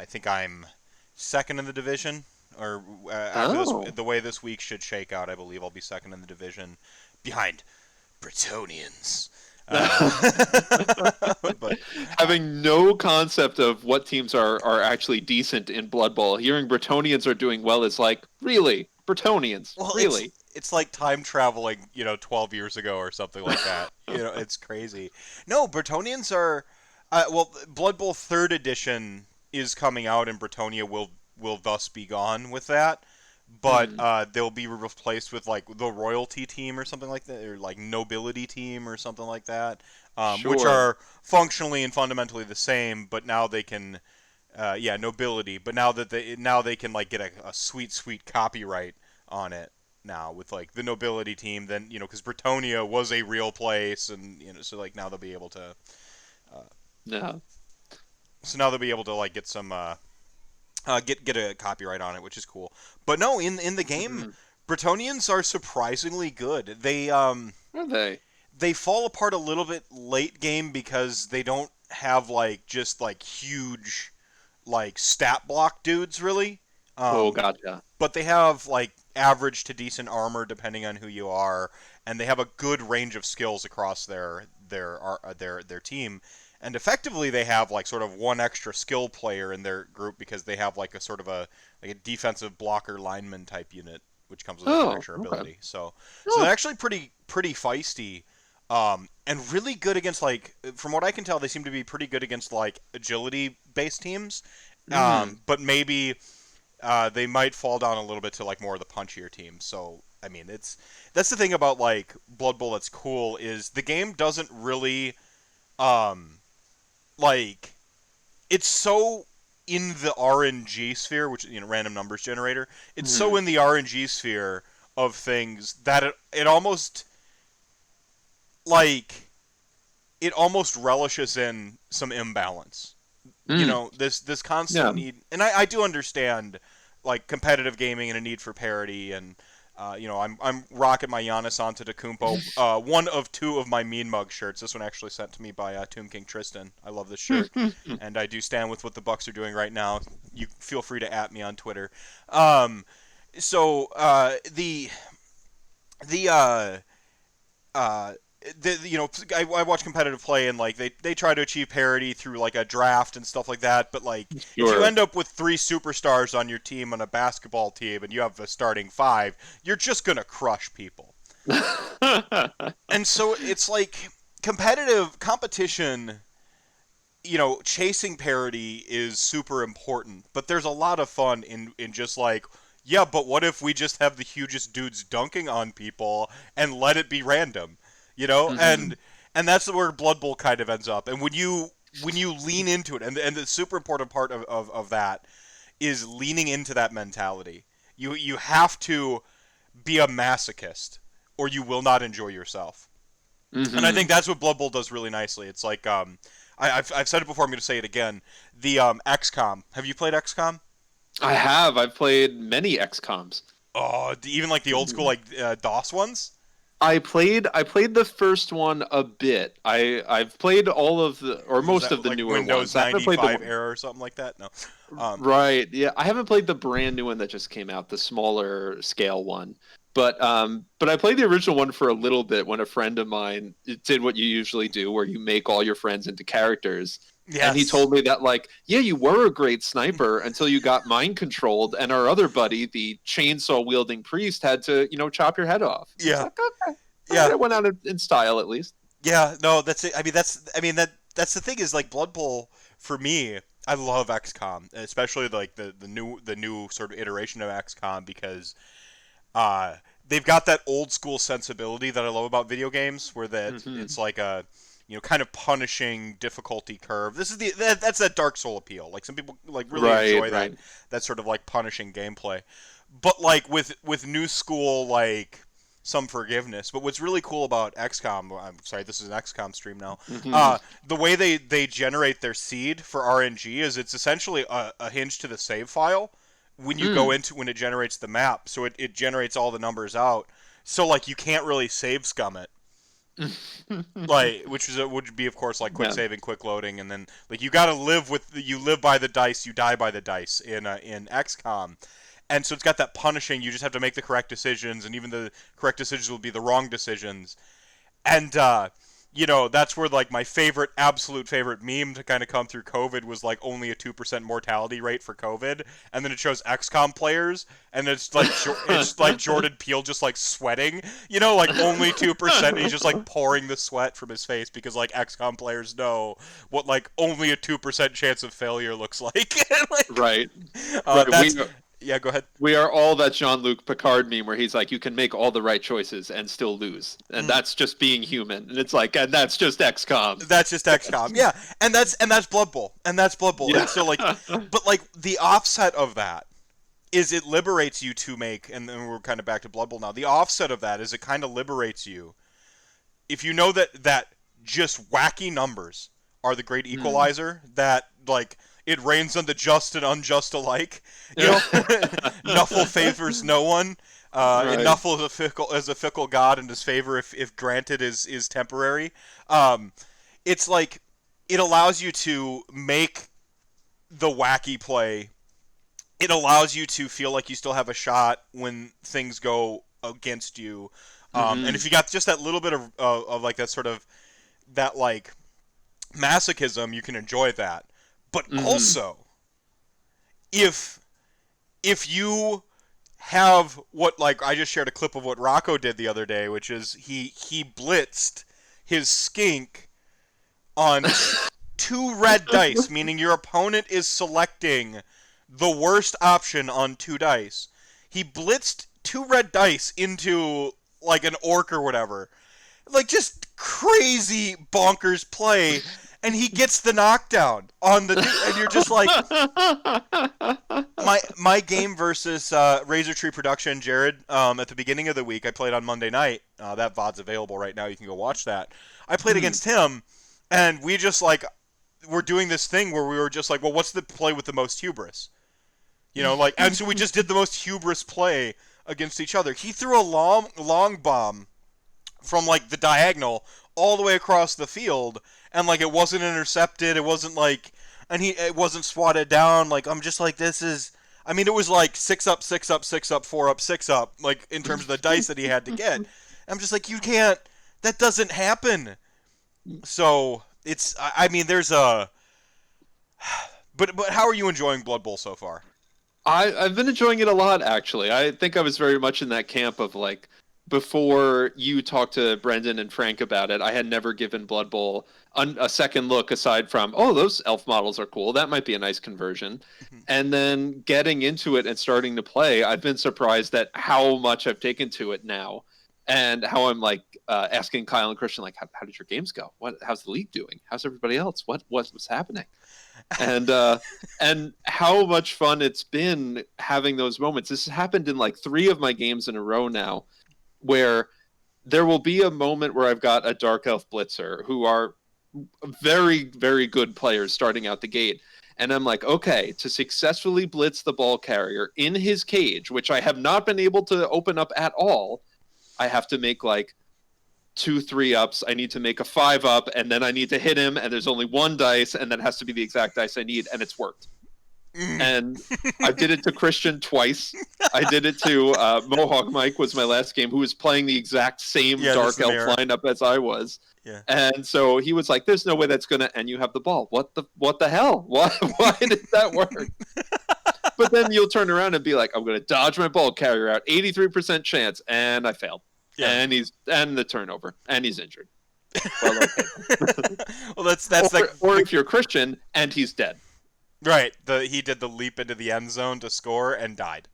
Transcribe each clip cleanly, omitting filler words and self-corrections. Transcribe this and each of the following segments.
I think I'm second in the division, or after Oh. the way this week should shake out, I believe I'll be second in the division, behind Bretonians. Uh, but Having no concept of what teams are actually decent in Blood Bowl, hearing Bretonians are doing well is like, really? Bretonians? well, Really? it's like time traveling, 12 years ago or something like that. It's crazy. No, Bretonians are, well, Blood Bowl Third Edition is coming out, and Bretonia will thus be gone with that. But Hmm. they'll be replaced with like the royalty team or something like that, or like nobility team or something like that, which Sure. are functionally and fundamentally the same, but now they can, yeah, nobility. But now they can like get a sweet copyright on it now with like the nobility team. Then because Bretonia was a real place, and so like now they'll be able to, uh, No. now they'll be able to like get some get a copyright on it, which is cool. But no, in the game, Hmm. Bretonians are surprisingly good. Are they? They fall apart a little bit late game because they don't have like just like huge like stat block dudes really. Oh, Um, gotcha. but they have like average to decent armor depending on who you are, and they have a good range of skills across their team. And effectively, they have like sort of one extra skill player in their group because they have like a sort of a defensive blocker lineman type unit, which comes with a one Oh, extra okay. ability. So they're Oh. actually pretty feisty, and really good against like from what I can tell, they seem to be pretty good against like agility based teams. Hmm. But maybe they might fall down a little bit to like more of the punchier teams. So I mean, that's the thing about like Blood Bowl that's cool is the game doesn't really um, like it's so in the RNG sphere, which random numbers generator. It's so Hmm. in the RNG sphere of things that it almost like it almost relishes in some imbalance. Hmm. This constant Yeah. need, and I do understand like competitive gaming and a need for parity, and I'm rocking my Giannis Antetokounmpo, one of two of my Mean Mug shirts. This one actually sent to me by Tomb King Tristan. I love this shirt, and I do stand with what the Bucks are doing right now. You feel free to at me on Twitter. Um, so the uh, I watch competitive play and like they try to achieve parity through like a draft and stuff like that. But like if you Sure. end up with three superstars on your team on a basketball team and you have a starting five, you're just gonna crush people. And so it's like competitive competition. Chasing parity is super important, but there's a lot of fun in just like yeah, but what if we just have the hugest dudes dunking on people and let it be random, you know? Hmm. And that's where Blood Bowl kind of ends up. And when you lean into it, and the super important part of that is leaning into that mentality. You have to be a masochist, or you will not enjoy yourself. And I think Hmm. that's what Blood Bowl does really nicely. It's like I've said it before. I'm going to say it again. The XCOM. Have you played XCOM? I have. I've played many XComs. Oh, even like the old school like DOS ones. I played the first one a bit. I've played all of the or Was most of that the like newer Windows ones. I haven't played the 95 one. era or something like that? No. Um, Right. Yeah, I haven't played the brand new one that just came out, the smaller scale one. But I played the original one for a little bit when a friend of mine did what you usually do, where you make all your friends into characters. And he yes. told me that like, yeah, you were a great sniper until you got mind controlled, and our other buddy, the chainsaw wielding priest, had to, chop your head off. It's Yeah. like, okay, all right, Yeah. it went out in style at least. Yeah. No, that's it. That's the thing is like Blood Bowl for me. I love XCOM, especially like the new sort of iteration of XCOM because uh, they've got that old school sensibility that I love about video games, where that Hmm. it's like a kind of punishing difficulty curve. This is that's that Dark Soul appeal. Like some people like really Right, enjoy that right. sort of like punishing gameplay, but like with new school like some forgiveness. But what's really cool about XCOM, I'm sorry, this is an XCOM stream now. Hmm. The way they generate their seed for RNG is it's essentially a hinge to the save file when you go Mm. into when it generates the map. So it generates all the numbers out. So like you can't really save scum it. Like, which would be of course like quick Yeah. saving, quick loading, and then like you got to you live by the dice, you die by the dice in XCOM. And so it's got that punishing. You just have to make the correct decisions, and even the correct decisions will be the wrong decisions. And that's where like my absolute favorite meme to kind of come through COVID was like only a 2% mortality rate for COVID, and then it shows XCOM players, and it's like Jordan Peele just like sweating, like only 2%. He's just like pouring the sweat from his face because like XCOM players know what like only a 2% chance of failure looks like. Right. That's We yeah. Go ahead. we are all that Jean-Luc Picard meme where he's like, you can make all the right choices and still lose, and that's just being human. And it's like, and that's just XCOM. That's just XCOM, yeah, and that's Blood Bowl, Yeah. and so like, but like the offset of that is it liberates you to make, and then we're kind of back to Blood Bowl now. The offset of that is it kind of liberates you if you know that just wacky numbers are the great equalizer, that like it rains on the just and unjust alike. Nuffle favors no one. And Right. Nuffle is a fickle god, and his favor, if granted, is temporary. It's like it allows you to make the wacky play. It allows you to feel like you still have a shot when things go against you. And if you got just that little bit of like that sort of that like masochism, you can enjoy that. But also, if you have what, like, I just shared a clip of what Rocco did the other day, which is he blitzed his skink on 2 red dice, meaning your opponent is selecting the worst option on 2 dice. He blitzed 2 red dice into like an orc or whatever, like just crazy bonkers play, and he gets the knockdown on the dude, and you're just like, my game versus Razor Tree Production, Jared, at the beginning of the week, I played on Monday night. That VOD's available right now. You can go watch that. I played against him, and we just like we're doing this thing where we were just like, well, what's the play with the most hubris? Like, and so we just did the most hubris play against each other. He threw a long bomb from like the diagonal all the way across the field, and like it wasn't intercepted. It wasn't like, and it wasn't swatted down. Like, I'm just like, this is. I mean, it was like 6 up, 6 up, 6 up, 4 up, 6 up, like in terms of the dice that he had to get. I'm just like, you can't. That doesn't happen. So it's. I mean, there's a. But how are you enjoying Blood Bowl so far? I've been enjoying it a lot, actually. I think I was very much in that camp of like, before you talked to Brendan and Frank about it, I had never given Blood Bowl a second look aside from, oh, those elf models are cool. That might be a nice conversion. And then getting into it and starting to play, I've been surprised at how much I've taken to it now, and how I'm like asking Kyle and Christian, like, how did your games go? How's the league doing? How's everybody else? What's happening? And how much fun it's been having those moments. This has happened in like 3 of my games in a row now, where there will be a moment where I've got a Dark Elf Blitzer who are very, very good players starting out the gate. And I'm like, okay, to successfully blitz the ball carrier in his cage, which I have not been able to open up at all, I have to make like 2 3-ups. I need to make a 5-up, and then I need to hit him, and there's only 1 dice, and that has to be the exact dice I need, and it's worked. And I did it to Christian twice. I did it to Mohawk Mike was my last game, who was playing the exact same Dark Elf lineup as I was. Yeah. And so he was like, "There's no way that's gonna." And you have the ball. What the hell? Why did that work? But then you'll turn around and be like, "I'm gonna dodge my ball carrier out, 83% chance," and I failed. Yeah. And the turnover, and he's injured. Well, okay. Well, that's or if you're Christian and he's dead. Right. He did the leap into the end zone to score and died.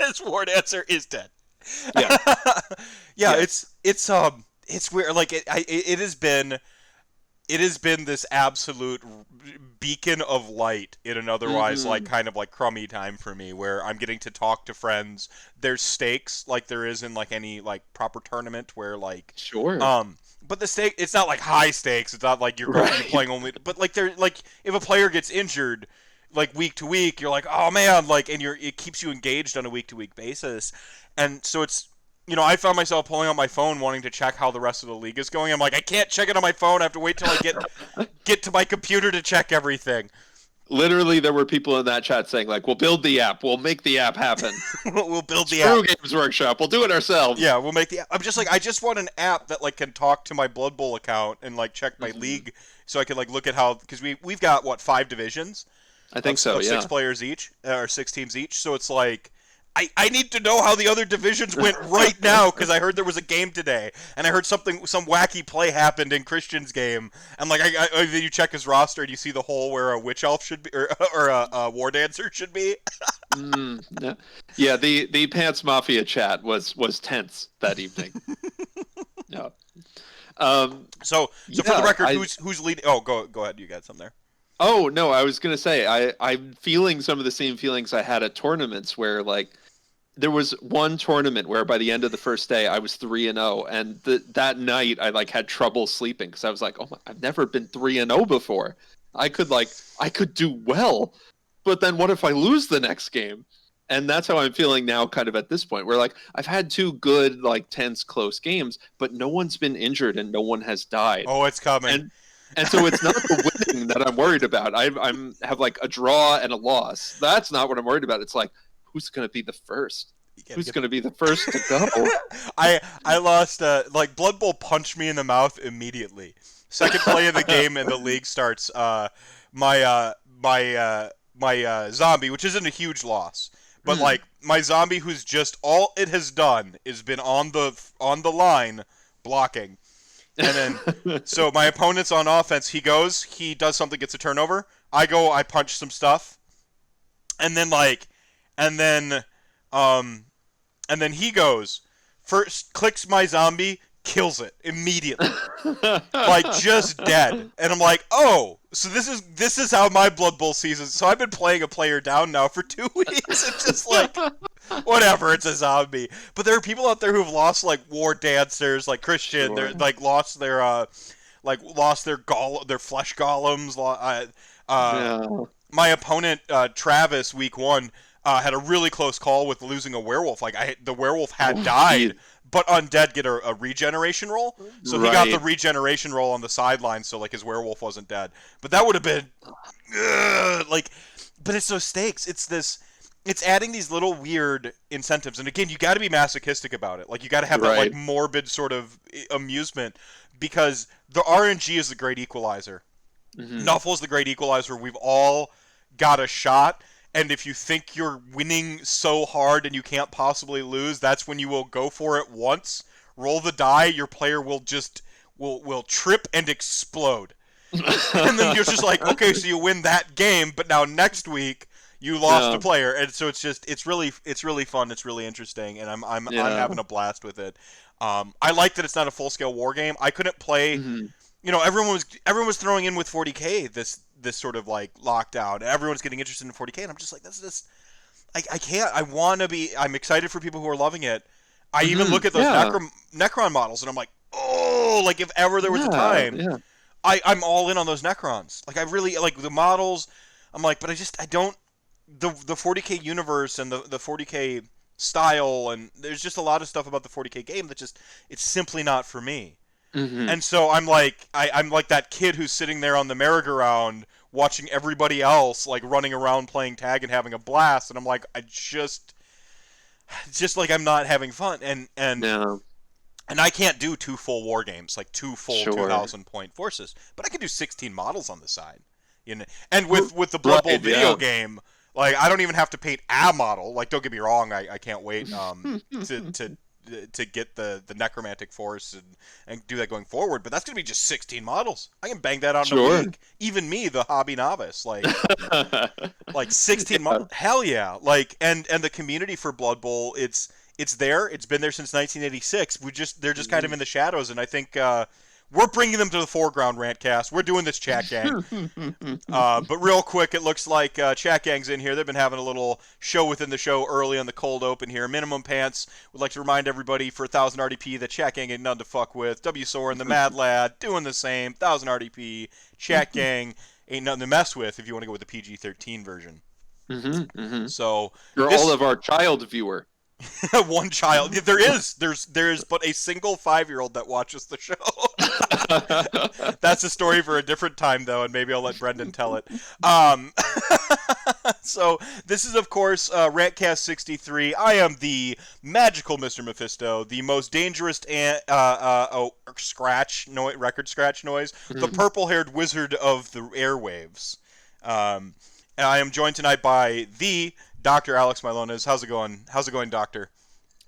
His ward answer is dead. Yeah. Yeah. It's weird. Like it has been this absolute beacon of light in an otherwise like kind of like crummy time for me, where I'm getting to talk to friends. There's stakes like there is in like any like proper tournament where like sure. But the stake, it's not like high stakes. It's not like you're playing only. But like they're like, if a player gets injured, like week to week, you're like, oh man, like, and it keeps you engaged on a week to week basis, and so I found myself pulling out my phone wanting to check how the rest of the league is going. I'm like, I can't check it on my phone. I have to wait till I get to my computer to check everything. Literally, there were people in that chat saying, like, we'll build the app. We'll make the app happen. We'll build the Screw app. Games Workshop. We'll do it ourselves. Yeah, we'll make the app. I'm just like, I just want an app that, like, can talk to my Blood Bowl account and, like, check my league so I can, like, look at how... Because we've got, what, 5 divisions? I think so, of yeah. 6 players each, or 6 teams each. So it's like... I need to know how the other divisions went right now because I heard there was a game today, and I heard some wacky play happened in Christian's game, and like then you check his roster and you see the hole where a witch elf should be or a war dancer should be. Yeah, the Pants Mafia chat was tense that evening. Yeah. So for the record, who's leading? Oh, go ahead. You got some there. Oh no, I was gonna say I'm feeling some of the same feelings I had at tournaments where like. There was one tournament where by the end of the first day I was 3-0, and that night I like had trouble sleeping because I was like, oh my, I've never been 3-0 before. I could do well, but then what if I lose the next game? And that's how I'm feeling now, kind of at this point, where like I've had 2 good, like tense, close games, but no one's been injured and no one has died. Oh, it's coming. And so it's not the winning that I'm worried about. I'm have like a draw and a loss. That's not what I'm worried about. It's like, who's going to be the first? Who's going to be the first to go? I lost. Like Blood Bowl punched me in the mouth immediately. Second play of the game and the league starts. My zombie, which isn't a huge loss, but like my zombie, who's just all it has done is been on the line blocking, and then so my opponent's on offense. He does something, gets a turnover. I go, I punch some stuff, and then he goes, first clicks my zombie, kills it immediately. Like just dead. And I'm like, oh, so this is how my Blood Bowl season. So I've been playing a player down now for 2 weeks and just like whatever, it's a zombie. But there are people out there who've lost like war dancers, like Christian, they're like lost their flesh golems. My opponent Travis week 1 had a really close call with losing a werewolf. Like the werewolf had died, but undead get a regeneration roll. So he got the regeneration roll on the sideline, so like his werewolf wasn't dead. But that would have been but it's those stakes. It's adding these little weird incentives. And again, you got to be masochistic about it. Like you got to have that like morbid sort of amusement because the RNG is the great equalizer. Nuffle is the great equalizer. We've all got a shot. And if you think you're winning so hard and you can't possibly lose, that's when you will go for it once, roll the die, your player will just will trip and explode. And then you're just like, okay, so you win that game, but now next week you lost a player. And so it's really fun, it's really interesting, and I'm having a blast with it. I like that it's not a full-scale war game. I couldn't play everyone was throwing in with 40K this sort of like lockdown, and everyone's getting interested in 40K, and I'm just like, I can't. I'm excited for people who are loving it. I even look at those Necron models, and I'm like, oh, like if ever there was a time, I'm all in on those Necrons. Like I really like the models. I'm like, but I don't the 40K universe and the 40K style, and there's just a lot of stuff about the 40K game that just it's simply not for me. And so I'm like I'm like that kid who's sitting there on the merry-go-round watching everybody else like running around playing tag and having a blast, and I'm like just like I'm not having fun, and I can't do 2 full war games, like 2 full 2,000 point forces, but I can do 16 models on the side, And with the Blood Bowl video game, like I don't even have to paint a model. Like don't get me wrong, I can't wait to get the necromantic force and do that going forward, but that's gonna be just 16 models. I can bang that out in a week. Even me, the hobby novice, like 16 models. Hell yeah! Like and the community for Blood Bowl, it's there. It's been there since 1986. They're just kind of in the shadows, and I think we're bringing them to the foreground. Rantcast, we're doing this, chat gang. But real quick, it looks like chat gang's in here. They've been having a little show within the show early on the cold open here. Minimum Pants would like to remind everybody for 1,000 RDP that chat gang ain't none to fuck with. W Soren, the Mad Lad, doing the same. 1,000 RDP. Chat gang ain't nothing to mess with if you want to go with the PG-13 version. So you're all of our child viewer. One child. There is but a single 5-year-old that watches the show. That's a story for a different time, though, and maybe I'll let Brendan tell it. Um, so this is, of course, Rantcast 63. I am the magical Mr. Mephisto, the most dangerous record scratch noise, the purple-haired wizard of the airwaves. And I am joined tonight by the Dr. Alex Mylonas. How's it going? How's it going, Doctor?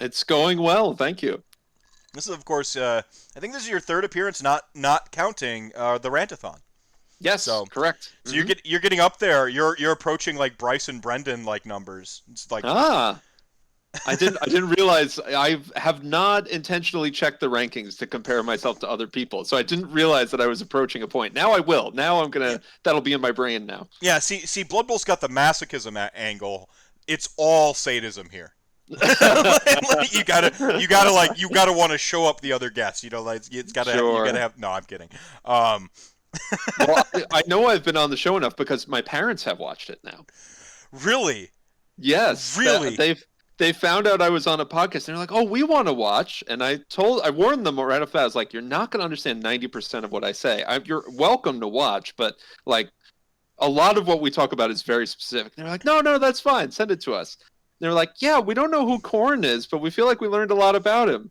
It's going well, thank you. This is, of course, I think this is your third appearance, not counting the Rantathon. Yes, So, correct. so you're getting up there. You're approaching like Bryce and Brendan like numbers. It's like I didn't realize I have not intentionally checked the rankings to compare myself to other people, so I didn't realize that I was approaching a point. Now I will. Now that'll be in my brain now. Yeah. See, Blood Bowl's got the masochism angle. It's all sadism here. Like, you gotta want to show up the other guests. You know, like it's gotta Sure. you gotta have. No, I'm kidding. Well, I know I've been on the show enough because my parents have watched it now. Really? Yes, Really? they found out I was on a podcast. And they're like, "Oh, we want to watch." And I warned them right off the bat. I was like, "You're not going to understand 90% of what I say. You're welcome to watch, but like a lot of what we talk about is very specific." And they're like, "No, that's fine. Send it to us." And they're like, "Yeah, we don't know who Korn is, but we feel like we learned a lot about him."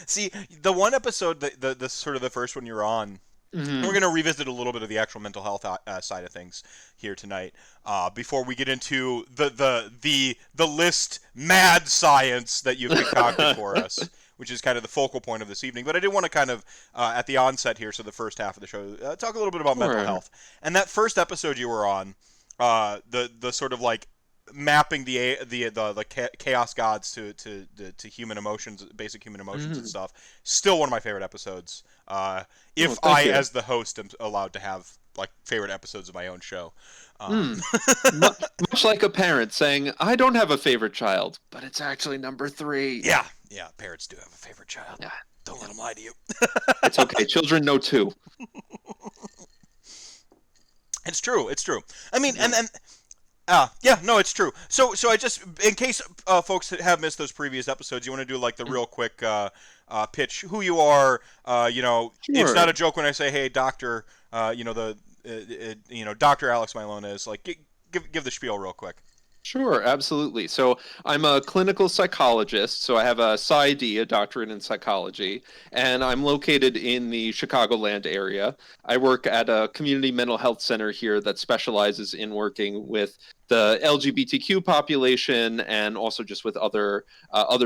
See, the one episode, the sort of the first one you're on, we're going to revisit a little bit of the actual mental health side of things here tonight. Before we get into the list mad science that you've concocted for us, which is kind of the focal point of this evening. But I did want to kind of at the onset here, so the first half of the show, talk a little bit about mental health. And that first episode you were on, the sort of like mapping the chaos gods to human emotions, basic human emotions and stuff. Still one of my favorite episodes. If I, as the host, am allowed to have like favorite episodes of my own show. Much like a parent saying, "I don't have a favorite child, but it's actually number 3." Yeah, parents do have a favorite child. Yeah. Don't let them lie to you. It's okay. Children know too. It's true. I mean, no, it's true. So I just, in case folks have missed those previous episodes, you want to do like the real quick pitch, who you are. Sure. It's not a joke when I say, "Hey, doctor," Dr. Alex Mylonas. Like, give the spiel real quick. Sure, absolutely. So I'm a clinical psychologist. So I have a PsyD, a doctorate in psychology, and I'm located in the Chicagoland area. I work at a community mental health center here that specializes in working with the LGBTQ population and also just with other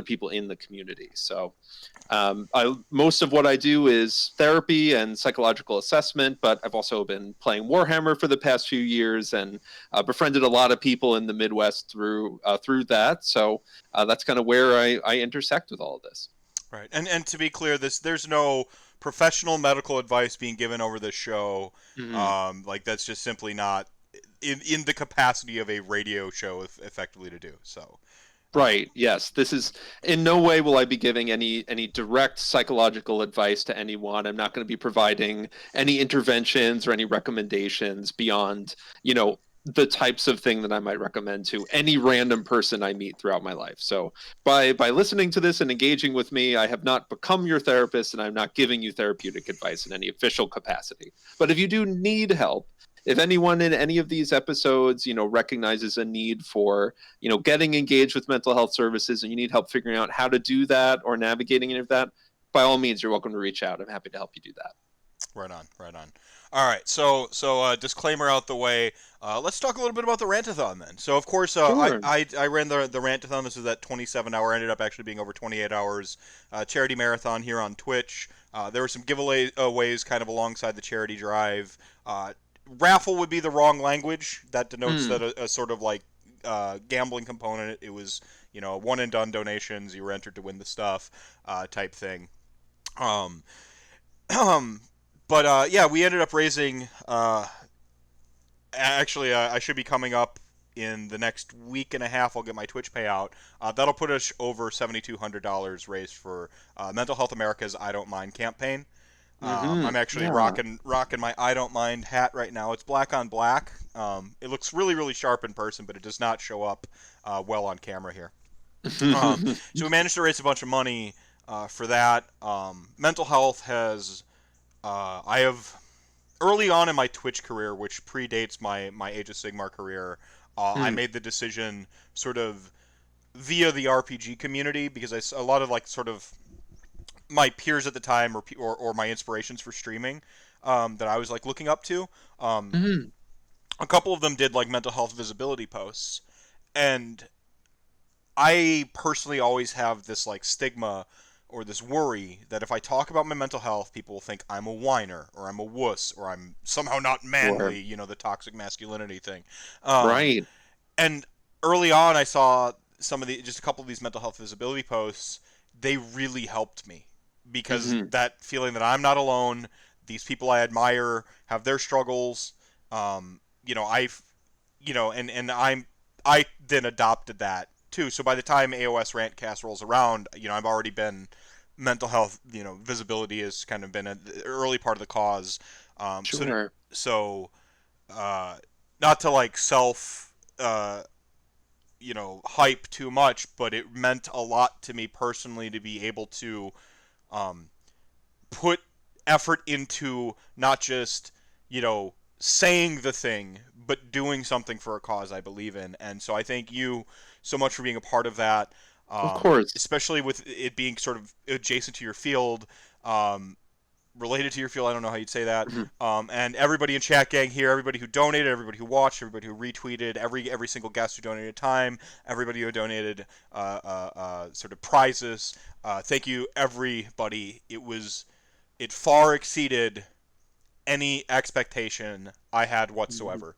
people in the community. So most of what I do is therapy and psychological assessment, but I've also been playing Warhammer for the past few years and befriended a lot of people in the Midwest through that. So that's kind of where I intersect with all of this. Right, and to be clear, there's no professional medical advice being given over this show. Like that's just simply not in the capacity of a radio show effectively to do so. Right. Yes. This is in no way will I be giving any direct psychological advice to anyone. I'm not going to be providing any interventions or any recommendations beyond, the types of thing that I might recommend to any random person I meet throughout my life. So by listening to this and engaging with me, I have not become your therapist and I'm not giving you therapeutic advice in any official capacity. But if you do need help, if anyone in any of these episodes, recognizes a need for, getting engaged with mental health services and you need help figuring out how to do that or navigating any of that, by all means, you're welcome to reach out. I'm happy to help you do that. Right on. All right, so disclaimer out the way. Let's talk a little bit about the Rantathon then. So of course, Sure. I ran the Rantathon. This is that 27-hour, ended up actually being over 28 hours charity marathon here on Twitch. There were some giveaways kind of alongside the charity drive. Raffle would be the wrong language. That denotes that a sort of like gambling component. It was one and done donations. You were entered to win the stuff type thing. But yeah, we ended up raising. Actually, I should be coming up in the next week and a half. I'll get my Twitch payout. That'll put us over $7,200 raised for Mental Health America's I Don't Mind campaign. I'm actually Yeah. rocking my I don't mind hat right now. It's black on black. It looks really really sharp in person, but it does not show up well on camera here. So we managed to raise a bunch of money for that. Mental health has I have early on in my Twitch career, which predates my Age of Sigmar career. I made the decision sort of via the RPG community because a lot of like sort of my peers at the time or my inspirations for streaming that I was like looking up to. Um, Mhm. a couple of them did like mental health visibility posts, and I personally always have this like stigma or this worry that if I talk about my mental health, people will think I'm a whiner or I'm a wuss or I'm somehow not Sure. manly, the toxic masculinity thing. Um, Right. and early on, I saw just a couple of these mental health visibility posts. They really helped me because Hmm. that feeling that I'm not alone, these people I admire have their struggles. I've, I then adopted that too. So by the time AOS RantCast rolls around, I've already been mental health. Visibility has kind of been an early part of the cause. Um, so Sure. so uh, not to like self hype too much, but it meant a lot to me personally to be able to um, put effort into not just saying the thing, but doing something for a cause I believe in. And so I thank you so much for being a part of that, Of course. especially with it being sort of adjacent to your field. Um, Related to your field. I don't know how you'd say that. Mhm. And everybody in chat gang here, everybody who donated, everybody who watched, everybody who retweeted, every single guest who donated time, everybody who donated sort of prizes. Thank you, everybody. It far exceeded any expectation I had Mhm. whatsoever.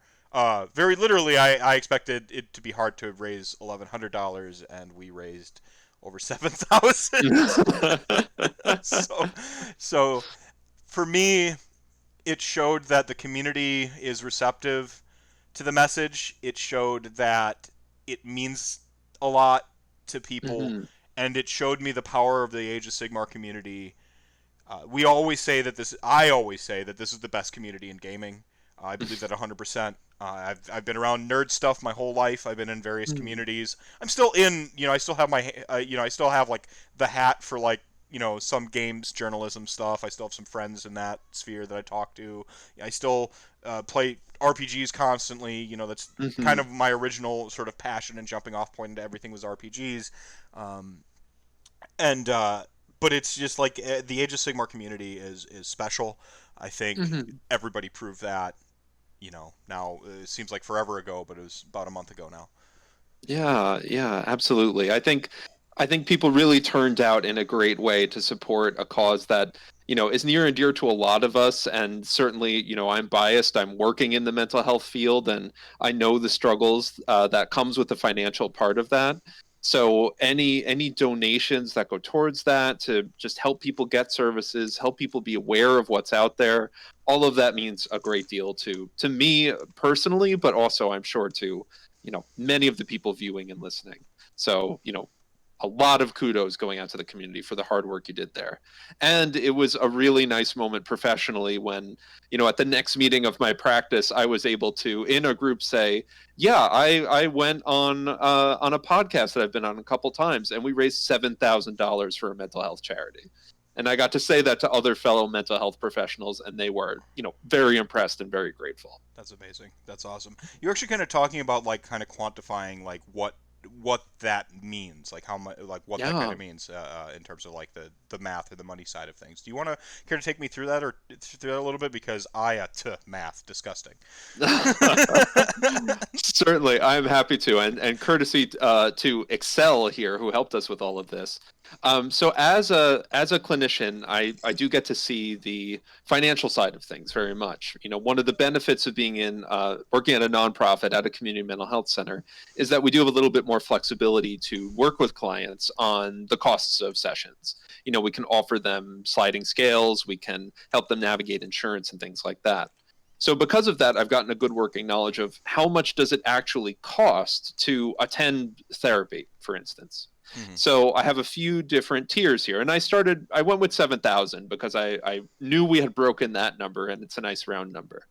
Very literally, I expected it to be hard to raise $1,100, and we raised over 7,000. so, so for me, it showed that the community is receptive to the message. It showed that it means a lot to people, Mhm. and it showed me the power of the Age of Sigmar community. We always say that this. I always say that this is the best community in gaming. I believe that 100%. I've been around nerd stuff my whole life. I've been in various Mhm. communities. I'm still in. I still have I still have like the hat for like some games journalism stuff. I still have some friends in that sphere that I talk to. I still play RPGs constantly. That's kind Mhm. of my original sort of passion and jumping off point into everything was RPGs. Um, and But it's just like the Age of Sigmar community is special. I think Mhm. everybody proved that. Now it seems like forever ago, but it was about a month ago now. Yeah, yeah, absolutely. I think people really turned out in a great way to support a cause that, is near and dear to a lot of us. And certainly, I'm biased. I'm working in the mental health field, and I know the struggles that comes with the financial part of that. So any donations that go towards that to just help people get services, help people be aware of what's out there, all of that means a great deal to me personally, but also I'm sure to many of the people viewing and listening. So a lot of kudos going out to the community for the hard work you did there. And it was a really nice moment professionally when at the next meeting of my practice I was able to in a group say, yeah, I went on a podcast that I've been on a couple times, and we raised $7,000 for a mental health charity. And I got to say that to other fellow mental health professionals, and they were very impressed and very grateful. That's amazing. That's awesome. You're actually kind of talking about like kind of quantifying like what that means, like how much, like what that kind Yeah. of means in terms of like the math or the money side of things. Do you want to care to take me through that or through that a little bit because math disgusting. Certainly, I'm happy to, and courtesy to Excel here, who helped us with all of this. So as a clinician, I do get to see the financial side of things very much. One of the benefits of being in working at a nonprofit at a community mental health center is that we do have a little bit more flexibility to work with clients on the costs of sessions. We can offer them sliding scales, we can help them navigate insurance and things like that. So because of that, I've gotten a good working knowledge of how much does it actually cost to attend therapy, for instance. Mhm. So I have a few different tiers here. And I went with 7,000 because I knew we had broken that number and it's a nice round number.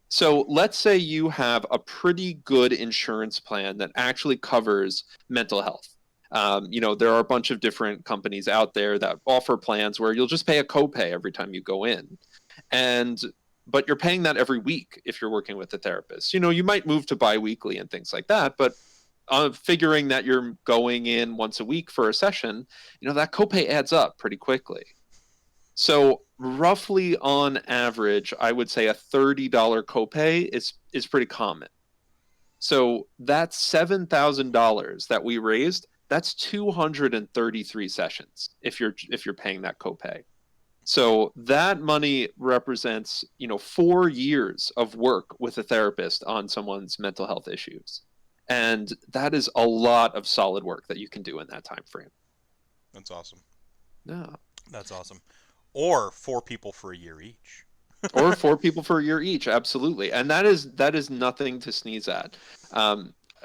So let's say you have a pretty good insurance plan that actually covers mental health. There are a bunch of different companies out there that offer plans where you'll just pay a copay every time you go in. And but you're paying that every week if you're working with a therapist. You might move to biweekly and things like that, but figuring that you're going in once a week for a session, that copay adds up pretty quickly. So roughly on average, I would say a $30 copay is pretty common. So that's $7,000 that we raised. That's 233 sessions if you're paying that copay. So that money represents, 4 years of work with a therapist on someone's mental health issues. And that is a lot of solid work that you can do in that time frame. That's awesome. Yeah. That's awesome. Or 4 people for a year each. Or 4 people for a year each, absolutely. And that is nothing to sneeze at.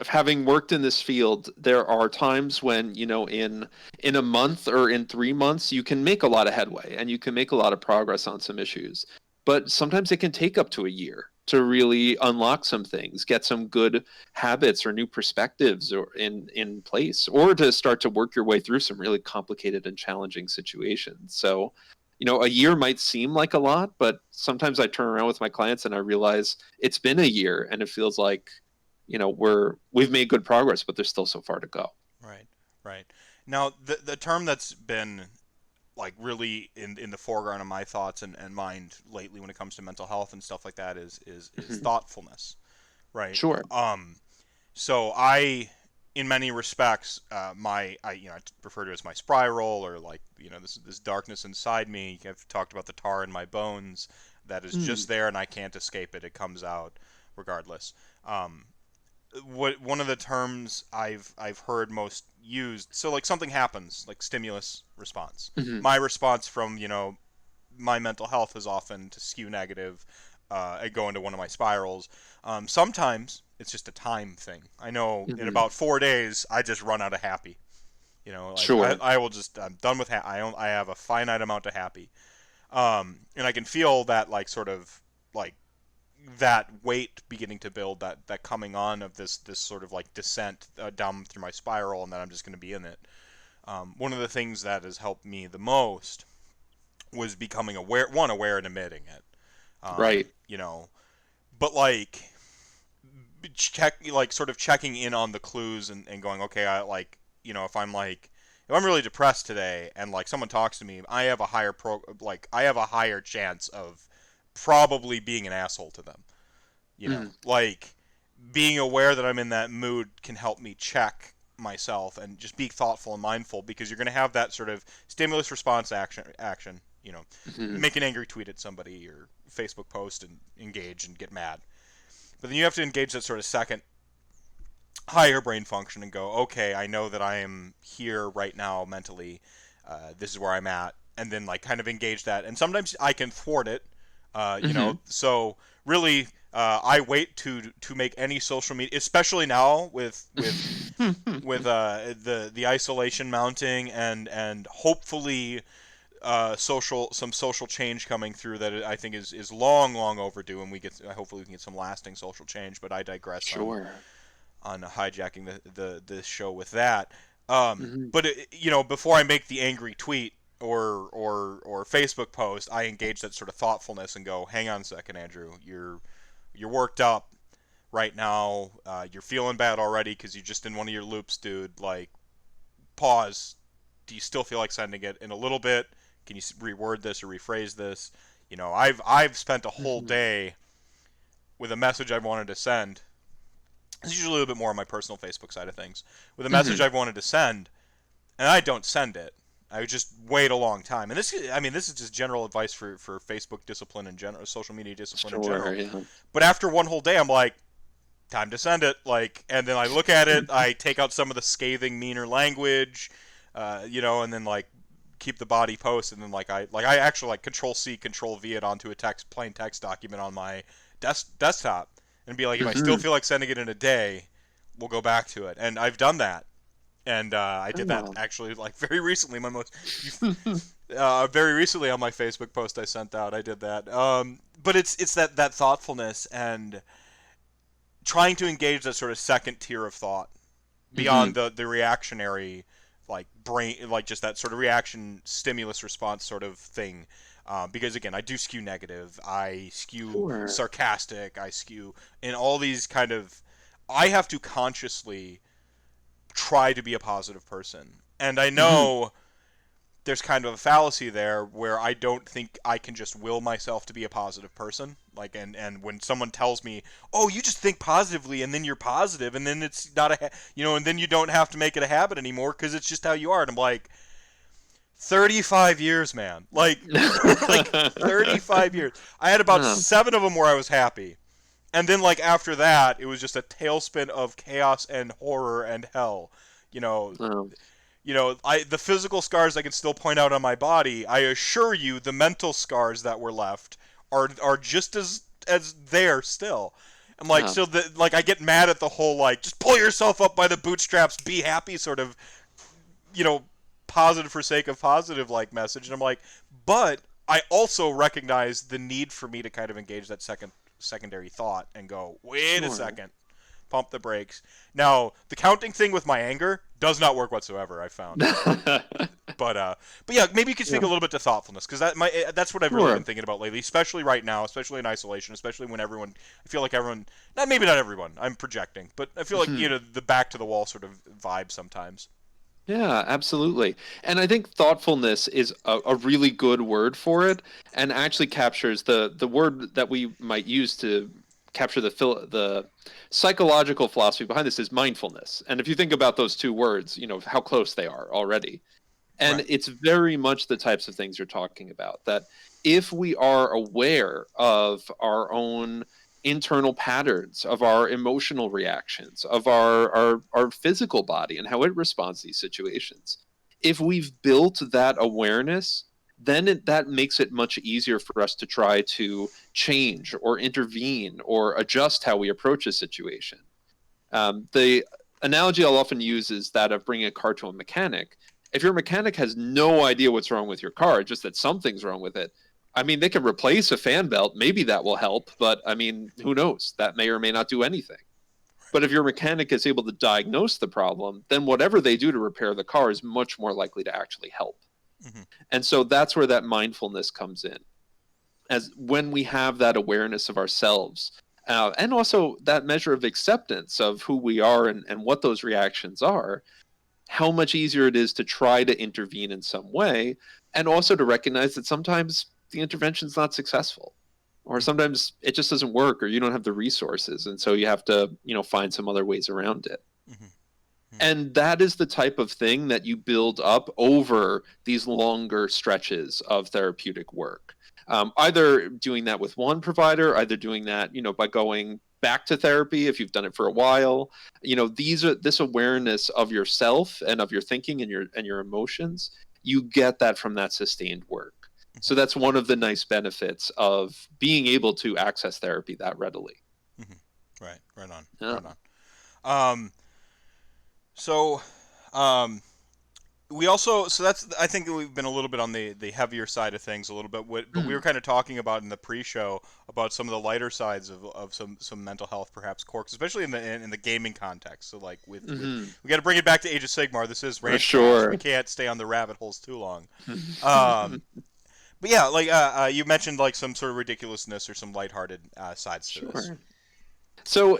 Having worked in this field, there are times when, in a month or in 3 months, you can make a lot of headway and you can make a lot of progress on some issues. But sometimes it can take up to a year to really unlock some things, get some good habits or new perspectives or in place, or to start to work your way through some really complicated and challenging situations. So, a year might seem like a lot, but sometimes I turn around with my clients and I realize it's been a year and it feels like, we've made good progress, but there's still so far to go. Right, right. Now, the term that's been like really in the foreground of my thoughts and mind lately when it comes to mental health and stuff like that is Mhm. thoughtfulness, right? Sure. So I, in many respects, I refer to it as my spiral, or like this darkness inside me. I've talked about the tar in my bones that is Mm. just there and I can't escape it. It comes out regardless. Um, one of the terms I've heard most used. So like something happens, like stimulus response. Hmm. My response from my mental health is often to skew negative. I go into one of my spirals. Sometimes it's just a time thing. I know in Hmm. about 4 days I just run out of happy. Like Sure. I will just I'm done with I have a finite amount of happy. And I can feel that like sort of like that weight beginning to build, that coming on of this sort of like descent down through my spiral, and that I'm just going to be in it. One of the things that has helped me the most was becoming aware and admitting it. Right. Um, you know, but like sort of checking in on the clues and going, okay, I like, if I'm really depressed today and like someone talks to me, I have a higher chance of probably being an asshole to them. Hmm. Like being aware that I'm in that mood can help me check myself and just be thoughtful and mindful, because you're going to have that sort of stimulus response action, Hmm. make an angry tweet at somebody or Facebook post and engage and get mad. But then you have to engage that sort of second higher brain function and go, okay, I know that I am here right now mentally. This is where I'm at, and then like kind of engage that. And sometimes I can thwart it. Hmm. So really, I wait to make any social media, especially now with the isolation mounting and hopefully some social change coming through that I think is long overdue, and hopefully we can get some lasting social change. But I digress Sure. on hijacking the show with that. Hmm. But before I make the angry tweet or Facebook post, I engage that sort of thoughtfulness and go, hang on a second, Andrew, you're worked up right now. You're feeling bad already because you're just in one of your loops, dude. Like, pause. Do you still feel like sending it in a little bit? Can you reword this or rephrase this? I've spent a whole Hmm. day with a message I wanted to send. It's usually a little bit more on my personal Facebook side of things. With a message Hmm. I've wanted to send, and I don't send it. I would just wait a long time. And this is just general advice for Facebook discipline in general, social media discipline in Sure. general. Yeah. But after one whole day, I'm like, time to send it. Like, and then I look at it, I take out some of the scathing, meaner language, and then like keep the body post, and then I actually like Control C, Control V it onto a plain text document on my desktop, and be like, if I still Hmm. feel like sending it in a day, we'll go back to it. And I've done that, And I did that Oh. actually like very recently. Very recently on my Facebook post I sent out, I did that. But it's that thoughtfulness and trying to engage that sort of second tier of thought Hmm. beyond the reactionary, like brain, like just that sort of reaction stimulus response sort of thing. Because again, I do skew negative, I skew Sure. sarcastic, I skew in all these kind of. I have to consciously try to be a positive person, and I Hmm. know there's kind of a fallacy there where I don't think I can just will myself to be a positive person. Like, and when someone tells me, "Oh, you just think positively, and then you're positive, and then it's not and then you don't have to make it a habit anymore because it's just how you are." And I'm like, 35 years, man. Like 35 years. I had about Oh, 7 of them where I was happy. And then like after that, it was just a tailspin of chaos and horror and hell. You know, oh, the physical scars I can still point out on my body. I assure you, the mental scars that were left are just as there still. I'm like, oh. so that like I get mad at the whole like just pull yourself up by the bootstraps, be happy sort of you know positive for sake of positive like message. And I'm like, but I also recognize the need for me to kind of engage that secondary thought and go, wait a Sure. second, pump the brakes. Now, the counting thing with my anger does not work whatsoever, I found. But yeah, maybe you could Yeah. speak a little bit to thoughtfulness because that's what I've really been Sure. thinking about lately, especially right now, especially in isolation, especially when everyone, I feel like everyone, not maybe not everyone, I'm projecting, but I feel like Mhm. the back to the wall sort of vibe sometimes. Yeah, absolutely. And I think thoughtfulness is a really good word for it, and actually captures the word that we might use to capture the psychological philosophy behind this is mindfulness. And if you think about those two words, how close they are already. And Right. it's very much the types of things you're talking about, that if we are aware of our own internal patterns, of our emotional reactions, of our physical body and how it responds to these situations, if we've built that awareness, then that makes it much easier for us to try to change or intervene or adjust how we approach a situation. The analogy I'll often use is that of bringing a car to a mechanic. If your mechanic has no idea what's wrong with your car, just that something's wrong with it, I mean, they can replace a fan belt. Maybe that will help, but I mean, who knows? That may or may not do anything. But if your mechanic is able to diagnose the problem, then whatever they do to repair the car is much more likely to actually help. Hmm. And so that's where that mindfulness comes in, as when we have that awareness of ourselves, and also that measure of acceptance of who we are and what those reactions are, how much easier it is to try to intervene in some way, and also to recognize that sometimes the intervention's not successful, or sometimes it just doesn't work, or you don't have the resources, and so you have to find some other ways around it. Hmm. And that is the type of thing that you build up over these longer stretches of therapeutic work. Either doing that with one provider, either doing that, by going back to therapy if you've done it for a while. This awareness of yourself and of your thinking and your emotions. You get that from that sustained work. So Hmm. that's one of the nice benefits of being able to access therapy that readily. Hmm. Right. Right on. Yeah. Right on. Um. So, um, we also that's I think we've been a little bit on the heavier side of things a little bit, but we were kind of talking about in the pre-show about some of the lighter sides of some mental health perhaps quirks, especially in the gaming context. So like with Mm-hmm. we got to bring it back to Age of Sigmar. This is Rantcast. We Sure. can't stay on the rabbit holes too long. Um, but yeah, like you mentioned like some sort of ridiculousness or some lighthearted sides to this. Sure. So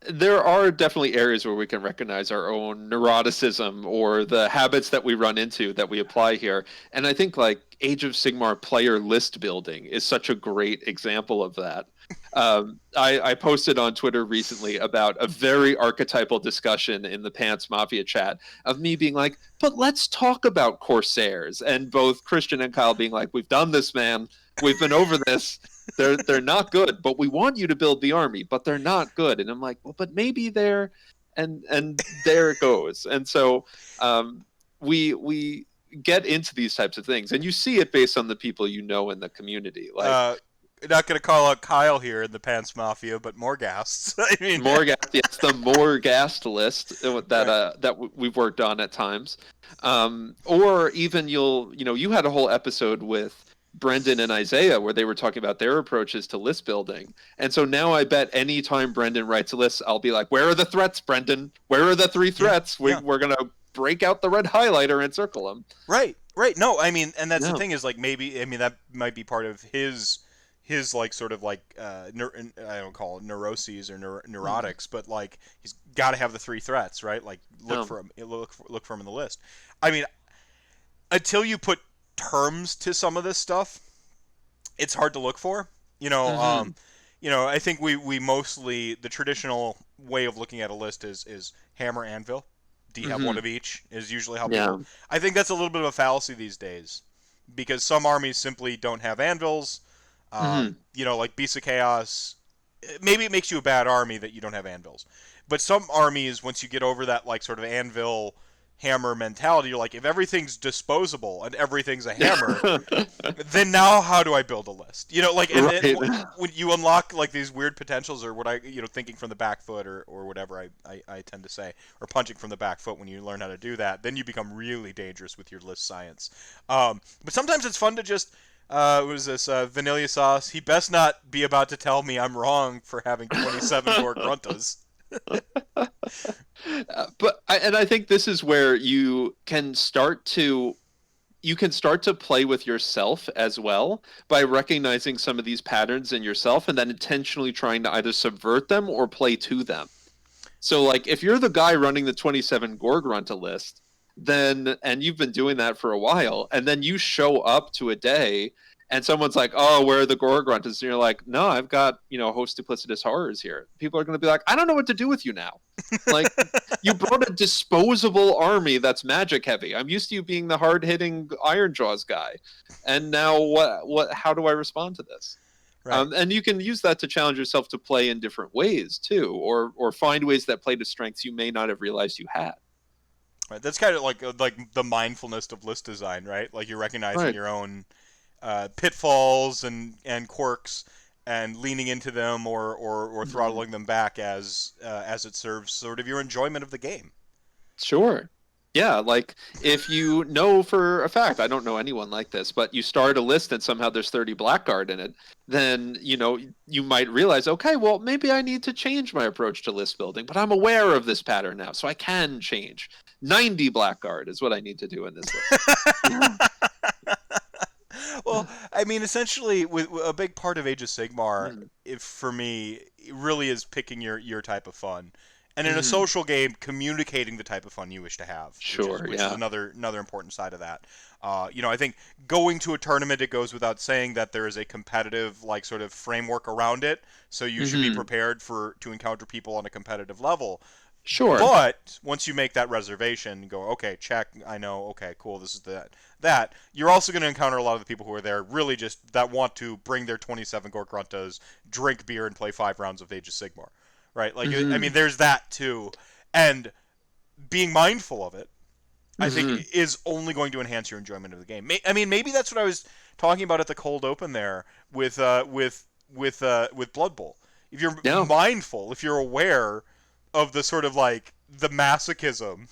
there are definitely areas where we can recognize our own neuroticism or the habits that we run into that we apply here. And I think like Age of Sigmar player list building is such a great example of that. I posted on Twitter recently about a very archetypal discussion in the Pants Mafia chat of me being like, but let's talk about Corsairs. And both Christian and Kyle being like, we've done this, man. We've been over this. They're not good, but we want you to build the army, but they're not good. And I'm like, well, but maybe they're, and there it goes. And so we get into these types of things, and you see it based on the people in the community. Like, Uh, not going to call out Kyle here in the Pants Mafia, but Morghast. I mean, Morghast, yes, the Morghast list that right. we've worked on at times, or even you had a whole episode with Brendan and Isaiah where they were talking about their approaches to list building, and so now I bet anytime Brendan writes a list, I'll be like, "Where are the threats, Brendan? Where are the 3 threats? Yeah. We're gonna break out the red highlighter and circle them." Right. Right. No, I mean, and that's the Yeah. thing is like maybe I mean that might be part of his like sort of like I don't call it neuroses or Mm. neurotics, but like he's got to have the 3 threats, right? Like look Yeah. for him, look for him in the list. I mean, until you put terms to some of this stuff, it's hard to look for. You know, Hmm. I think we mostly the traditional way of looking at a list is hammer anvil. Do you have one Hmm. of each? Is usually how Yeah. people. I think that's a little bit of a fallacy these days, because some armies simply don't have anvils. Hmm. Like Beast of Chaos. Maybe it makes you a bad army that you don't have anvils, but some armies, once you get over that like sort of anvil hammer mentality, you're like, if everything's disposable and everything's a hammer, then now how do I build a list? Like, and then Right. when you unlock like these weird potentials, or what I, thinking from the back foot, or whatever I tend to say, or punching from the back foot, when you learn how to do that, then you become really dangerous with your list science. But sometimes it's fun to just, what is this, Vanilla Sauce? He best not be about to tell me I'm wrong for having 27 Gore Gruntas. I think this is where you can start to play with yourself as well by recognizing some of these patterns in yourself and then intentionally trying to either subvert them or play to them. So like if you're the guy running the 27 Gorgrunta list, then and you've been doing that for a while, and then you show up to a day and someone's like, "Oh, where are the Gorgruntas?" And you're like, "No, I've got, host duplicitous horrors here." People are going to be like, "I don't know what to do with you now." Like you brought a disposable army that's magic heavy. I'm used to you being the hard-hitting Iron Jaws guy. And now what how do I respond to this? Right. And you can use that to challenge yourself to play in different ways too, or find ways that play to strengths you may not have realized you had. Right. That's kind of like the mindfulness of list design, right? Like you're recognizing Right. your own pitfalls and quirks, and leaning into them, or Mhm. throttling them back as it serves sort of your enjoyment of the game. Sure. Yeah, like if you know for a fact, I don't know anyone like this, but you start a list and somehow there's 30 blackguard in it, then you might realize, okay, well maybe I need to change my approach to list building, but I'm aware of this pattern now, so I can change. 90 blackguard is what I need to do in this list. Well, I mean, essentially, with a big part of Age of Sigmar, Mhm. if for me, it really is picking your type of fun, and in a Mhm. social game, communicating the type of fun you wish to have, which is Sure, which is yeah. another important side of that. I think going to a tournament, it goes without saying that there is a competitive like sort of framework around it, so you should be Mhm. prepared to encounter people on a competitive level. Sure. But once you make that reservation, go, okay, check, I know, okay, cool, this is that. You're also going to encounter a lot of the people who are there really just that want to bring their 27 Gorgruntas, drink beer, and play 5 rounds of Age of Sigmar, right? Like, I mean, Mhm. there's that too, and being mindful of it, I think, Mhm. is only going to enhance your enjoyment of the game. I mean, maybe that's what I was talking about at the cold open there with Blood Bowl. If you're Yeah. mindful, if you're aware of the sort of like the masochism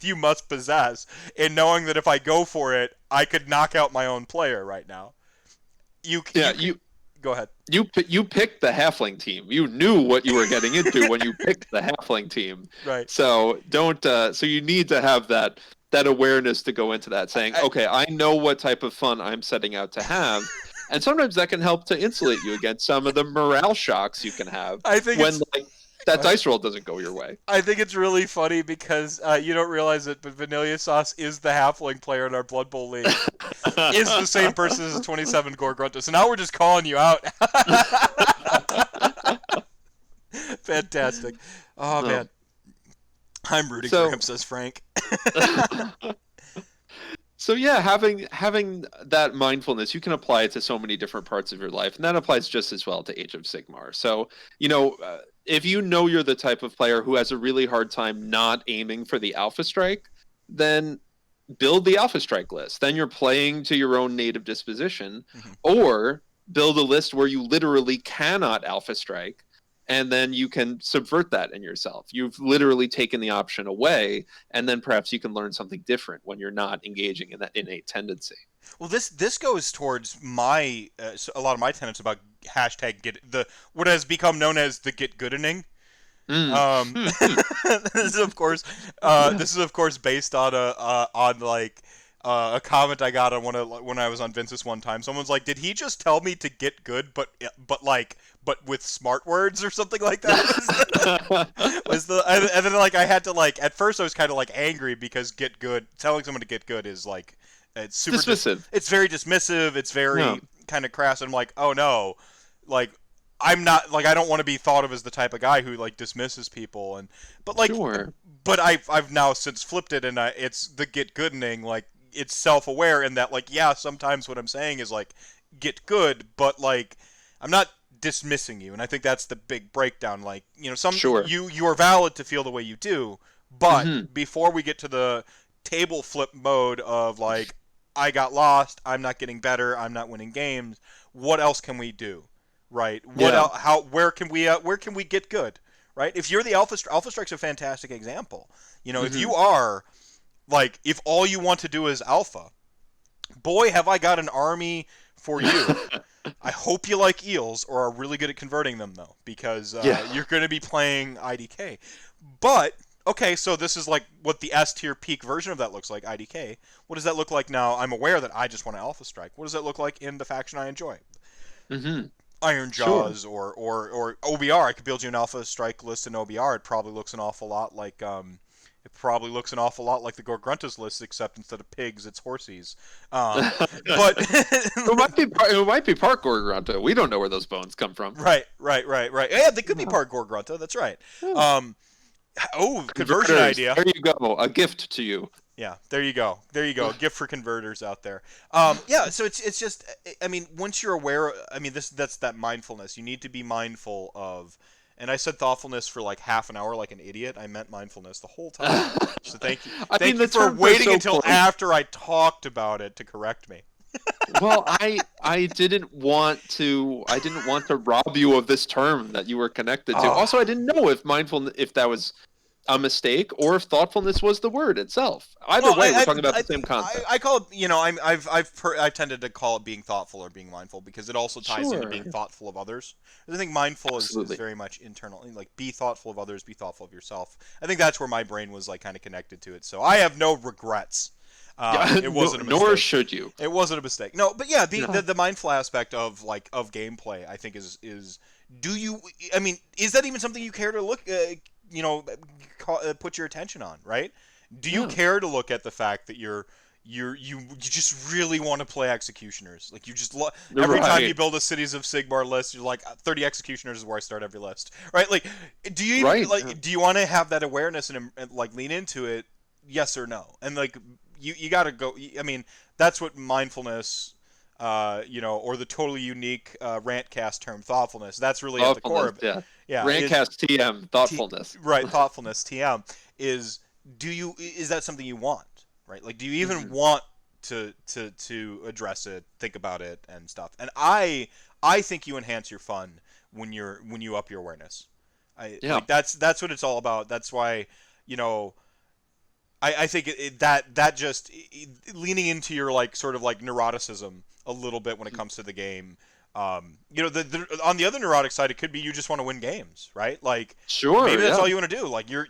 you must possess in knowing that if I go for it, I could knock out my own player right now. Yeah, You could go ahead. you picked the halfling team. You knew what you were getting into when you picked the halfling team. Right. So don't so you need to have that awareness to go into that saying, I, "Okay, I know what type of fun I'm setting out to have." And sometimes that can help to insulate you against some of the morale shocks you can have I think when it's like that dice roll doesn't go your way. I think it's really funny because you don't realize it, but Vanilla Sauce is the halfling player in our Blood Bowl league. Is the same person as the 27 Gore Grunta. So now we're just calling you out. Fantastic. Oh man, Um, I'm rooting for him, so says Frank. So yeah, having that mindfulness, you can apply it to so many different parts of your life, and that applies just as well to Age of Sigmar. So if you know you're the type of player who has a really hard time not aiming for the Alpha Strike, then build the Alpha Strike list. Then you're playing to your own native disposition, Mhm. or build a list where you literally cannot alpha strike, and then you can subvert that in yourself. You've literally taken the option away, and then perhaps you can learn something different when you're not engaging in that innate tendency. Well, this goes towards my a lot of my tenets about hashtag get the what has become known as the get goodening. Mm. This is of course based on a comment I got on when I was on Vince's one time. Someone's like, "Did he just tell me to get good, but with smart words or something like that?" And then like I had to like at first I was kind of like angry because get good telling someone to get good is like it's super Dismissive. it's very dismissive. It's very Yeah. kind of crass. I'm like, oh no, like I'm not like I don't want to be thought of as the type of guy who like dismisses people and Sure. but I've now since flipped it and it's the get goodening like it's self-aware in that like yeah sometimes what I'm saying is like get good but like I'm not dismissing you and I think that's the big breakdown like Sure. you are valid to feel the way you do Hmm. but before we get to the table flip mode of like I got lost, I'm not getting better, I'm not winning games, what else can we do? Right? Yeah. Where can we get good? Right? If you're the Alpha Strike's a fantastic example. If Hmm. you are like if all you want to do is alpha, boy have I got an army for you. I hope you like eels or are really good at converting them though, because Yeah. you're going to be playing IDK. But okay, so this is like what the S tier peak version of that looks like, IDK. What does that look like now? I'm aware that I just want to alpha strike. What does that look like in the faction I enjoy? Hmm. Iron Sure. Jaws or OBR. I could build you an alpha strike list in OBR. It probably looks an awful lot like the Gorgruntas list, except instead of pigs, it's horsies. But It might be part Gorgrunta. We don't know where those bones come from. right. Yeah, they could be Yeah. part Gorgrunta. That's right. Yeah. Um, conversion Converters. idea. There you go. A gift to you. Yeah, there you go. A gift for converters out there. Yeah, so it's just I mean, once you're aware, I mean, that's that mindfulness. You need to be mindful of. And I said thoughtfulness for like half an hour, like an idiot. I meant mindfulness the whole time. So thank you, I mean, thank you the for terms are waiting so until close. after I talked about it to correct me. Well, I didn't want to rob you of this term that you were connected to. Also, I Oh. didn't know if that was a mistake or if thoughtfulness was the word itself. Either Well, way, we're talking about the same concept. I call it, I've tended to call it being thoughtful or being mindful because it also ties into being Sure. thoughtful of others. I think mindful is Absolutely. very much internal, like be thoughtful of others, be thoughtful of yourself. I think that's where my brain was like kind of connected to it. So I have no regrets. Yeah, It wasn't a nor mistake. should you. It wasn't a mistake. No, but yeah, No. the mindful aspect of gameplay, I think is do you? I mean, is that even something you care to look? Put your attention on, right? Do you Yeah. care to look at the fact that you just really want to play executioners? Like you just every time you Right. build a Cities of Sigmar list, you're like 30 executioners is where I start every list, right? Like, do you even Right. like do you want to have that awareness and like lean into it? Yes or no? And like you got to go. I mean, that's what mindfulness. Or the totally unique rantcast term, thoughtfulness. That's really at the core Thoughtfulness. of it. Yeah. Yeah, is Rantcast TM. Thoughtfulness. right thoughtfulness TM is that something you want, right? Like do you even Mhm. want to address it, think about it and stuff? And I think you enhance your fun when you up your awareness. I Yeah. like that's what it's all about. That's why, you know, I think that just leaning into your like sort of like neuroticism a little bit when it comes to the game. On the other neurotic side, it could be you just want to win games, right? Like Sure. maybe that's Yeah. all you want to do. Like you're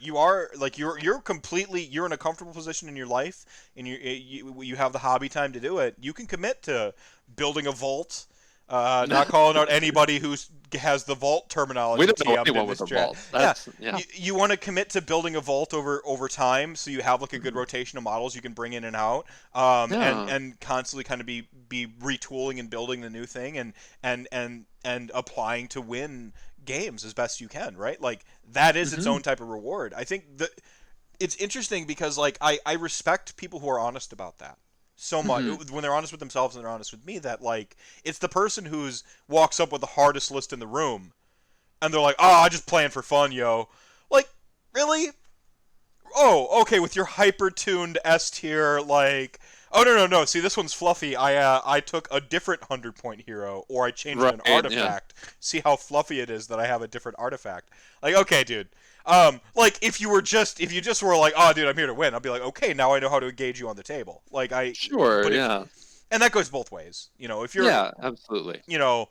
in a comfortable position in your life, and you have the hobby time to do it. You can commit to building a vault. Not calling out anybody who has the vault terminology We don't know TM'd in anyone with this a chat. vault. Yeah, That's yeah. you want to commit to building a vault over time, so you have like a good Mhm. rotation of models you can bring in and out, Yeah. and constantly kind of be retooling and building the new thing and applying to win games as best you can, right? Like that is its Hmm. own type of reward. I think that it's interesting because like I respect people who are honest about that so much Hmm. when they're honest with themselves and they're honest with me that like it's the person who's walks up with the hardest list in the room and they're like, "Oh, I just playing for fun, yo." Like, really? Oh, okay, with your hyper tuned S tier like Oh no. See, this one's fluffy. I took a different 100-point hero, or I changed Right. an Yeah. artifact. See how fluffy it is that I have a different artifact. Like, okay, dude. Like if you just were like, oh, dude, I'm here to win. I'll be like, okay, now I know how to engage you on the table. Sure. But if, Yeah. and that goes both ways. If you're, Yeah. Absolutely. you know,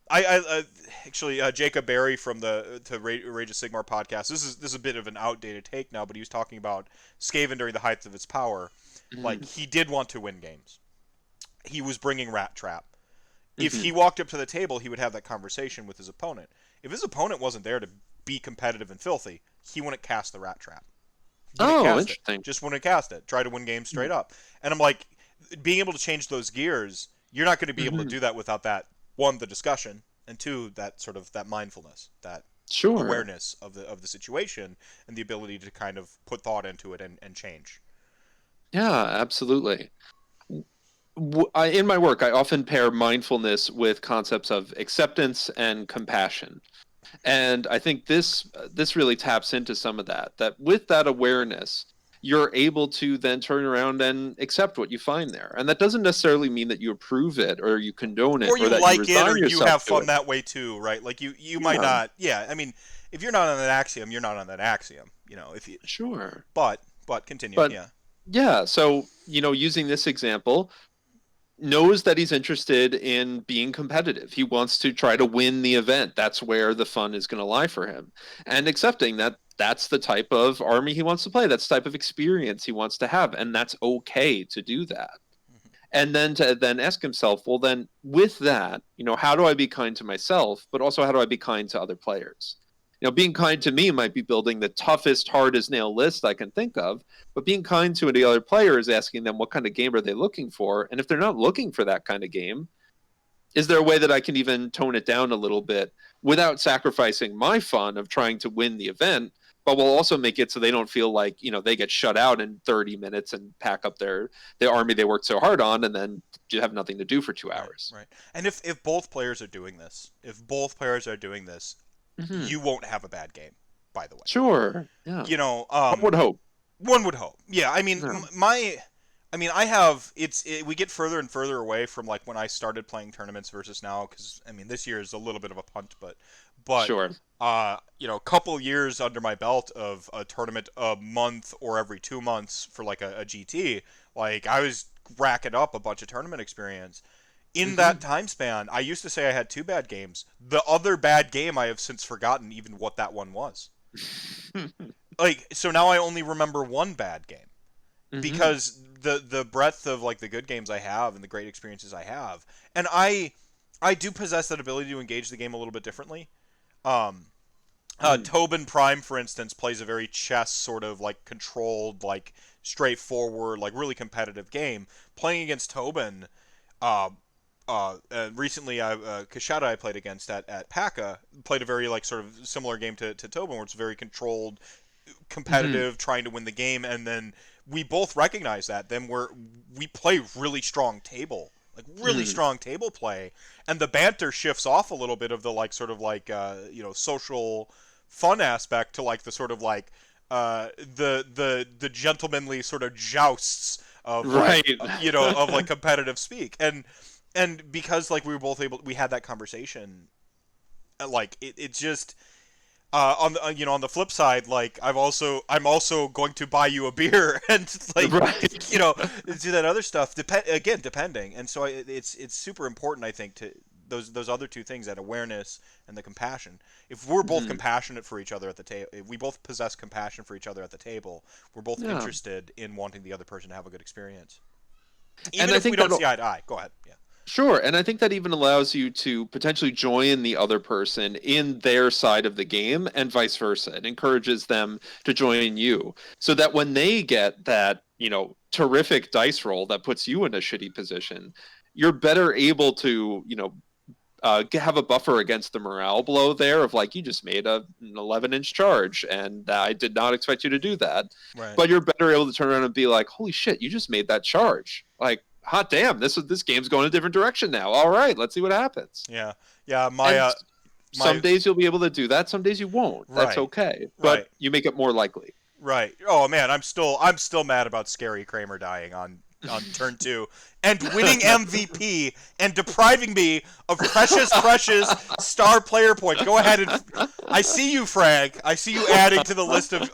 I actually Jacob Berry from the Rage of Sigmar podcast. This is a bit of an outdated take now, but he was talking about Skaven during the height of its power. Like, Hmm. he did want to win games. He was bringing Rat Trap. If Hmm. he walked up to the table, he would have that conversation with his opponent. If his opponent wasn't there to be competitive and filthy, he wouldn't cast the Rat Trap. Wouldn't Oh, cast it. interesting. Just wouldn't cast it. Try to win games straight up. And I'm like, being able to change those gears, you're not going to be able to Hmm. do that without that, one, the discussion, and two, that sort of that mindfulness, that Sure. awareness of the situation, and the ability to kind of put thought into it and change. Yeah. Absolutely. In my work, I often pair mindfulness with concepts of acceptance and compassion. And I think this really taps into some of that. That with that awareness, you're able to then turn around and accept what you find there. And that doesn't necessarily mean that you approve it or you condone it Or or you that you like it, or resign you yourself have to fun it. that way too, right? Like you might Yeah, not. Yeah, I mean, if you're not on that axiom, you're not on that axiom. If you. sure. But continue. But Yeah. yeah, so using this example, knows that he's interested in being competitive. He wants to try to win the event. That's where the fun is going to lie for him. And accepting that that's the type of army he wants to play, that's the type of experience he wants to have, and that's okay to do that. Mhm. And then to then ask himself, well, then with that, how do I be kind to myself, but also how do I be kind to other players? Being kind to me might be building the toughest, hardest nail list I can think of, but being kind to the other player is asking them what kind of game are they looking for, and if they're not looking for that kind of game, is there a way that I can even tone it down a little bit without sacrificing my fun of trying to win the event, but will also make it so they don't feel like they get shut out in 30 minutes and pack up their army they worked so hard on and then you have nothing to do for two Right. hours. Right. And if both players are doing this, Mm-hmm. you won't have a bad game. By the way. Sure. Yeah. You know, I would hope. one would hope. Yeah, I mean, Yeah. I have we get further and further away from like when I started playing tournaments versus now, because I mean this year is a little bit of a punt, but Sure. a couple years under my belt of a tournament a month or every 2 months for like a GT, like I was racking up a bunch of tournament experience. In Mm-hmm. that time span, I used to say I had two bad games. The other bad game I have since forgotten even what that one was. Like, so now I only remember one bad game Mm-hmm. because the breadth of like the good games I have and the great experiences I have, and I do possess that ability to engage the game a little bit differently. Um, Mm-hmm. Tobin Prime, for instance, plays a very chess sort of like controlled, like straightforward, like really competitive game. Playing against Tobin, uh, recently, Kashada I played against at PACA played a very like sort of similar game to Tobin, where it's very controlled, Mm-hmm. competitive, trying to win the game, and then we both recognize that. Then we play really strong table, like really Mm-hmm. strong table play, and the banter shifts off a little bit of the like sort of like social fun aspect to like the sort of like the gentlemanly sort of jousts of like Right. of like competitive speak, and because like we were both able, we had that conversation, like it just on the on the flip side, like I'm also going to buy you a beer and like Right. do that other stuff. Depending, and so it's super important, I think, to those other two things, that awareness and the compassion. If we're both Mhm. compassionate for each other at the table, if we both possess compassion for each other at the table, we're both Yeah. interested in wanting the other person to have a good experience, And even I if we think don't that see eye to eye. Go ahead. Yeah. Sure, and I think that even allows you to potentially join the other person in their side of the game and vice versa. It encourages them to join you so that when they get that, terrific dice roll that puts you in a shitty position, you're better able to, have a buffer against the morale blow there of like, you just made an 11-inch charge and I did not expect you to do that. Right. But you're better able to turn around and be like, holy shit, you just made that charge. Like, hot damn, this game's going a different direction now. All right, let's see what happens. Yeah. Yeah. And some My days you'll be able to do that, some days you won't. That's right. okay. Right. But you make it more likely. Right. Oh man, I'm still mad about Scary Kramer dying on on turn 2 and winning MVP and depriving me of precious star player points. Go ahead and I see you, Frank. I see you adding to the list of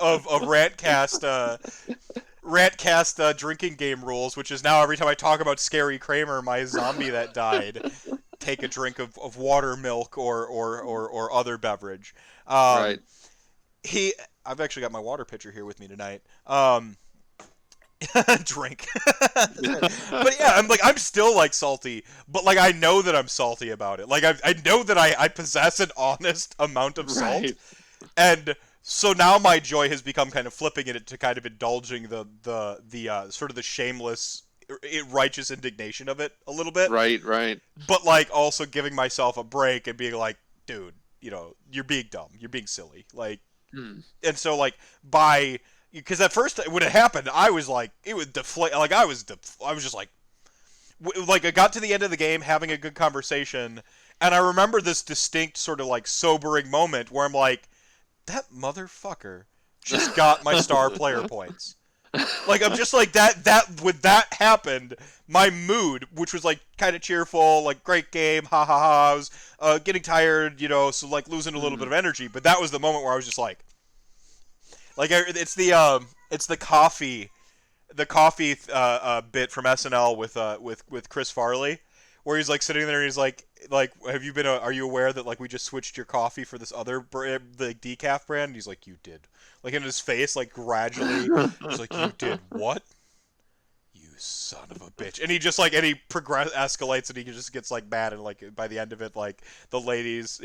Rantcast drinking game rules, which is now every time I talk about Scary Kramer, my zombie that died, take a drink of water, milk, or other beverage. Right. I've actually got my water pitcher here with me tonight. Drink. But yeah, I'm still like salty, but like I know that I'm salty about it. Like I know that I possess an honest amount of salt, Right. and so now my joy has become kind of flipping it to kind of indulging the sort of the shameless, righteous indignation of it a little bit. Right. Right. But like also giving myself a break and being like, dude, you're being dumb, you're being silly, like, and so like because at first when it happened, I was like, it would deflate, like I was just like I got to the end of the game having a good conversation, and I remember this distinct sort of like sobering moment where I'm like, that motherfucker just got my star player points. Like I'm just like that when that happened, my mood, which was like kind of cheerful, like great game, ha ha ha, I was getting tired, so like losing a little bit of energy, but that was the moment where I was just like it's the coffee bit from SNL with Chris Farley, where he's like sitting there and he's like are you aware that like we just switched your coffee for this other the decaf brand? And he's like, you did. Like in his face, like gradually, he's like, you did what? You son of a bitch. And he just like, and he escalates, and he just gets like mad, and like by the end of it, like the ladies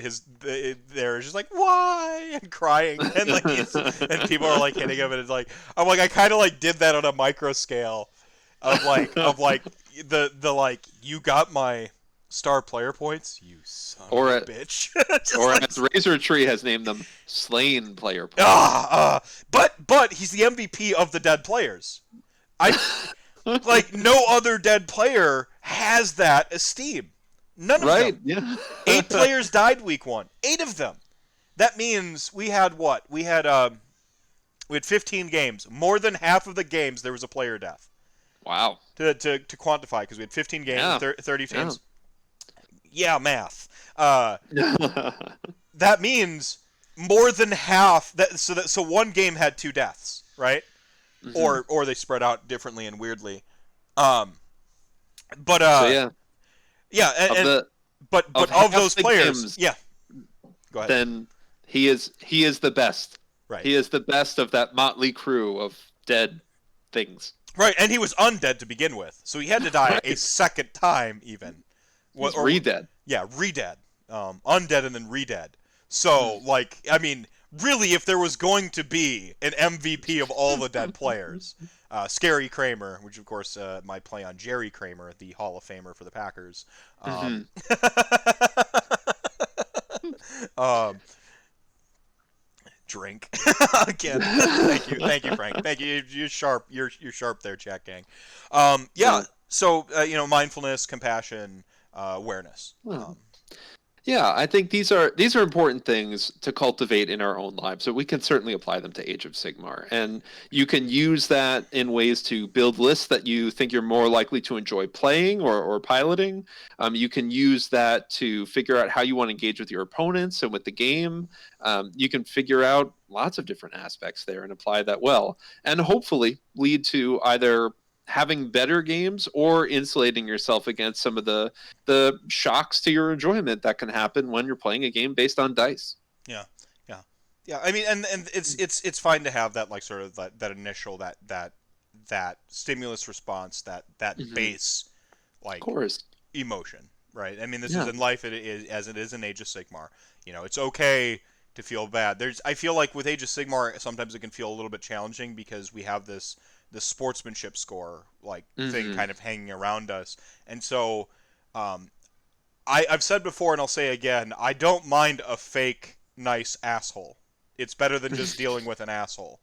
they're just like, why, and crying, and like and people are like hitting him, and it's like, I'm like, I kind of like did that on a micro scale of like the like, you got my star player points, you son of a bitch. Or like, as Razor Tree has named them, slain player points. But he's the MVP of the dead players. Like no other dead player has that esteem. None of them. Yeah. 8 players died week 1. 8 of them. That means we had what? We had 15 games. More than half of the games there was a player death. Wow. To quantify, because we had 15 games, 30 teams. Yeah, math. That means more than half. So one game had 2 deaths, right? Mm-hmm. Or they spread out differently and weirdly. But of those players, yeah. Go ahead. Then he is the best. Right. He is the best of that motley crew of dead things. Right, and he was undead to begin with, so he had to die a second time even. He's re-dead. Yeah, re-dead. Undead and then re-dead. So, like, I mean, really, if there was going to be an MVP of all the dead players, Scary Kramer, which of course might play on Jerry Kramer, the Hall of Famer for the Packers. Drink again. Thank you, Frank. Thank you. You're sharp. You're sharp there, chat gang. So mindfulness, compassion, awareness. Yeah, I think these are important things to cultivate in our own lives, so we can certainly apply them to Age of Sigmar. And you can use that in ways to build lists that you think you're more likely to enjoy playing or piloting. You can use that to figure out how you want to engage with your opponents and with the game. You can figure out lots of different aspects there and apply that well, and hopefully lead to either having better games or insulating yourself against some of the shocks to your enjoyment that can happen when you're playing a game based on dice. Yeah. I mean, and it's fine to have that, like, sort of that initial that stimulus response, that base, like, of course, emotion, right? I mean, this is in life, it is in Age of Sigmar. It's okay to feel bad. I feel like with Age of Sigmar, sometimes it can feel a little bit challenging because we have the sportsmanship score thing kind of hanging around us, and so I've said before and I'll say again, I don't mind a fake nice asshole. It's better than just dealing with an asshole.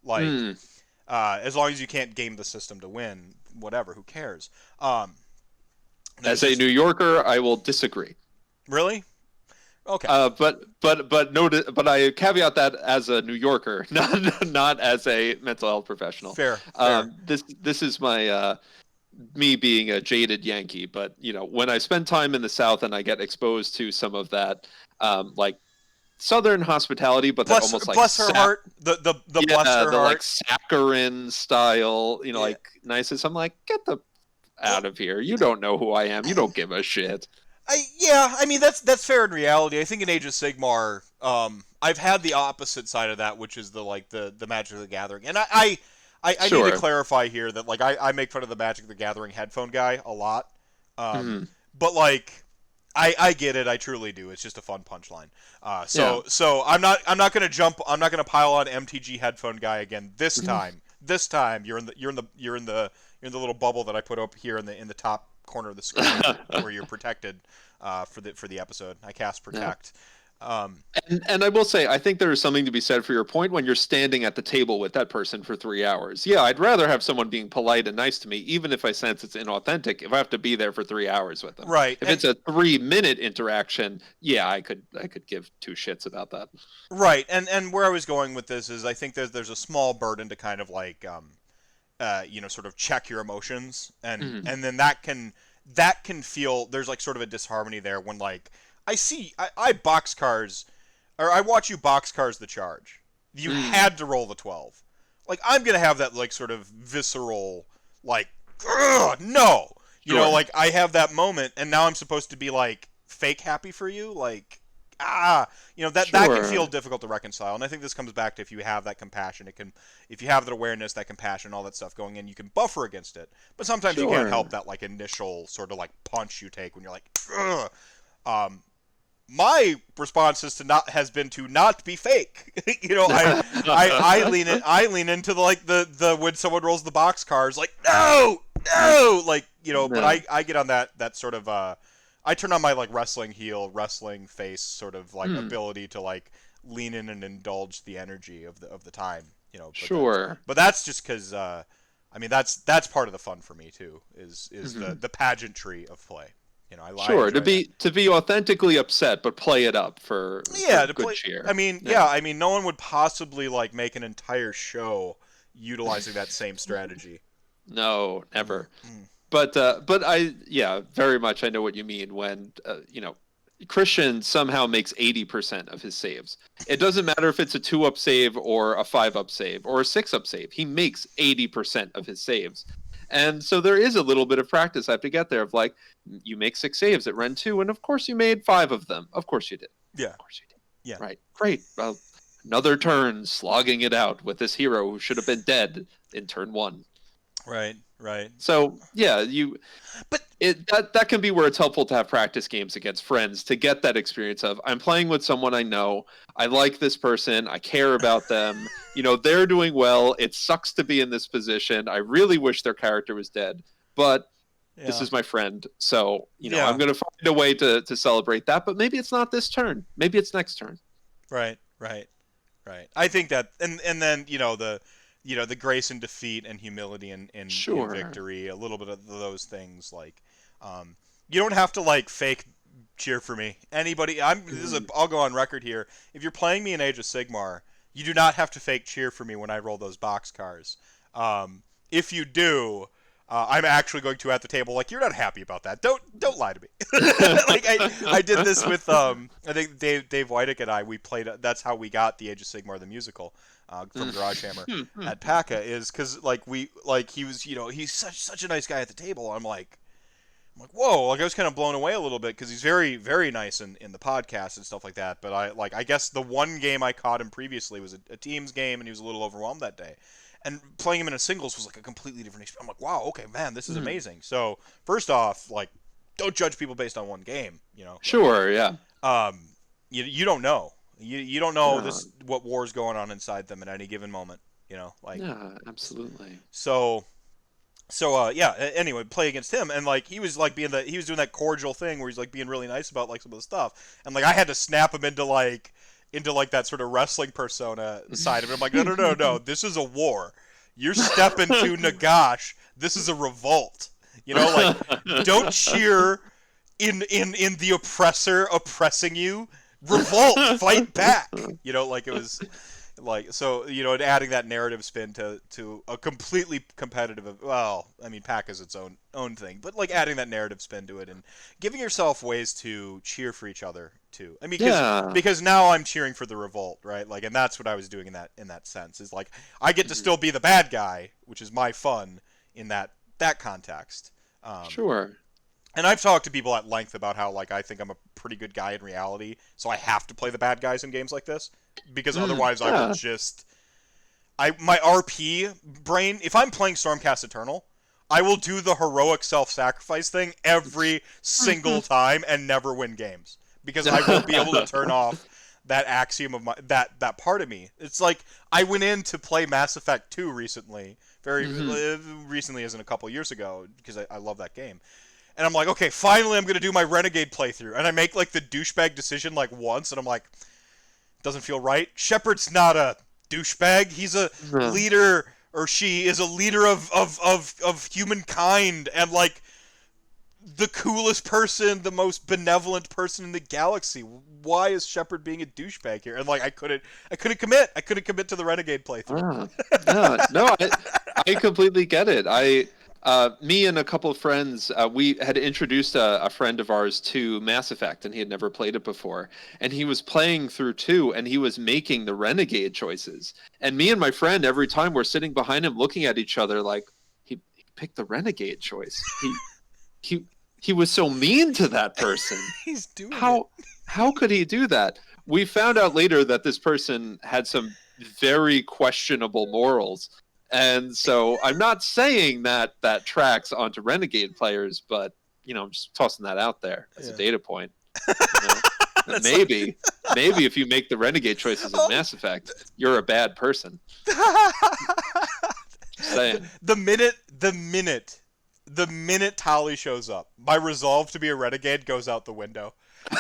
As long as you can't game the system to win, whatever, who cares? As a New Yorker, I will disagree. Really? Okay. But I caveat that as a New Yorker, not as a mental health professional. Fair. This is my me being a jaded Yankee, but when I spend time in the South and I get exposed to some of that, like Southern hospitality, but that almost like Bless her heart. The bless yeah, her the like heart. saccharine style, Yeah. like niceness. I'm like, get the Well, out of here. You don't know who I am. You don't give a shit. I mean that's fair in reality. I think in Age of Sigmar, I've had the opposite side of that, which is the Magic of the Gathering, and I need to Sure. clarify here that like I make fun of the Magic of the Gathering headphone guy a lot, Hmm. but like I get it. I truly do. It's just a fun punchline. Yeah. So I'm not gonna jump. I'm not gonna pile on MTG headphone guy again this time. This time you're in the little bubble that I put up here in the top corner of the screen where you're protected for the episode. I cast Yeah. protect. Um, And I will say, I think there is something to be said for your point when you're standing at the table with that person for 3 hours. Yeah, I'd rather have someone being polite and nice to me, even if I sense it's inauthentic, if I have to be there for 3 hours with them. right. If it's a 3-minute interaction, yeah, I could give two shits about that. Right. And where I was going with this is I think there's a small burden to kind of like sort of check your emotions, and Mhm. and then that can feel there's like sort of a disharmony there when like I box cars, or I watch you box cars the charge. You Mm. had to roll the 12. Like I'm gonna have that like sort of visceral like ugh, no. Sure. Like I have that moment, and now I'm supposed to be like fake happy for you, like that can feel Sure. difficult to reconcile. And I think this comes back to if you have that compassion, if you have that awareness, that compassion, all that stuff going in, you can buffer against it. But sometimes you can't help Sure. that like initial sort of like punch you take when you're like, ugh. Um, my response has been to not be fake. I lean into the when someone rolls the box cars like no, like but No. I get on that sort of I turn on my like wrestling heel, wrestling face sort of like Mm. ability to like lean in and indulge the energy of the time, Sure. but that's just because I mean that's part of the fun for me too is the Mhm. the pageantry of play. I Sure. To enjoy that. be authentically upset, but play it up for Yeah, to good play. I cheer. mean, Yeah. yeah, I mean, no one would possibly like make an entire show utilizing that same strategy. No, Mm, never. mm. But yeah, very much I know what you mean when Christian somehow makes 80% of his saves. It doesn't matter if it's a 2-up save or a 5-up save or a 6-up save. He makes 80% of his saves. And so there is a little bit of practice I have to get there of like, you make 6 saves at Ren 2, and of course you made 5 of them. Of course you did. Yeah, Of course you did. yeah, Right. Great. Well, another turn slogging it out with this hero who should have been dead in turn 1. right, right. So yeah, But that can be where it's helpful to have practice games against friends to get that experience of I'm playing with someone I know, I like this person, I care about them, they're doing well. It sucks to be in this position. I really wish their character was dead, but this yeah, is my friend. So, I'm yeah, going to find a way to celebrate that, but maybe it's not this turn. Maybe it's next turn. right, right, right. I think that, and then the grace in defeat and humility in Sure. victory, a little bit of those things. Like, you don't have to like fake cheer for me. Anybody, Mm. I'll go on record here. If you're playing me in Age of Sigmar, you do not have to fake cheer for me when I roll those box cars. If you do, I'm actually going to at the table like you're not happy about that. Don't lie to me. Like I did this with I think Dave Whiteck and I we played. That's how we got the Age of Sigmar the musical from Garage Hammer Mm. at PACA is because he was he's such a nice guy at the table. I'm like, whoa! Like I was kind of blown away a little bit because he's very, very nice in the podcast and stuff like that. But I guess the one game I caught him previously was a teams game, and he was a little overwhelmed that day. And playing him in a singles was like a completely different experience. I'm like, wow, okay, man, this is Mm. amazing. So first off, like, don't judge people based on one game. Sure, yeah. You don't know. You don't know No, this what war's going on inside them at any given moment. Like yeah, absolutely. so. Yeah. Anyway, play against him, and like he was like he was doing that cordial thing where he's like being really nice about like some of the stuff, and like I had to snap him into that sort of wrestling persona side of it. I'm like, no, no, no, no, this is a war. You're stepping to Nagash. This is a revolt. Like don't cheer in the oppressor oppressing you. Revolt, fight back. Like it was. Like, so, and adding that narrative spin to a completely competitive, well, I mean, pack is its own thing, but like adding that narrative spin to it and giving yourself ways to cheer for each other too. I mean, Yeah. because now I'm cheering for the revolt, right? Like, and that's what I was doing in that sense, is like I get to Mhm. still be the bad guy, which is my fun in that context. Um, Sure. and I've talked to people at length about how like I think I'm a pretty good guy in reality, so I have to play the bad guys in games like this because otherwise I will Yeah. just my RP brain, if I'm playing Stormcast Eternal, I will do the heroic self-sacrifice thing every single time and never win games because I won't be able to turn off that axiom of that part of me. It's like I went in to play Mass Effect 2 recently, very Hmm. recently as in a couple years ago because I love that game. And I'm like, okay, finally I'm gonna do my Renegade playthrough, and I make like the douchebag decision like once, and I'm like, doesn't feel right. Shepard's not a douchebag. He's a No. leader, or she is a leader of humankind, and like the coolest person, the most benevolent person in the galaxy. Why is Shepard being a douchebag here? And like I couldn't commit. I couldn't commit to the Renegade playthrough. Ah, yeah, no, I completely get it. Me and a couple of friends, we had introduced a friend of ours to Mass Effect, and he had never played it before. And he was playing through two, and he was making the Renegade choices. And me and my friend, every time we're sitting behind him, looking at each other, like he picked the Renegade choice. He he was so mean to that person. He's doing it. how how could he do that? We found out later that this person had some very questionable morals. And so I'm not saying that that tracks onto Renegade players, but I'm just tossing that out there as a Yeah. data point. You know, that That's like maybe if you make the Renegade choices in oh. Mass Effect, you're a bad person. Just saying. The minute Tali shows up, my resolve to be a renegade goes out the window.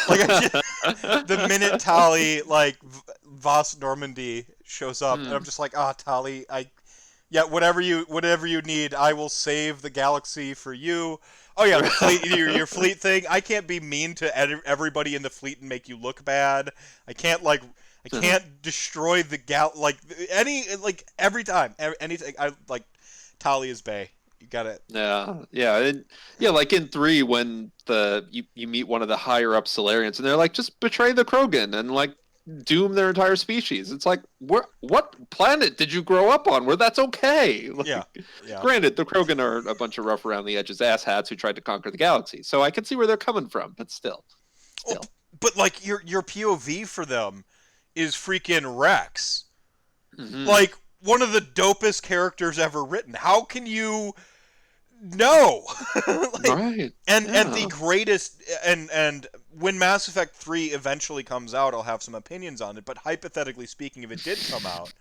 Like the minute Tali, like Voss Normandy shows up, and I'm Hmm. just like, ah, Tali, yeah, whatever you need, I will save the galaxy for you. Oh yeah, the fleet, your fleet thing. I can't be mean to everybody in the fleet and make you look bad. I can't like. I can't destroy the like every time anything. I like Tali is Bay. You got it. Yeah, yeah, and yeah, like in three, when you meet one of the higher up Solarians, and they're like, just betray the Krogan and like doom their entire species. It's like, what planet did you grow up on where that's okay? Yeah, Like, yeah. granted, the Krogan are a bunch of rough around the edges asshats who tried to conquer the galaxy, so I can see where they're coming from, but still, Oh, still. but like your POV for them is freaking Rex. Hmm. Like one of the dopest characters ever written. How can you no? like Right? and the Yeah. greatest and when Mass Effect 3 eventually comes out, I'll have some opinions on it, but hypothetically speaking, if it did come out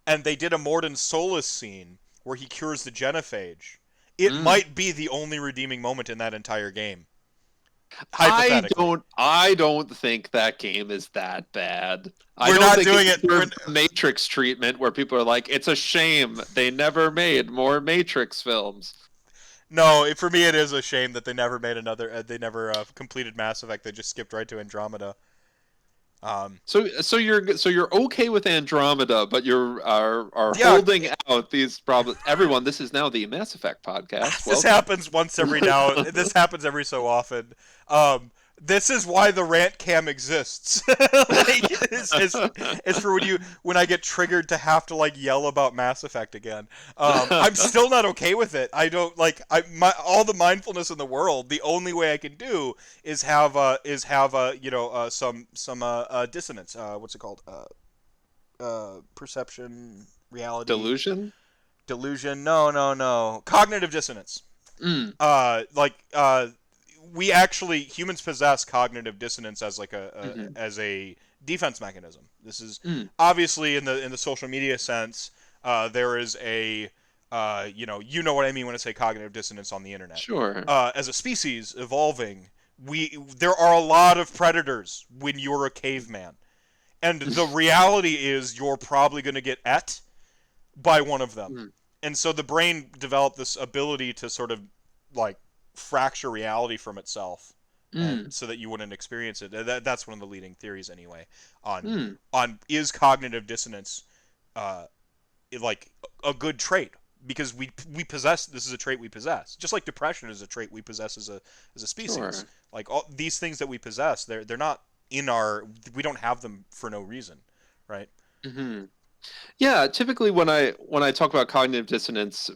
and they did a Mordin Solus scene where he cures the genophage, it Mm. might be the only redeeming moment in that entire game. I Hypothetically. don't I don't think that game is that bad. I We're don't not think it doing it. deserves the Matrix treatment where people are like, it's a shame they never made more Matrix films. No, for me it is a shame that they never made another. They never completed Mass Effect. They just skipped right to Andromeda. Um, So you're okay with Andromeda, but are yeah, holding out these problems. Everyone, this is now the Mass Effect podcast. this Welcome. happens once every now. This happens every so often. This is why the rant cam exists. like, it's for when I get triggered to have to like yell about Mass Effect again. I'm still not okay with it. I don't like all the mindfulness in the world. The only way I can do is have some dissonance. What's it called? Perception, reality, Delusion? delusion. No, no, no. Cognitive dissonance. Mm. Like we actually humans possess cognitive dissonance as like Hmm. as a defense mechanism. This is Mm. obviously in the social media sense. There is a you know what I mean when I say cognitive dissonance on the internet. Sure. As a species evolving, there are a lot of predators when you're a caveman, and the reality is you're probably going to get et by one of them. Mm. And so the brain developed this ability to sort of like fracture reality from itself and Mm. so that you wouldn't experience it. That's one of the leading theories anyway on Mm. is cognitive dissonance uh, like a good trait, because we possess, this is a trait we possess, just like depression is a trait we possess as a species. Sure. Like all these things that we possess, they're not in our, we don't have them for no reason, right? Hmm. Yeah, typically when I talk about cognitive dissonance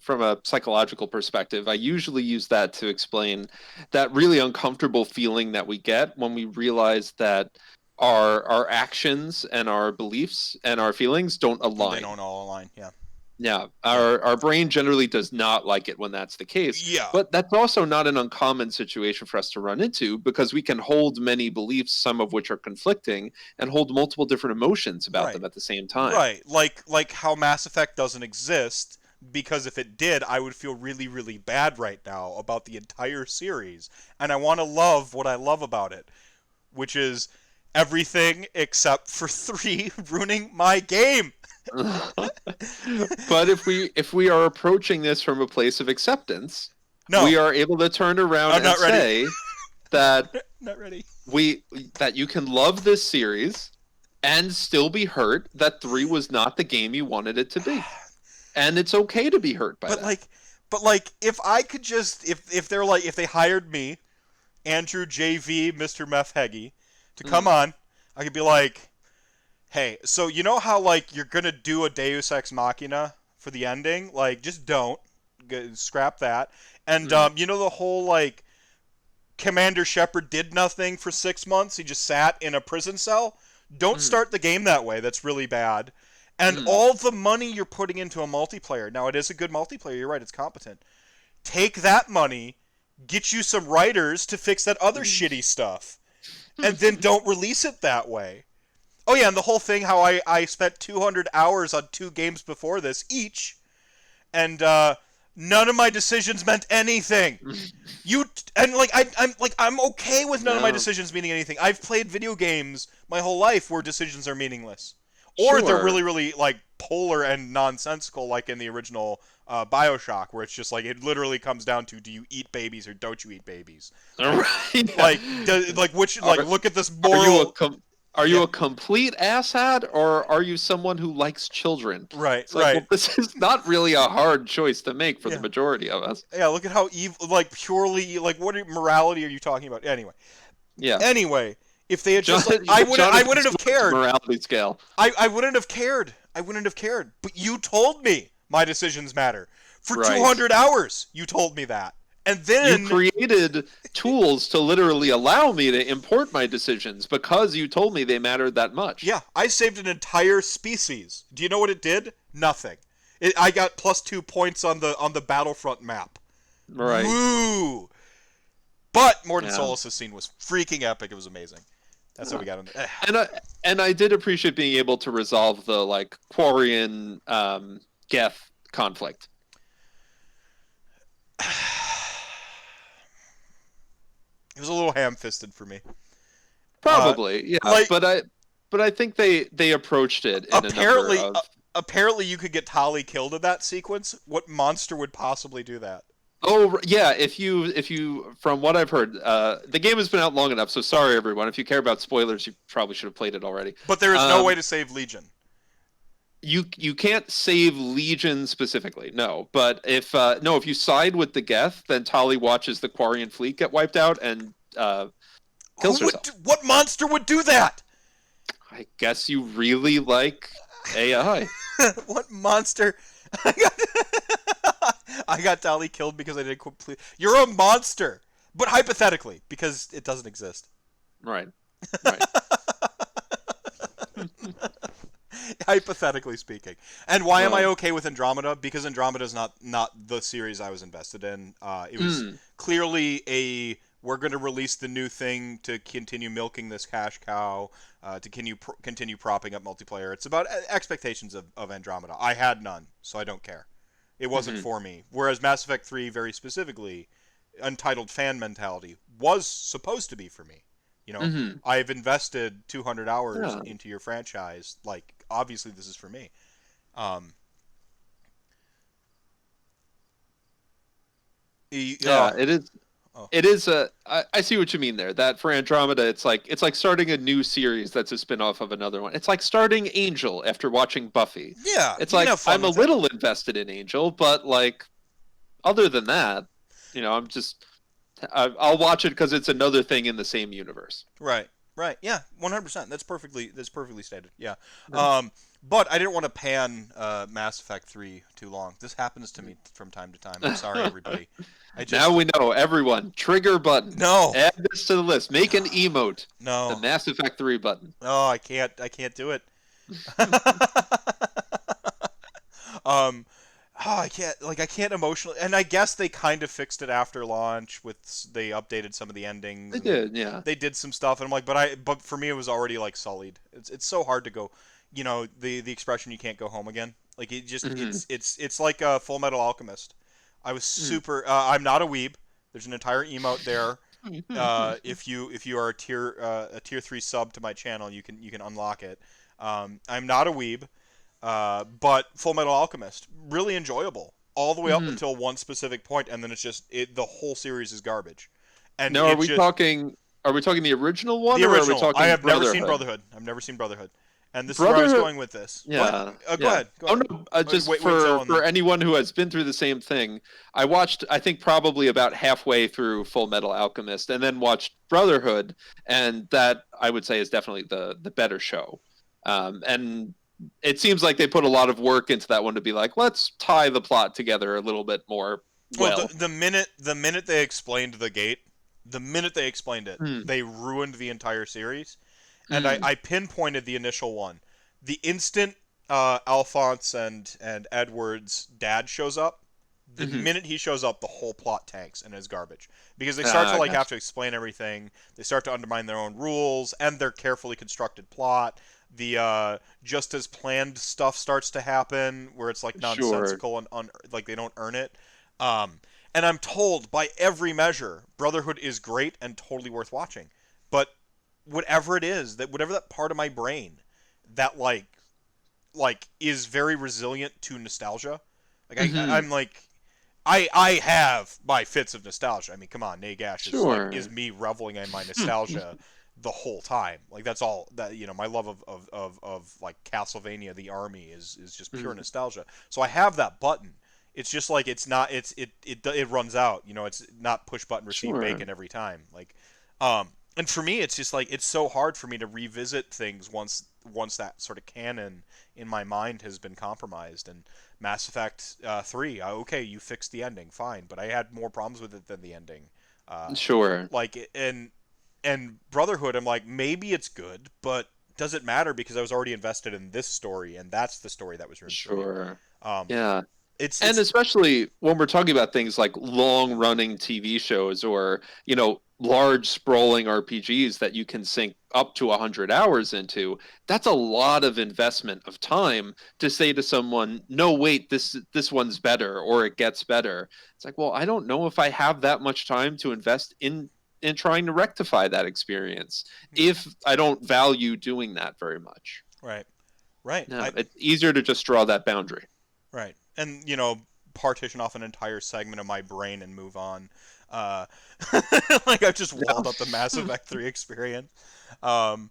from a psychological perspective, I usually use that to explain that really uncomfortable feeling that we get when we realize that our actions and our beliefs and our feelings don't They align. don't all align. Yeah. Yeah, Yeah. our brain generally does not like it when that's the case, Yeah. but that's also not an uncommon situation for us to run into because we can hold many beliefs, some of which are conflicting, and hold multiple different emotions about Right. them at the same time. Right. Like how Mass Effect doesn't exist, because if it did, I would feel really, really bad right now about the entire series. And I want to love what I love about it, which is everything except for 3 ruining my game. But if we are approaching this from a place of acceptance, No, we are able to turn around I'm and not ready. say that Not ready. we that you can love this series and still be hurt that 3 was not the game you wanted it to be. And it's okay to be hurt by But that. like, if I could just, if they're like, if they hired me, Andrew JV Mr. Meth Heggie, to come Mm, on, I could be like, hey, so you know how like you're gonna do a Deus Ex Machina for the ending? Like, just don't scrap that. And mm, you know the whole like Commander Shepard did nothing for 6 months. He just sat in a prison cell. Don't mm, start the game that way. That's really bad. And mm, all the money you're putting into a multiplayer. Now it is a good multiplayer. You're right. It's competent. Take that money, get you some writers to fix that other shitty stuff, and then don't release it that way. Oh yeah, and the whole thing how I spent 200 hours on 2 games before this each, and none of my decisions meant anything. mm. You and like I'm okay with none of my No, decisions meaning anything. I've played video games my whole life where decisions are meaningless, or they're sure. really really like polar and nonsensical, like in the original Bioshock, where it's just like it literally comes down to do you eat babies or don't you eat babies? All Like right. like Yeah. do, like which Are, like look at this are you a moral. are Yeah, you a complete asshat or are you someone who likes children? right, It's like, right. well, this is not really a hard choice to make for the Yeah. majority of us. Yeah, look at how evil, like purely, like what morality are you talking about? Yeah. Anyway, if they had just like, Jonathan, you got I Jonathan wouldn't have Swift's cared. morality scale. I wouldn't have cared. I wouldn't have cared. But you told me my decisions matter. For Right. 200 hours, you told me that. And You then, created tools to literally allow me to import my decisions because you told me they mattered that much. yeah, I saved an entire species. Do you know what it did? Nothing. I got +2 points on the Battlefront map. Right. Woo! But Morden Yeah. Solis' scene was freaking epic. It was amazing. That's how Yeah. we got him. And I did appreciate being able to resolve the like Quarian Geth conflict. It was a little ham-fisted for me. Uh, Probably, yeah. like But I think they approached it in a number apparently, of. apparently you could get Tali killed in that sequence. What monster would possibly do that? Oh yeah, if you from what I've heard, the game has been out long enough. So sorry everyone. If you care about spoilers, you probably should have played it already. But there is no way Um, to save Legion. you can't save Legion specifically, no. But if you side with the Geth, then Tali watches the Quarian fleet get wiped out and kills Who would? herself. What monster would do that? I guess you really like AI. What monster? I got, I got Tali killed because I didn't complete. You're a monster, but hypothetically, because it doesn't exist. Right. Right. Hypothetically speaking. And why am I Well, okay with Andromeda? Because Andromeda is not the series I was invested in. It was mm, clearly a we're going to release the new thing to continue milking this cash cow, to continue propping up multiplayer. It's about expectations of Andromeda. I had none, so I don't care. It wasn't mhm, for me. Whereas Mass Effect 3, very specifically, untitled fan mentality, was supposed to be for me. You know, mhm. I've invested 200 hours Yeah. into your franchise. Like, obviously, this is for me. Um, Yeah, it is. Oh. It is I see what you mean there. That for Andromeda, it's like starting a new series that's a spin-off of another one. It's like starting Angel after watching Buffy. Yeah, It's you can like have fun I'm a with it. little invested in Angel, but like other than that, I'm just I'll watch it because it's another thing in the same universe. Right. Right. Yeah. 100%. That's perfectly stated. Yeah. Yeah. But I didn't want to pan Mass Effect 3 too long. This happens to me from time to time. I'm sorry, everybody. I Now just we know, everyone. Trigger button. no, Add this to the list. Make an emote. The no, Mass Effect 3 button. no. I can't. I can't do it. um, oh, I can't. Like, I can't emotionally. And I guess they kind of fixed it after launch. They updated some of the endings They and did, yeah. they did some stuff. And I'm like, but for me, it was already like sullied. It's so hard to go. The expression "you can't go home again." Like it just Hmm. it's like a Full Metal Alchemist. I was super. I'm not a weeb. There's an entire emote there. If you are a tier 3 sub to my channel, you can unlock it. I'm not a weeb, but Full Metal Alchemist really enjoyable all the way up Hmm. until one specific point, and then the whole series is garbage, and Now, it just are we talking the original one the or are we original. I talking have never seen Brotherhood? Brotherhood. I've never seen Brotherhood, and this is where I was Brotherhood, going with this. What? yeah, Go yeah. ahead. Go Oh ahead. no, just Wait till and for then. anyone who has been through the same thing, I watched, I think probably about halfway through Full Metal Alchemist, and then watched Brotherhood, and that I would say is definitely the better show. And it seems like they put a lot of work into that one to be like, let's tie the plot together a little bit more Well, well. the minute they explained the gate, the minute they explained it, Mm, they ruined the entire series. And I, mm, I pinpointed the initial one. The instant Alphonse and Edward's dad shows up, the hmm. minute he shows up, the whole plot tanks and is garbage because they start to Ah, like have gotcha. to explain everything. They start to undermine their own rules and their carefully constructed plot. The just as planned stuff starts to happen where it's like Sure. nonsensical and like they don't earn it. Um, and I'm told by every measure, Brotherhood is great and totally worth watching. But whatever it is, that whatever that part of my brain that like is very resilient to nostalgia. Like Hmm. I'm like I have my fits of nostalgia. I mean, come on, Nagash is Sure. me reveling in my nostalgia the whole time. Like that's all that my love of like Castlevania, the Army is just pure Mhm. nostalgia. So I have that button. It's just like it's not it runs out. It's not push button receive Sure. bacon every time. Like um and for me it's just like it's so hard for me to revisit things once that sort of canon in my mind has been compromised. And Mass Effect 3, okay, you fixed the ending, fine, but I had more problems with it than the ending. Uh, Sure. like and Brotherhood, I'm like maybe it's good, but does it matter because I was already invested in this story, and that's the story that was ruined for me. Sure. Um, Yeah. And it's especially when we're talking about things like long running TV shows or, large sprawling RPGs that you can sink up to 100 hours into, that's a lot of investment of time to say to someone, no, wait, this one's better or it gets better. It's like, well, I don't know if I have that much time to invest in trying to rectify that experience if I don't value doing that very much. right, right. No, it's easier to just draw that boundary. Right. And, partition off an entire segment of my brain and move on. Uh, like I've just walled up the Mass Yeah. Effect 3 experience. Um,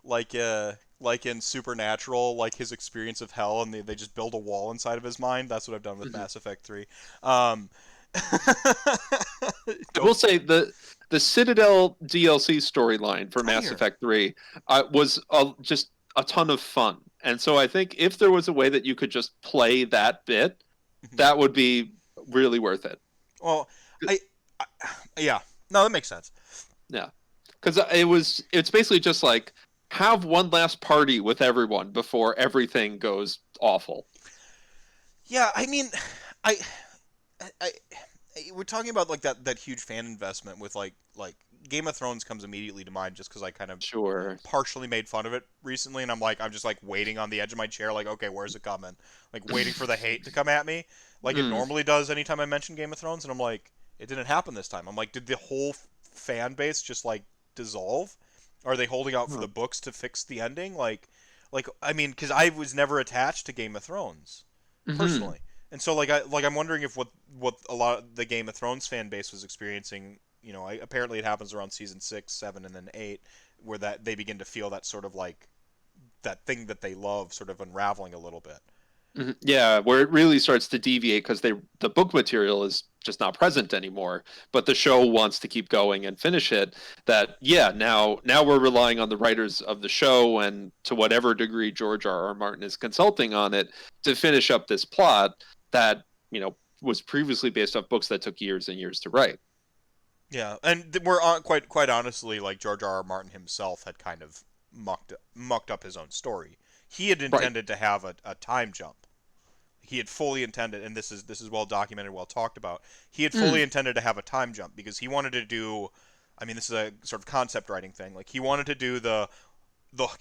like in Supernatural, like his experience of hell, and they just build a wall inside of his mind. That's what I've done with Mhm. Mass Effect 3. Um, I don't will say the Citadel DLC storyline for Mass fire. Effect 3 was just a ton of fun. And so I think if there was a way that you could just play that bit, Mhm. that would be really worth it. Well, I, I, yeah, no, that makes sense. Yeah. Because it's basically just like have one last party with everyone before everything goes awful. Yeah, I mean, I, I we're talking about like that huge fan investment with like Game of Thrones comes immediately to mind just because I kind of Sure. partially made fun of it recently, and I'm just like waiting on the edge of my chair, like okay, where's it coming? Like waiting for the hate to come at me, like it Mm, normally does anytime I mention Game of Thrones, and I'm like, it didn't happen this time. I'm like, did the whole fan base just like dissolve? Are they holding out for huh. the books to fix the ending? Like I mean, because I was never attached to Game of Thrones Hmm. personally. And so like I'm wondering if what a lot of the Game of Thrones fan base was experiencing apparently it happens around season 6, 7, and then 8, where that they begin to feel that sort of like that thing that they love sort of unraveling a little bit. Yeah, where it really starts to deviate because the book material is just not present anymore, but the show wants to keep going and finish it. That yeah, now we're relying on the writers of the show and to whatever degree George R. R. Martin is consulting on it to finish up this plot that was previously based off books that took years and years to write. Yeah, and we're on, quite honestly, like George R. R. Martin himself had kind of mucked up his own story. He had Right. intended to have a time jump. He had fully intended, and this is well documented, well talked about. He had fully Mm, intended to have a time jump because he wanted to do. I mean, this is a sort of concept writing thing. Like he wanted to do the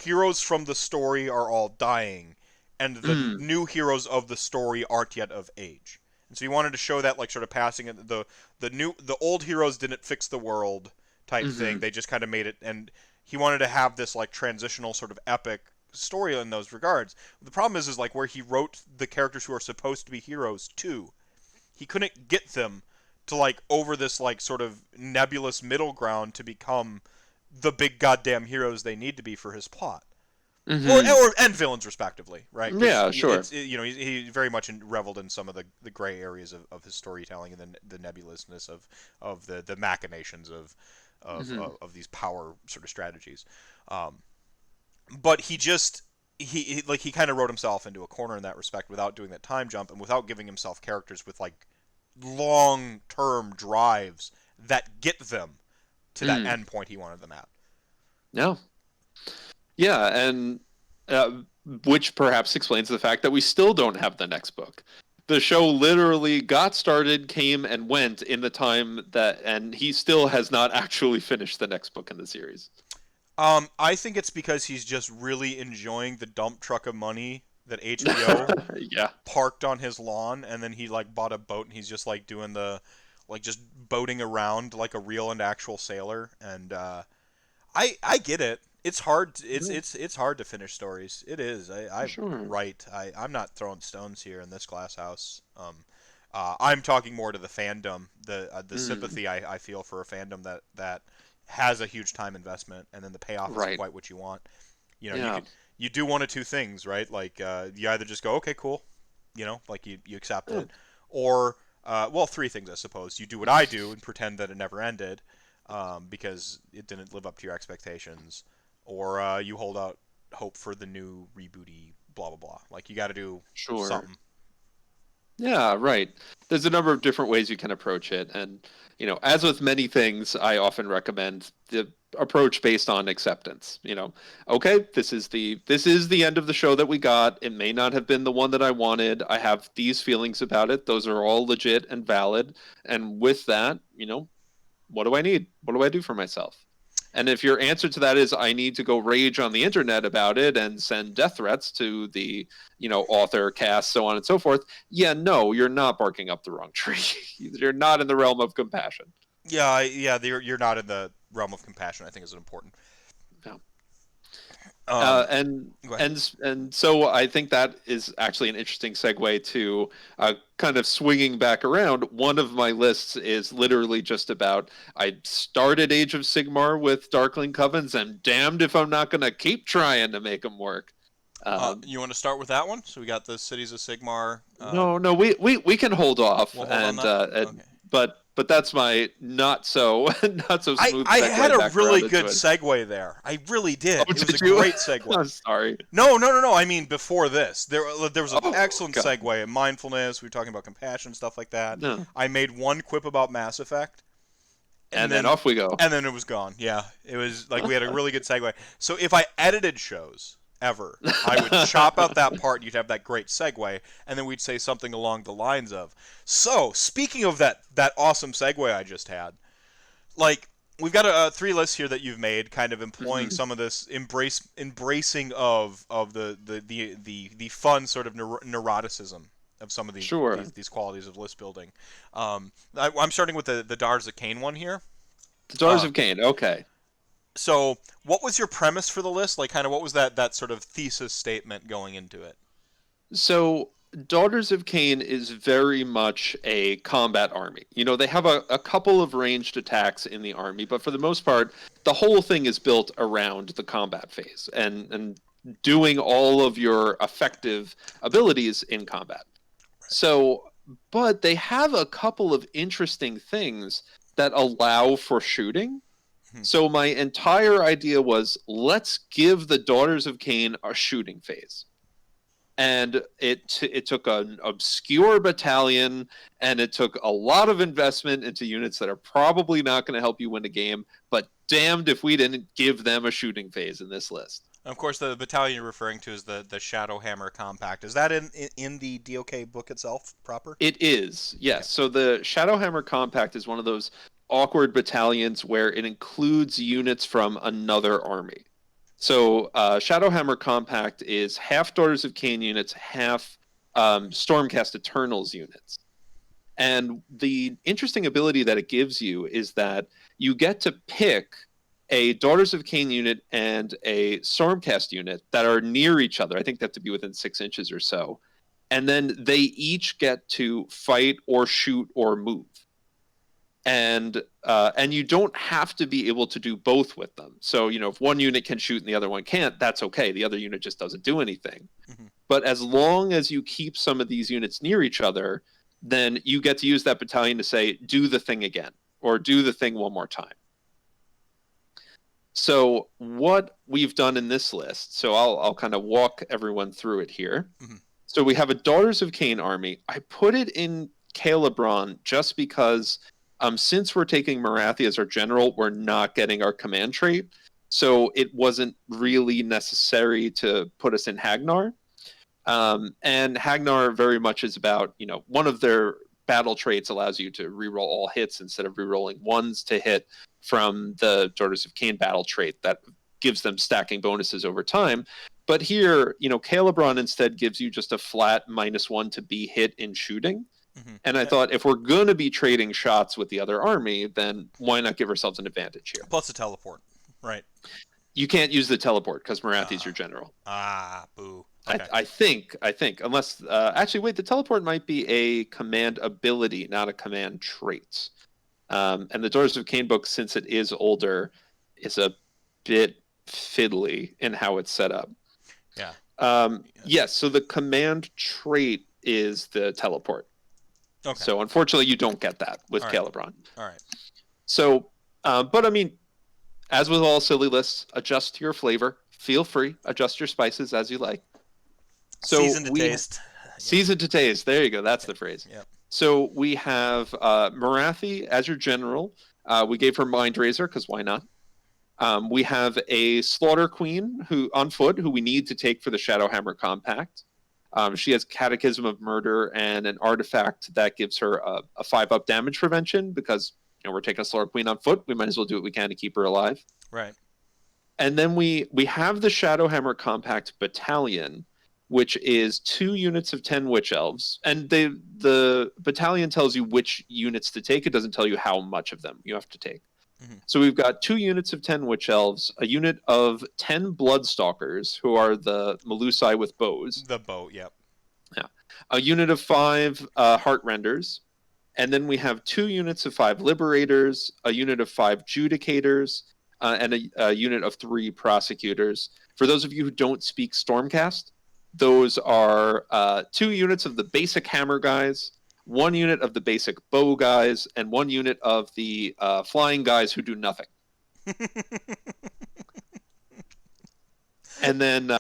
heroes from the story are all dying, and the mm, new heroes of the story aren't yet of age. And so he wanted to show that like sort of passing it. The old heroes didn't fix the world type thing. hmm They just kind of made it, and he wanted to have this like transitional sort of epic story in those regards. The problem is like where he wrote the characters who are supposed to be heroes to, he couldn't get them to like over this like sort of nebulous middle ground to become the big goddamn heroes they need to be for his plot. hmm And villains respectively, right? Because Yeah, sure. he very much reveled in some of the gray areas of his storytelling and the nebulousness of the machinations hmm of these power sort of strategies. Um, but he kind of wrote himself into a corner in that respect without doing that time jump and without giving himself characters with like long term drives that get them to that Mm. end point he wanted them at. No. Yeah, and uh, which perhaps explains the fact that we still don't have the next book. The show literally got started, came and went in the time that, and he still has not actually finished the next book in the series. I think it's because he's just really enjoying the dump truck of money that HBO Yeah, parked on his lawn, and then he like bought a boat and he's just like doing the like just boating around like a real and actual sailor. And I get it. It's hard. yeah, It's hard to finish stories. It is. for I sure. write. I'm not throwing stones here in this glass house. I'm talking more to the fandom, the Mm, sympathy I feel for a fandom that has a huge time investment, and then the payoff isn't right. quite what you want. Yeah. You do one of two things, right? Like you either just go, okay, cool, like you accept Yeah. it, or well, three things I suppose. You do what I do and pretend that it never ended, because it didn't live up to your expectations, or you hold out hope for the new rebooty blah blah blah. Like you got to do Sure. something. Yeah, right. There's a number of different ways you can approach it. And, as with many things, I often recommend the approach based on acceptance. Okay, this is the end of the show that we got. It may not have been the one that I wanted. I have these feelings about it. Those are all legit and valid. And with that, what do I need? What do I do for myself? And if your answer to that is I need to go rage on the internet about it and send death threats to the, author, cast, so on and so forth, yeah, no, you're not barking up the wrong tree. You're not in the realm of compassion. Yeah, yeah, you're not in the realm of compassion. I think is important. No. Um, And Go ahead. and so I think that is actually an interesting segue to kind of swinging back around. One of my lists is literally just about I started Age of Sigmar with Darkling Covens, and damned if I'm not going to keep trying to make them work. Um, You want to start with that one? So we got the cities of Sigmar. no, we can hold off, We'll hold on that. Okay. but that's my not so not so I smooth I had segue a back really around good into it. segue there. I really Oh, did. It was a did you? great segue. I'm sorry. No, no, no, no. I mean before this, there was an Oh excellent God, segue. Mindfulness. We were talking about compassion, stuff like that. no. I made one quip about Mass Effect, and And then then off we go. and then it was gone. Yeah, it was like we had a really good segue. So if I edited shows ever, I would chop out that part. You'd have that great segue, and then we'd say something along the lines of, "So speaking of that awesome segue I just had, like." We've got three lists here that you've made, kind of employing Mhm. some of this embracing of the fun sort of neuroticism of some of Sure. these qualities of list building. I'm starting with the Dars of Cain one here. The Daughters Uh, of Cain. Okay. so, what was your premise for the list? Like, kind of, what was that sort of thesis statement going into it? So Daughters of Cain is very much a combat army. You know, they have a couple of ranged attacks in the army, but for the most part, the whole thing is built around the combat phase and doing all of your effective abilities in combat. So, but they have a couple of interesting things that allow for shooting. So my entire idea was, let's give the Daughters of Cain a shooting phase. And it took an obscure battalion, and it took a lot of investment into units that are probably not going to help you win a game, but damned if we didn't give them a shooting phase in this list. Of course, the battalion you're referring to is the Shadowhammer Compact. Is that in the DOK book itself proper? It is, yes. Okay. So the Shadowhammer Compact is one of those awkward battalions where it includes units from another army. So Shadowhammer Compact is half Daughters of Cain units, half Stormcast Eternals units. And the interesting ability that it gives you is that you get to pick a Daughters of Cain unit and a Stormcast unit that are near each other. I think they have to be within 6 inches or so. And then they each get to fight or shoot or move. And you don't have to be able to do both with them. So, you know, if one unit can shoot and the other one can't, that's okay. The other unit just doesn't do anything. Mm-hmm. But as long as you keep some of these units near each other, then you get to use that battalion to say, do the thing again, or do the thing one more time. So what we've done in this list, so I'll kind of walk everyone through it here. Mm-hmm. So we have a Daughters of Cain army. I put it in Calibron just because since we're taking Morathi as our general, we're not getting our command trait. So it wasn't really necessary to put us in Hagnar. And Hagnar very much is about, you know, one of their battle traits allows you to reroll all hits instead of rerolling ones to hit from the Daughters of Cain battle trait that gives them stacking bonuses over time. But here, you know, Calibron instead gives you just a flat -1 to be hit in shooting. Mm-hmm. And I thought, if we're going to be trading shots with the other army, then why not give ourselves an advantage here? Plus a teleport, right? You can't use the teleport because Morathi's your general. Boo. Okay. I think, unless, actually, wait, the teleport might be a command ability, not a command trait. And the Daughters of Cain book, since it is older, is a bit fiddly in how it's set up. Yeah. Yes, so the command trait is the teleport. Okay. So unfortunately, you don't get that with Calibron. All right. So, but I mean, as with all silly lists, adjust your flavor. Feel free, adjust your spices as you like. So season to taste. Season to taste. There you go. That's the phrase. Yep. So we have Morathi as your general. We gave her Mindraiser because why not? We have a Slaughter Queen on foot who we need to take for the Shadowhammer Compact. She has Catechism of Murder and an artifact that gives her a 5-up damage prevention because, you know, we're taking a Slaughter Queen on foot. We might as well do what we can to keep her alive. Right. And then we have the Shadowhammer Compact Battalion, which is 2 units of 10 Witch Elves. And the battalion tells you which units to take. It doesn't tell you how much of them you have to take. Mm-hmm. So we've got 2 units of 10 Witch Elves, a unit of 10 Bloodstalkers, who are the Melusai with bows. The bow, yep. Yeah. A unit of 5 Heartrenders. And then we have 2 units of 5 Liberators, a unit of 5 Judicators, and a unit of 3 Prosecutors. For those of you who don't speak Stormcast, those are 2 units of the basic Hammer guys, 1 unit of the basic bow guys, and 1 unit of the flying guys who do nothing. and then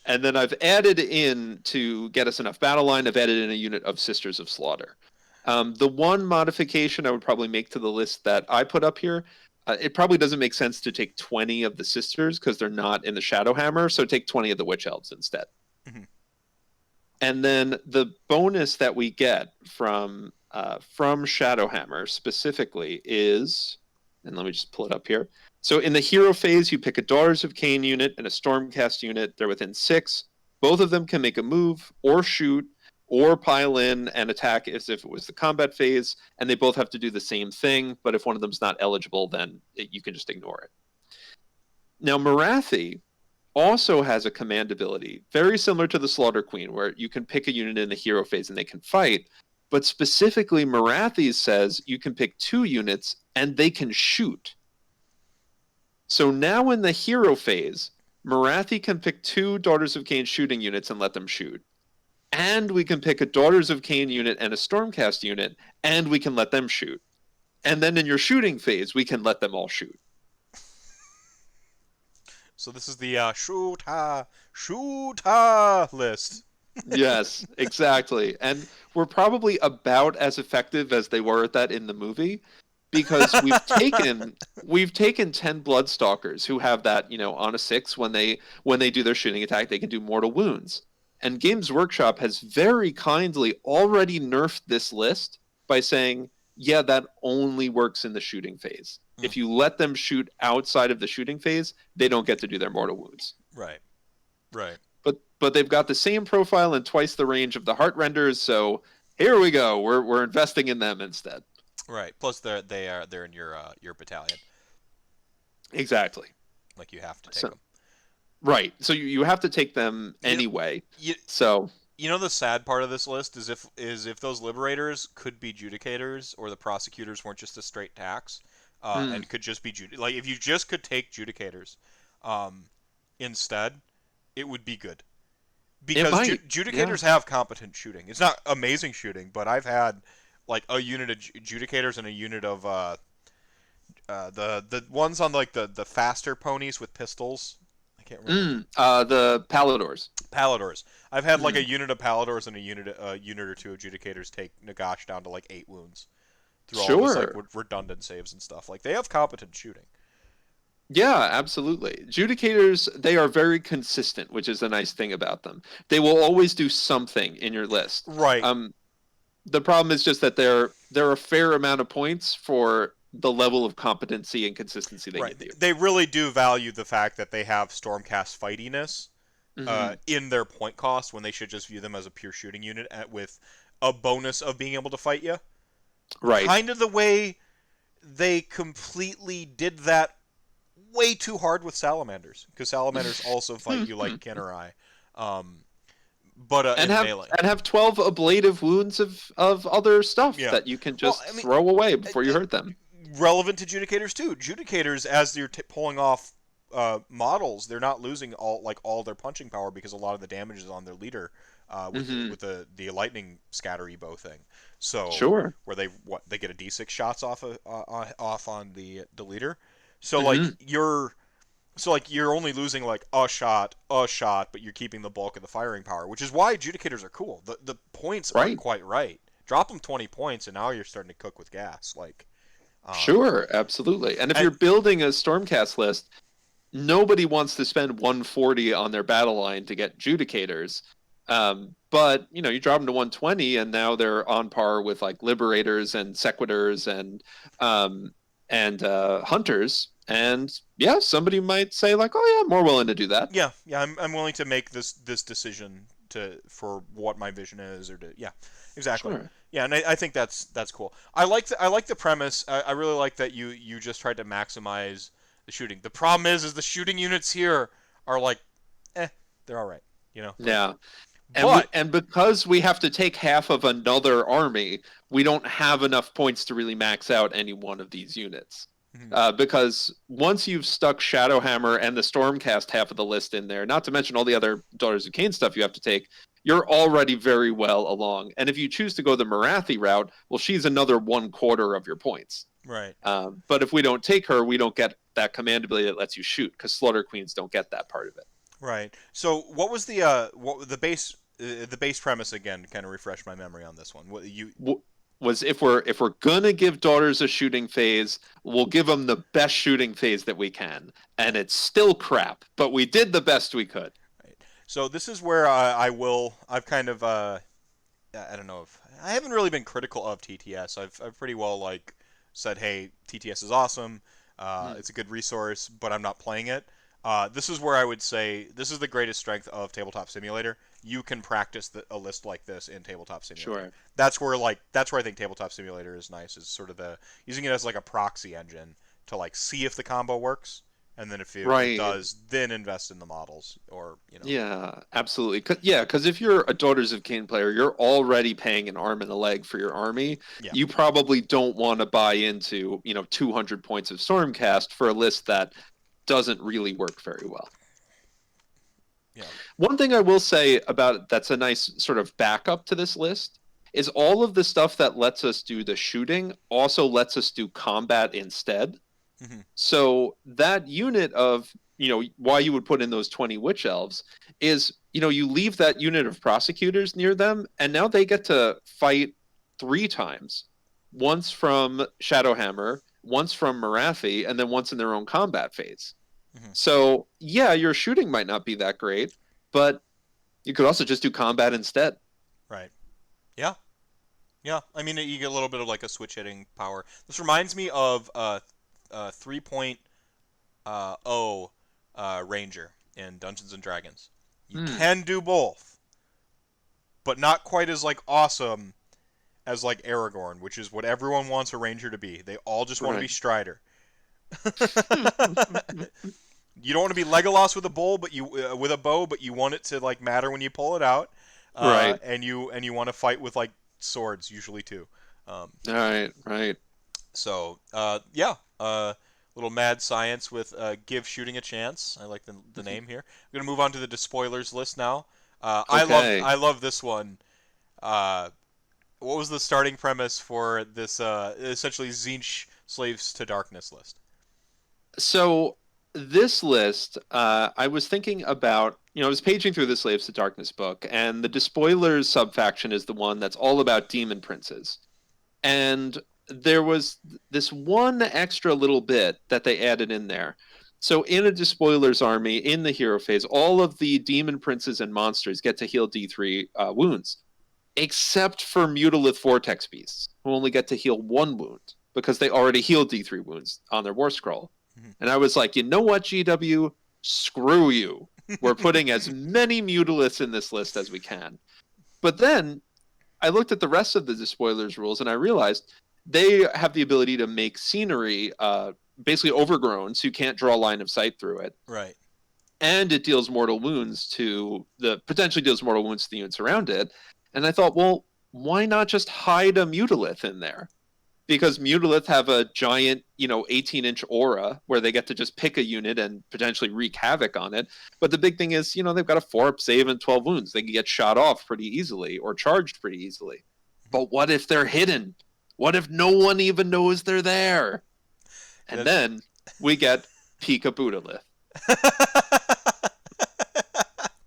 I've added in, to get us enough battle line, I've added in a unit of Sisters of Slaughter. The one modification I would probably make to the list that I put up here, it probably doesn't make sense to take 20 of the Sisters because they're not in the Shadowhammer, so take 20 of the Witch Elves instead. Mm-hmm. And then the bonus that we get from Shadowhammer specifically is, and let me just pull it up here. So in the hero phase, you pick a Daughters of Cain unit and a Stormcast unit. They're within 6. Both of them can make a move or shoot or pile in and attack as if it was the combat phase, and they both have to do the same thing, but if one of them's not eligible, then you can just ignore it. Now, Morathi also has a command ability, very similar to the Slaughter Queen, where you can pick a unit in the hero phase and they can fight. But specifically, Marathi says you can pick 2 units and they can shoot. So now in the hero phase, Marathi can pick 2 Daughters of Cain shooting units and let them shoot. And we can pick a Daughters of Cain unit and a Stormcast unit, and we can let them shoot. And then in your shooting phase, we can let them all shoot. So this is the shoota list. Yes, exactly. And we're probably about as effective as they were at that in the movie because we've taken 10 Bloodstalkers who have that, on a 6 when they do their shooting attack, they can do mortal wounds. And Games Workshop has very kindly already nerfed this list by saying, yeah, that only works in the shooting phase. Mm. If you let them shoot outside of the shooting phase, they don't get to do their mortal wounds. Right. Right. But they've got the same profile and twice the range of the heart renders, so here we go. We're investing in them instead. Right. Plus they're in your battalion. Exactly. Like you have to take So them. right. So you have to take them anyway. You, So you know the sad part of this list is if those liberators could be judicators or the prosecutors weren't just a straight tax, hmm, and could just be like if you just could take judicators, um, instead, it would be good. it Because might. Yeah. judicators have competent shooting. It's not amazing shooting, but I've had like a unit of judicators and a unit of the ones on like the faster ponies with pistols. I can't remember. The Paladors. Paladors. I've had like Hmm. a unit of Paladors and a unit or two of judicators take Nagash down to like 8 wounds through all of his like Sure. redundant saves and stuff. Like they have competent shooting. Yeah, absolutely. Judicators, they are very consistent, which is a nice thing about them. They will always do something in your list. Right. The problem is just that they're a fair amount of points for the level of competency and consistency they Right. give you. They really do value the fact that they have Stormcast fightiness Hmm. in their point cost when they should just view them as a pure shooting unit with a bonus of being able to fight you. Right. Kind of the way they completely did that way too hard with salamanders, because salamanders also fight you like Kennerai, um, but and in have melee. and have 12 ablative wounds of other stuff Yeah. that you can Well, just I mean, throw away before you it, hurt them. relevant to judicators too. Judicators, as you're pulling off models, they're not losing all their punching power because a lot of the damage is on their leader with Hmm. the lightning scatter ebo thing. So Sure. where they get a d6 shots off on the leader. So Hmm. you're only losing like a shot, but you're keeping the bulk of the firing power, which is why adjudicators are cool. The points aren't Right. quite right. Drop them 20 points, and now you're starting to cook with gas. Um, Sure, absolutely. And if and you're building a Stormcast list, nobody wants to spend 140 on their battle line to get Judicators. But you drop them to 120, and now they're on par with like Liberators and Sequitors and Hunters. And yeah, somebody might say like, "Oh yeah, I'm more willing to do that." yeah, I'm willing to make this decision for what my vision is, or to yeah, exactly. Sure. Yeah, and I think that's cool. I like the premise. I really like that you just tried to maximize the shooting. The problem is the shooting units here are like, they're all right, like, Yeah. And we but and because we have to take half of another army, we don't have enough points to really max out any one of these units. mhm, Because once you've stuck Shadowhammer and the Stormcast half of the list in there, not to mention all the other Daughters of Cain stuff you have to take, you're already very well along. And if you choose to go the Marathi route, well, she's another 1/4 of your points. right. But if we don't take her, we don't get that command ability that lets you shoot, because Slaughter Queens don't get that part of it. Right. So what was the base premise again? To kind of refresh my memory on this one. What you Was if we're gonna give Daughters a shooting phase, we'll give them the best shooting phase that we can, and it's still crap, but we did the best we could. right. So this is where I've kind of I don't know if I haven't really been critical of TTS. I've pretty well like said, hey, TTS is awesome. Mm, It's a good resource, but I'm not playing it. This is where I would say this is the greatest strength of Tabletop Simulator. You can practice a list like this in Tabletop Simulator. sure. That's where I think Tabletop Simulator is nice. Is sort of the using it as like a proxy engine to like see if the combo works, and then if it Right. does, then invest in the models, or Yeah, absolutely. Yeah, because if you're a Daughters of Cain player, you're already paying an arm and a leg for your army. yeah, You probably don't want to buy into, 200 points of Stormcast for a list that doesn't really work very well. yeah. One thing I will say about that's a nice sort of backup to this list is all of the stuff that lets us do the shooting also lets us do combat instead. Hmm. So that unit of, why you would put in those 20 witch elves is, you leave that unit of prosecutors near them, and now they get to fight 3 times. Once from Shadowhammer, once from Marathi, and then once in their own combat phase. Hmm. So, yeah, your shooting might not be that great, but you could also just do combat instead. Right. Yeah. Yeah. I mean, you get a little bit of like a switch hitting power. This reminds me of 3.0 Ranger in Dungeons and Dragons. You Hmm, can do both, but not quite as like awesome as like Aragorn, which is what everyone wants a ranger to be. They all just want to be right. Strider. You don't want to be Legolas with a bow, but you want it to like matter when you pull it out, Right. and you want to fight with like swords usually too. Um, All right. Right. so yeah, little mad science with give shooting a chance. I like the name here. I'm gonna move on to the despoilers list now. Okay. I love this one. Uh, what was the starting premise for this essentially Zinch Slaves to Darkness list? So this list, I was thinking about, I was paging through the Slaves to Darkness book, and the Despoilers subfaction is the one that's all about demon princes. And there was this one extra little bit that they added in there. So in a Despoilers army, in the hero phase, all of the demon princes and monsters get to heal D3 wounds, except for Mutalith Vortex beasts, who only get to heal 1 wound because they already healed D3 wounds on their War Scroll. And I was like, you know what, GW? Screw you. We're putting as many Mutaliths in this list as we can. But then I looked at the rest of the Despoilers rules and I realized they have the ability to make scenery basically overgrown so you can't draw a line of sight through it. Right. And it deals mortal wounds to the potentially deals mortal wounds to the units around it. And I thought, well, why not just hide a Mutalith in there? Because Mutalith have a giant, 18-inch aura where they get to just pick a unit and potentially wreak havoc on it. But the big thing is, they've got a 4-up save and 12 wounds. They can get shot off pretty easily or charged pretty easily. But what if they're hidden? What if no one even knows they're there? And That- then we get Pika Budalith.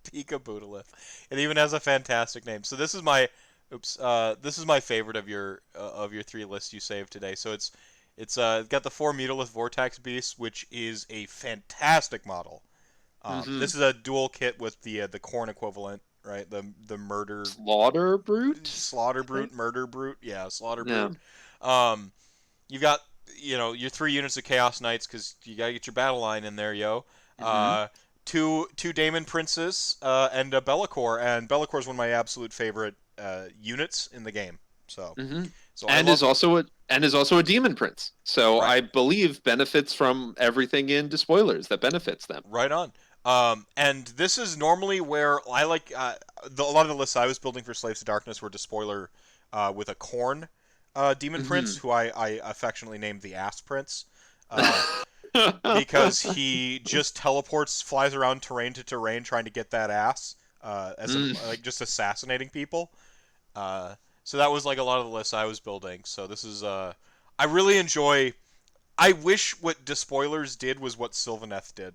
Pika Budalith. It even has a fantastic name. So this is my this is my favorite of your 3 lists you saved today. So it's got the 4 Mutalith Vortex Beasts, which is a fantastic model. Mm-hmm. This is a dual kit with the Corn equivalent, right? The murder Slaughter Brute? Slaughter I Brute, think? Murder Brute, yeah, Slaughter Yeah. Brute. Um, you've got your 3 units of Chaos Knights because you gotta get your battle line in there, yo. Mm-hmm. Uh, two Daemon Princes and a Bellicor, and Bellicor is one of my absolute favorite units in the game. So Mm-hmm. so I And love is also a demon prince. So right I believe benefits from everything in Despoilers that benefits them. right on. And this is normally where I like a lot of the lists I was building for Slaves to Darkness were Despoiler with a Corn Demon Prince, Mm-hmm. who I affectionately named the Ass Prince. Uh, because he just teleports, flies around terrain to terrain, trying to get that ass, as an, Mm. like just assassinating people. Uh, so that was like a lot of the lists I was building. So this is I really enjoy. I wish what Despoilers did was what Sylvaneth did.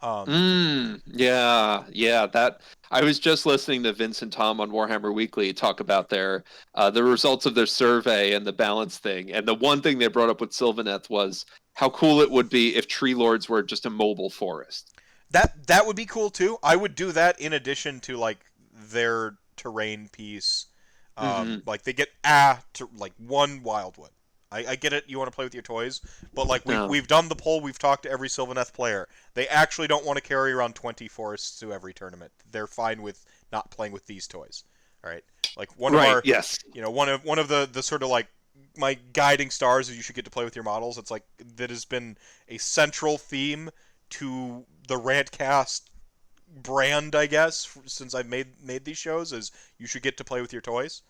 Um, Yeah, yeah. That I was just listening to Vince and Tom on Warhammer Weekly talk about their the results of their survey and the balance thing. And the one thing they brought up with Sylvaneth was how cool it would be if Tree Lords were just a mobile forest. that would be cool too. I would do that in addition to like their terrain piece. Hmm. Like they get to like 1 Wildwood. I get it. You want to play with your toys, but like No. we've done the poll. We've talked to every Sylvaneth player. They actually don't want to carry around 20 forests to every tournament. They're fine with not playing with these toys. All right. Like one of Right. our, Yes. one of the sort of like my guiding stars is you should get to play with your models. It's like that has been a central theme to the Rantcast brand, I guess, since I've made these shows. Is you should get to play with your toys,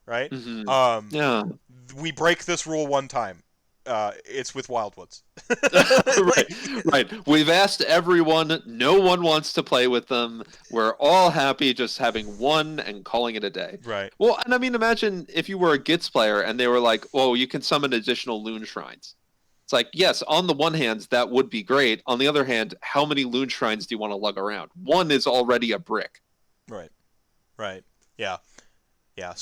right? Hmm. Um, Yeah. we break this rule one time. It's with Wildwoods. Right, Like, right. We've asked everyone. No one wants to play with them. We're all happy just having one and calling it a day. right. Well, and I mean, imagine if you were a Gits player and they were like, "Oh, you can summon additional Loon Shrines." It's like, yes, on the one hand, that would be great. On the other hand, how many Loon Shrines do you want to lug around? One is already a brick. Right. Right. Yeah. Yeah.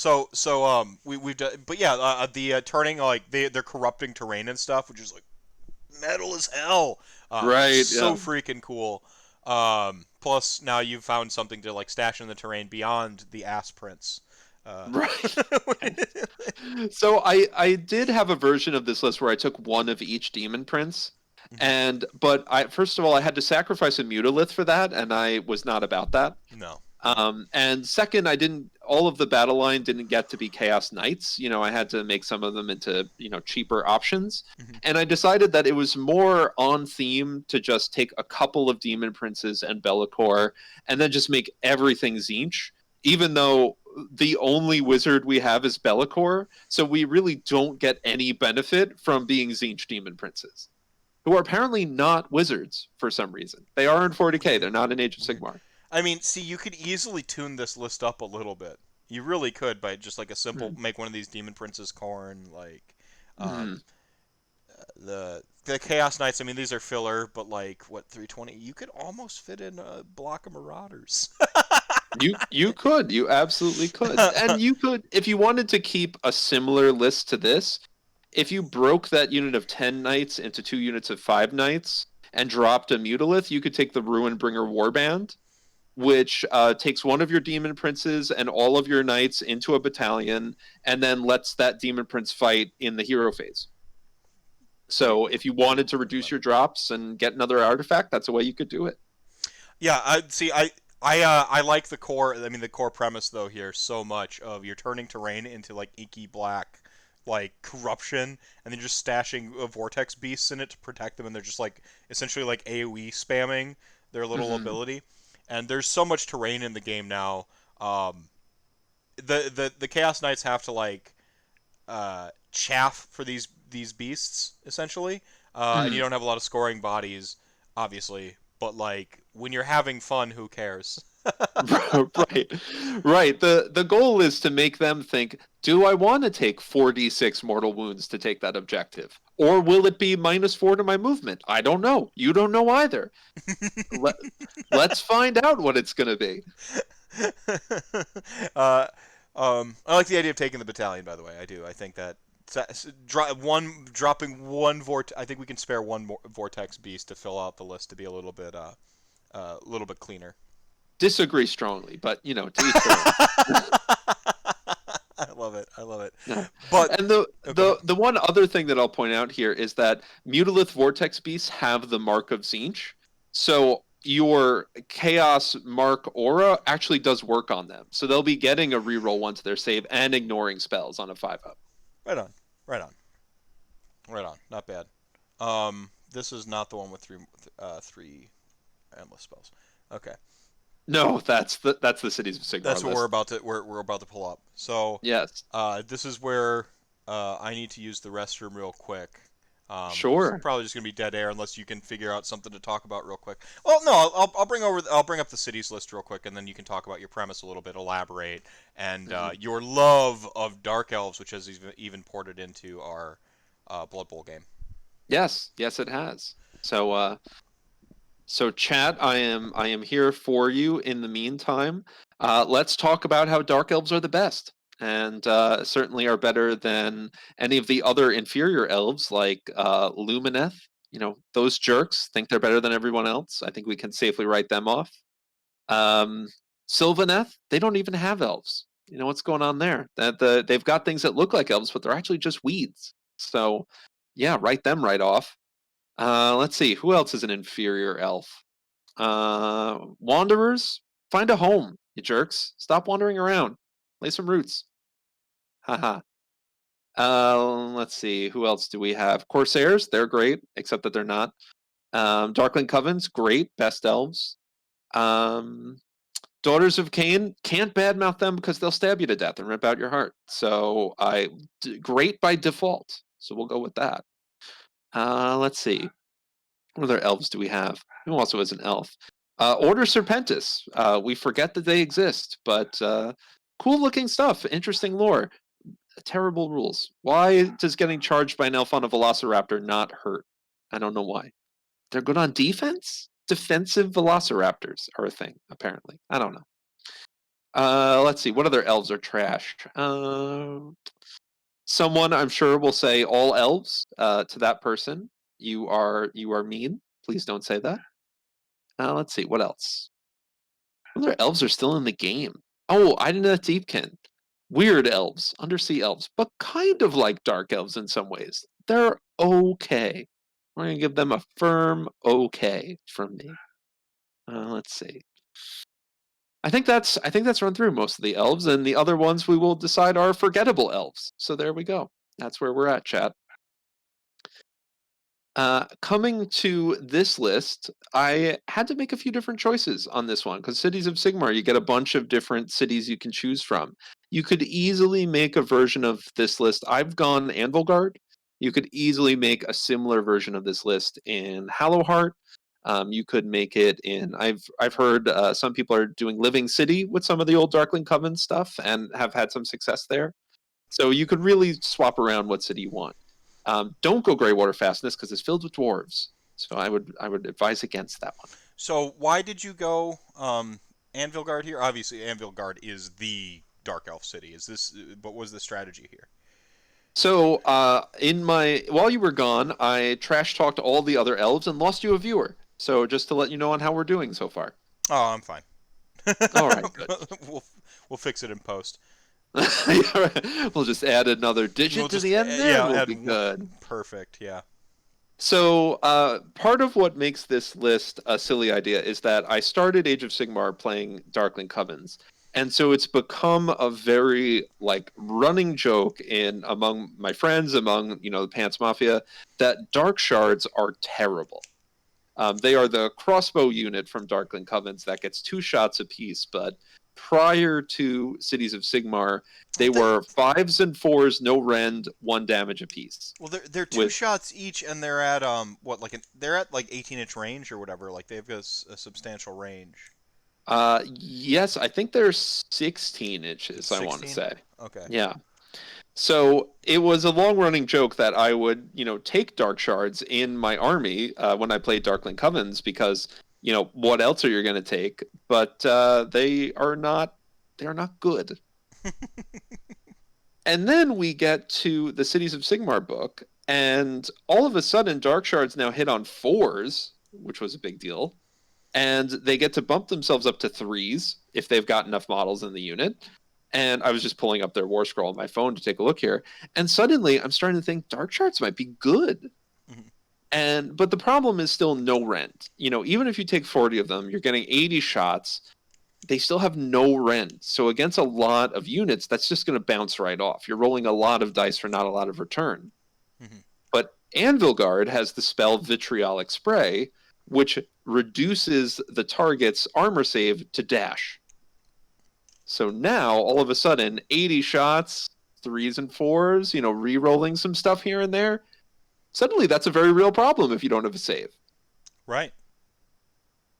We've done, but yeah, the turning like they're corrupting terrain and stuff, which is like metal as hell. Right. So Yeah. freaking cool. Plus now you've found something to like stash in the terrain beyond the ass prints. Uh, Right. So I did have a version of this list where I took one of each demon prince, Mhm. and but I first of all I had to sacrifice a mutolith for that, and I was not about that. No. No. And second, I didn't all of the battle line didn't get to be Chaos Knights. I had to make some of them into cheaper options, Mhm. and I decided that it was more on theme to just take a couple of demon princes and Be'lakor, and then just make everything Zinch, even though the only wizard we have is Be'lakor, so we really don't get any benefit from being Zinch demon princes, who are apparently not wizards for some reason. They are in 40k. They're Weird. not in Age of Weird. Sigmar. I mean, see, you could easily tune this list up a little bit. You really could by just like a simple Mm-hmm. make one of these demon princes corn like Mm-hmm. um the Chaos Knights. I mean, these are filler, but like what 320? You could almost fit in a block of Marauders. You absolutely could. And you could, if you wanted to keep a similar list to this, if you broke that unit of 10 knights into 2 units of 5 knights and dropped a mutolith, you could take the Ruinbringer Warband, which takes one of your demon princes and all of your knights into a battalion, and then lets that demon prince fight in the hero phase. Wait, So if you wanted to reduce your drops and get another artifact, that's a way you could do it. yeah, I see. I like the core. I mean, the core premise though here so much of you're turning terrain into like inky black, like corruption, and then just stashing vortex beasts in it to protect them, and they're just like essentially like AOE spamming their little Hmm. ability. And there's so much terrain in the game now. Um, the Chaos Knights have to like chaff for these beasts essentially, and you Hmm. don't have a lot of scoring bodies, obviously. But like when you're having fun, who cares? Right, right. The goal is to make them think, do I want to take 4d6 mortal wounds to take that objective? Or will it be -4 to my movement? I don't know. You don't know either. Let, let's find out what it's going to be. uh, I like the idea of taking the battalion. By the way, I do. I think that dropping one I think we can spare one more vortex beast to fill out the list to be a little bit cleaner. Disagree strongly, but to each their own. I love it. I love it. Yeah. But And the oh, go the ahead. the one other thing that I'll point out here is that Mutolith Vortex Beasts have the Mark of Tzeentch, so your Chaos Mark aura actually does work on them. So they'll be getting a reroll once they're save and ignoring spells on a 5-up. Right on. Right on. Right on. Not bad. This is not the one with three endless spells. Okay, No, that's the Cities of Sigmar that's what we're list. about to we're about to pull up. So, Yes, this is where I need to use the restroom real quick. It's sure. probably just gonna be dead air unless you can figure out something to talk about real quick. Well, no, I'll bring up the cities list real quick, and then you can talk about your premise a little bit, elaborate, and Hmm. your love of Dark Elves, which has even ported into our Blood Bowl game. Yes, yes, it has. So chat, I am here for you in the meantime. Let's talk about how dark elves are the best, and certainly are better than any of the other inferior elves like Lumineth. Those jerks think they're better than everyone else. I think we can safely write them off. Um, Sylvaneth, they don't even have elves. What's going on there? They've got things that look like elves, but they're actually just weeds. So yeah, write them right off. Let's see, who else is an inferior elf? Wanderers, find a home, you jerks. Stop wandering around. Lay some roots. Haha. Let's see. Who else do we have? Corsairs, they're great, except that they're not. Darkling Covens, great, best elves. Um, Daughters of Cain, can't badmouth them because they'll stab you to death and rip out your heart. So great by default. So we'll go with that. Let's see. What other elves do we have? Who also is an elf? Order Serpentis. We forget that they exist, but cool looking stuff. Interesting lore. Terrible rules. Why does getting charged by an elf on a Velociraptor not hurt? I don't know why. They're good on defense? Defensive Velociraptors are a thing, apparently. I don't know. Let's see. What other elves are trash? Someone I'm sure will say all elves to that person. You are mean. Please don't say that. Let's see. What else? What other elves are still in the game? Oh, Idina Deepkin. Weird elves, undersea elves, but kind of like dark elves in some ways. They're okay. We're gonna give them a firm okay from me. Let's see. I think that's run through most of the elves, and the other ones we will decide are forgettable elves. So there we go. That's where we're at, chat. Coming to this list, I had to make a few different choices on this one because Cities of Sigmar, you get a bunch of different cities you can choose from. You could easily make a version of this list. I've gone Anvilgard. You could easily make a similar version of this list in Hallowheart. You could make it in. I've heard some people are doing Living City with some of the old Darkling Coven stuff and have had some success there. So you could really swap around what city you want. Don't go Greywater Fastness because it's filled with dwarves. So I would advise against that one. So why did you go Anvilgard here? Obviously, Anvilgard is the Dark Elf city. Is this? What was the strategy here? So while you were gone, I trash talked all the other elves and lost you a viewer. So just to let you know on how we're doing so far. Oh, I'm fine. All right, good. we'll we'll fix it in post. We'll just add another digit We'll to just the end there, yeah, and we'll add be good. perfect. Yeah. So part of what makes this list a silly idea is that I started Age of Sigmar playing Darkling Covens, and so it's become a very like running joke in among my friends, among the Pants Mafia, that Dark Shards are terrible. They are the crossbow unit from Darkling Covens that gets 2 shots apiece, but prior to Cities of Sigmar, they were 5s and 4s, no rend, 1 damage apiece. Well, they're 2 With shots each, and they're at what they're at like 18-inch range or whatever. Like they've got a substantial range. yes, I think they're 16 inches, It's I want to 16. say. Okay. Yeah. So it was a long running joke that I would, take Dark Shards in my army when I played Darkling Covens because, what else are you going to take? But they're not good. And then we get to the Cities of Sigmar book, and all of a sudden Dark Shards now hit on 4s, which was a big deal. And they get to bump themselves up to 3s if they've got enough models in the unit. And I was just pulling up their war scroll on my phone to take a look here, and suddenly I'm starting to think Dark Shards might be good. But the problem is still no rend. Even if you take 40 of them, you're getting 80 shots. They still have no rend. So against a lot of units, that's just going to bounce right off. You're rolling a lot of dice for not a lot of return. Mm-hmm. But Anvilgard has the spell Vitriolic Spray, which reduces the target's armor save to dash. So now, all of a sudden, 80 shots, 3s and 4s, re-rolling some stuff here and there. Suddenly, that's a very real problem if you don't have a save. Right.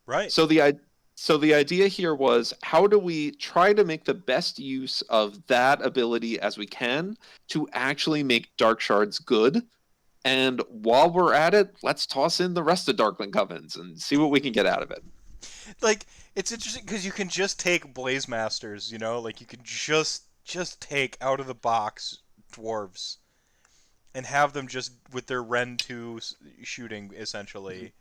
Right. So the idea here was, how do we try to make the best use of that ability as we can to actually make Dark Shards good? And while we're at it, let's toss in the rest of Darkling Covens and see what we can get out of it. Like, it's interesting because you can just take Blaze Masters, like you can just take out of the box dwarves and have them just with their Ren 2 shooting essentially.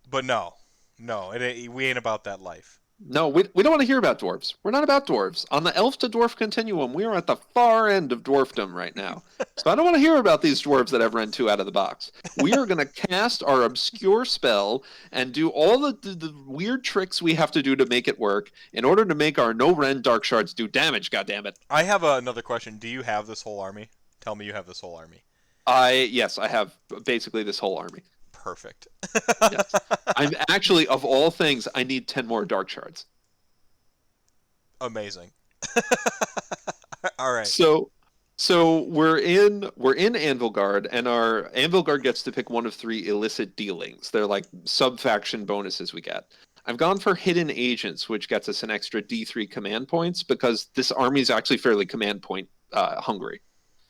But no, we ain't about that life. No, we don't want to hear about dwarves. We're not about dwarves. On the elf to dwarf continuum, we are at the far end of dwarfdom right now. So I don't want to hear about these dwarves that have Ren 2 out of the box. We are going to cast our obscure spell and do all the weird tricks we have to do to make it work in order to make our no Ren Dark Shards do damage, goddammit. I have another question. Do you have this whole army? Tell me you have this whole army. Yes, I have basically this whole army. Perfect. Yes. I'm actually, of all things, I need 10 more dark shards. Amazing. All right. So we're in Anvil Guard, and our Anvil Guard gets to pick one of three illicit dealings. They're like sub-faction bonuses we get. I've gone for Hidden Agents, which gets us an extra D3 command points because this army is actually fairly command point hungry.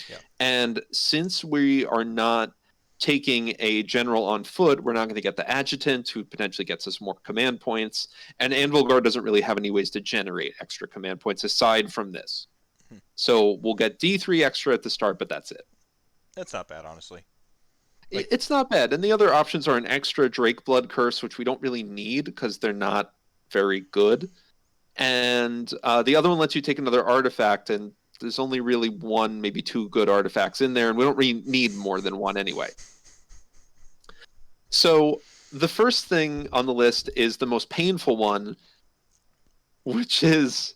Yeah. And since we are not taking a general on foot, we're not going to get the adjutant, who potentially gets us more command points. And Anvil Guard doesn't really have any ways to generate extra command points aside from this. So we'll get D3 extra at the start, but that's it. That's not bad, honestly. It's not bad. And the other options are an extra Drake Blood Curse, which we don't really need because they're not very good. And the other one lets you take another artifact, and there's only really one, maybe two good artifacts in there, and we don't really need more than one anyway. So the first thing on the list is the most painful one, which is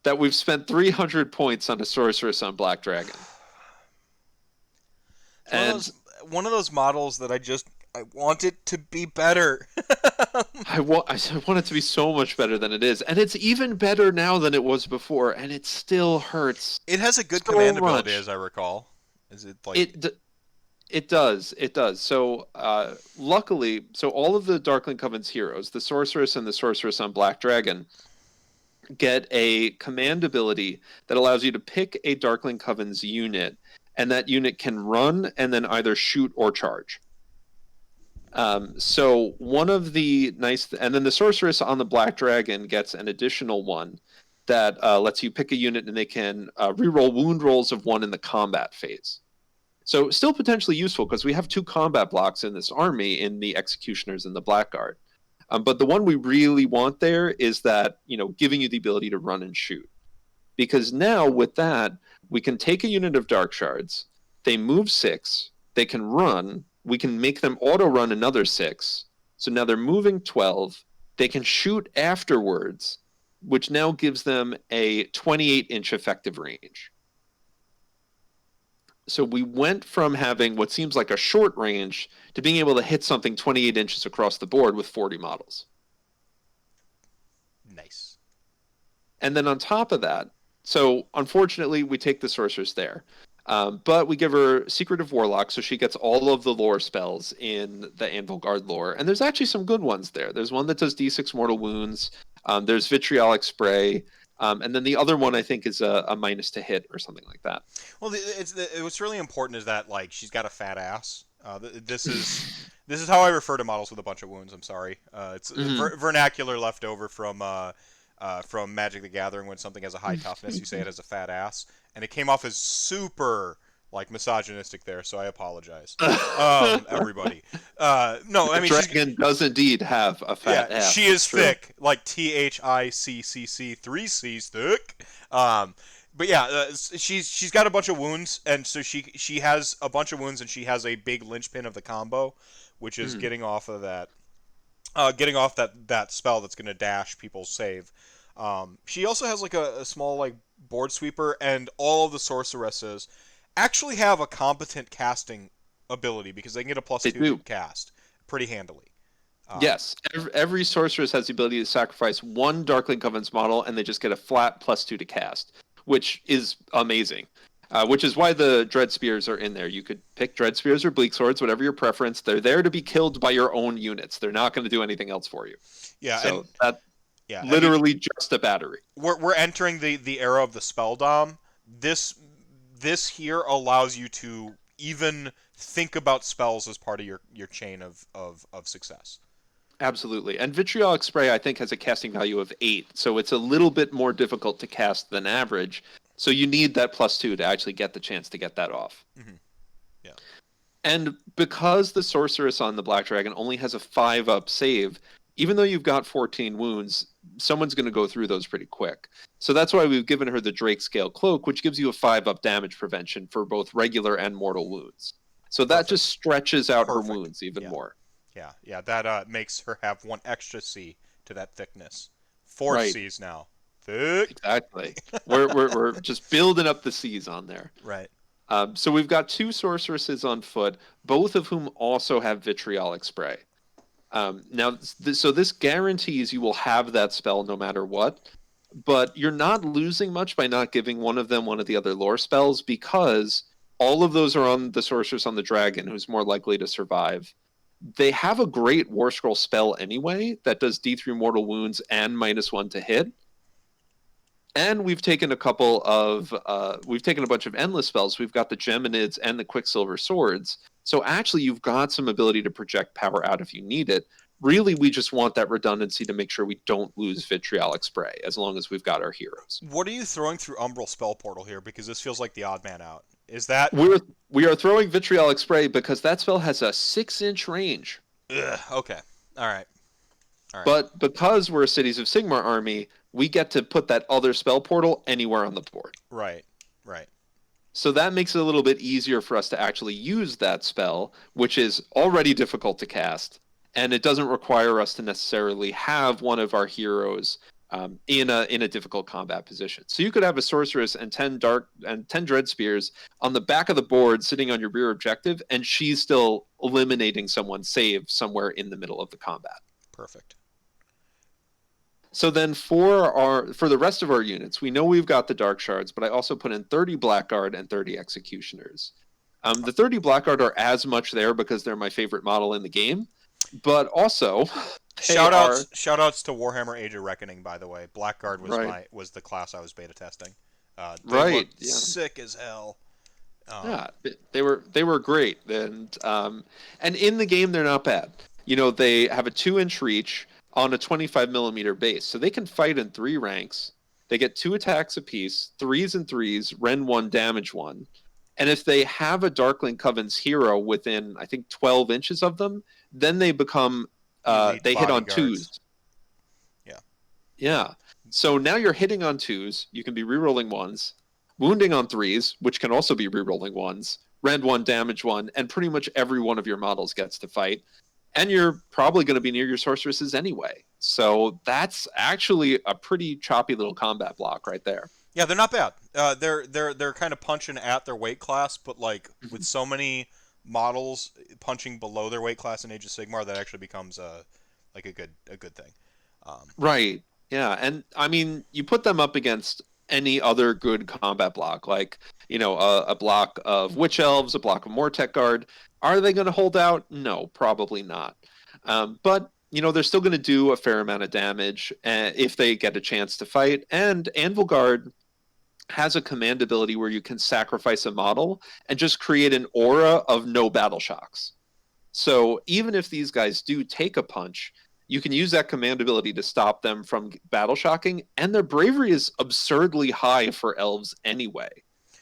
that we've spent 300 points on a sorceress on Black Dragon. And one of those models that I want it to be better. I want it to be so much better than it is, and it's even better now than it was before, and it still hurts. It has a good so command much. ability, as I recall. Is it like It does. So luckily, all of the Darkling Covenant's heroes, the sorceress and the sorceress on Black Dragon, get a command ability that allows you to pick a Darkling Covenant's unit, and that unit can run and then either shoot or charge. So one of the and then the sorceress on the Black Dragon gets an additional one that lets you pick a unit, and they can reroll wound rolls of 1 in the combat phase. So still potentially useful because we have 2 combat blocks in this army in the Executioners and the Blackguard. But the one we really want there is that, giving you the ability to run and shoot. Because now with that, we can take a unit of Dark Shards, they move 6, they can run, we can make them auto-run another 6, so now they're moving 12, they can shoot afterwards, which now gives them a 28-inch effective range. So we went from having what seems like a short range to being able to hit something 28 inches across the board with 40 models. Nice. And then on top of that, so unfortunately we take the sorceress there, but we give her Secretive Warlock, so she gets all of the lore spells in the Anvil Guard lore. And there's actually some good ones there. There's one that does D6 mortal wounds. There's Vitriolic Spray. And then the other one, I think, is a minus to hit or something like that. Well, what's really important is that she's got a fat ass. This is how I refer to models with a bunch of wounds. I'm sorry. It's vernacular left over from Magic the Gathering. When something has a high toughness, you say it has a fat ass, and it came off as super misogynistic there. So I apologize, everybody. No, I mean, dragon does indeed have a fat ass. She is thick, like THICCC, 3 C's thick. But yeah, she's got a bunch of wounds, and so she has a bunch of wounds, and she has a big linchpin of the combo, which is getting off of that, that spell that's going to dash people's save. She also has a small board sweeper, and all of the sorceresses actually have a competent casting ability because they can get a +2 to cast pretty handily. Yes, every sorceress has the ability to sacrifice 1 Darkling Covenant's model, and they just get a flat +2 to cast, which is amazing. Which is why the Dread Spears are in there. You could pick Dread Spears or Bleak Swords, whatever your preference. They're there to be killed by your own units. They're not going to do anything else for you. Yeah, so literally just a battery. We're entering the era of the spell dom. This here allows you to even think about spells as part of your chain of success. Absolutely. And Vitriolic Spray, I think, has a casting value of 8, so it's a little bit more difficult to cast than average. So you need that +2 to actually get the chance to get that off. Mm-hmm. Yeah. And because the Sorceress on the Black Dragon only has a 5-up save, even though you've got 14 wounds, someone's going to go through those pretty quick. So that's why we've given her the Drake Scale Cloak, which gives you a 5-up damage prevention for both regular and mortal wounds. So that just stretches out her wounds even more. Yeah, that makes her have 1 extra C to that thickness. 4 C's now. Thick. Exactly. We're just building up the C's on there. Right. So we've got two sorceresses on foot, both of whom also have vitriolic spray. So this guarantees you will have that spell no matter what, but you're not losing much by not giving one of them one of the other lore spells because all of those are on the sorceress on the dragon, who's more likely to survive. They have a great War Scroll spell anyway that does D3 mortal wounds and -1 to hit. And we've taken a bunch of endless spells. We've got the Geminids and the Quicksilver Swords. So actually, you've got some ability to project power out if you need it. Really, we just want that redundancy to make sure we don't lose Vitriolic Spray as long as we've got our heroes. What are you throwing through Umbral Spell Portal here? Because this feels like the odd man out. Is that... We are throwing Vitriolic Spray because that spell has a 6-inch range. Ugh, okay. All right. But because we're a Cities of Sigmar army, we get to put that other spell portal anywhere on the board. Right. So that makes it a little bit easier for us to actually use that spell, which is already difficult to cast, and it doesn't require us to necessarily have one of our heroes in a difficult combat position. So you could have a sorceress and 10 dread spears on the back of the board sitting on your rear objective, and she's still eliminating someone save somewhere in the middle of the combat. Perfect. So then for the rest of our units, we know we've got the Dark Shards, but I also put in 30 Blackguard and 30 Executioners. The 30 Blackguard are as much there because they're my favorite model in the game, but also shout outs to Warhammer Age of Reckoning, by the way. Blackguard was the class I was beta testing. They sick as hell. They were great, and in the game they're not bad. They have a 2-inch reach on a 25mm base, so they can fight in 3 ranks. They get 2 attacks apiece, 3s and 3s, Rend 1, Damage 1. And if they have a Darkling Coven's hero within, I think, 12 inches of them, then they become, they hit on 2s. Yeah. So now you're hitting on 2s, you can be rerolling 1s, wounding on 3s, which can also be rerolling 1s, Rend 1, Damage 1, and pretty much every one of your models gets to fight. And you're probably going to be near your sorceresses anyway. So that's actually a pretty choppy little combat block right there. Yeah, they're not bad. They're kind of punching at their weight class, but like with so many models punching below their weight class in Age of Sigmar, that actually becomes a good thing. Right. Yeah, and I mean, you put them up against any other good combat block, like a block of Witch Elves, a block of Mortek Guard. Are they going to hold out? No, probably not. But they're still going to do a fair amount of damage if they get a chance to fight. And Anvil Guard has a command ability where you can sacrifice a model and just create an aura of no battle shocks. So even if these guys do take a punch, you can use that command ability to stop them from battle shocking, and their bravery is absurdly high for elves anyway.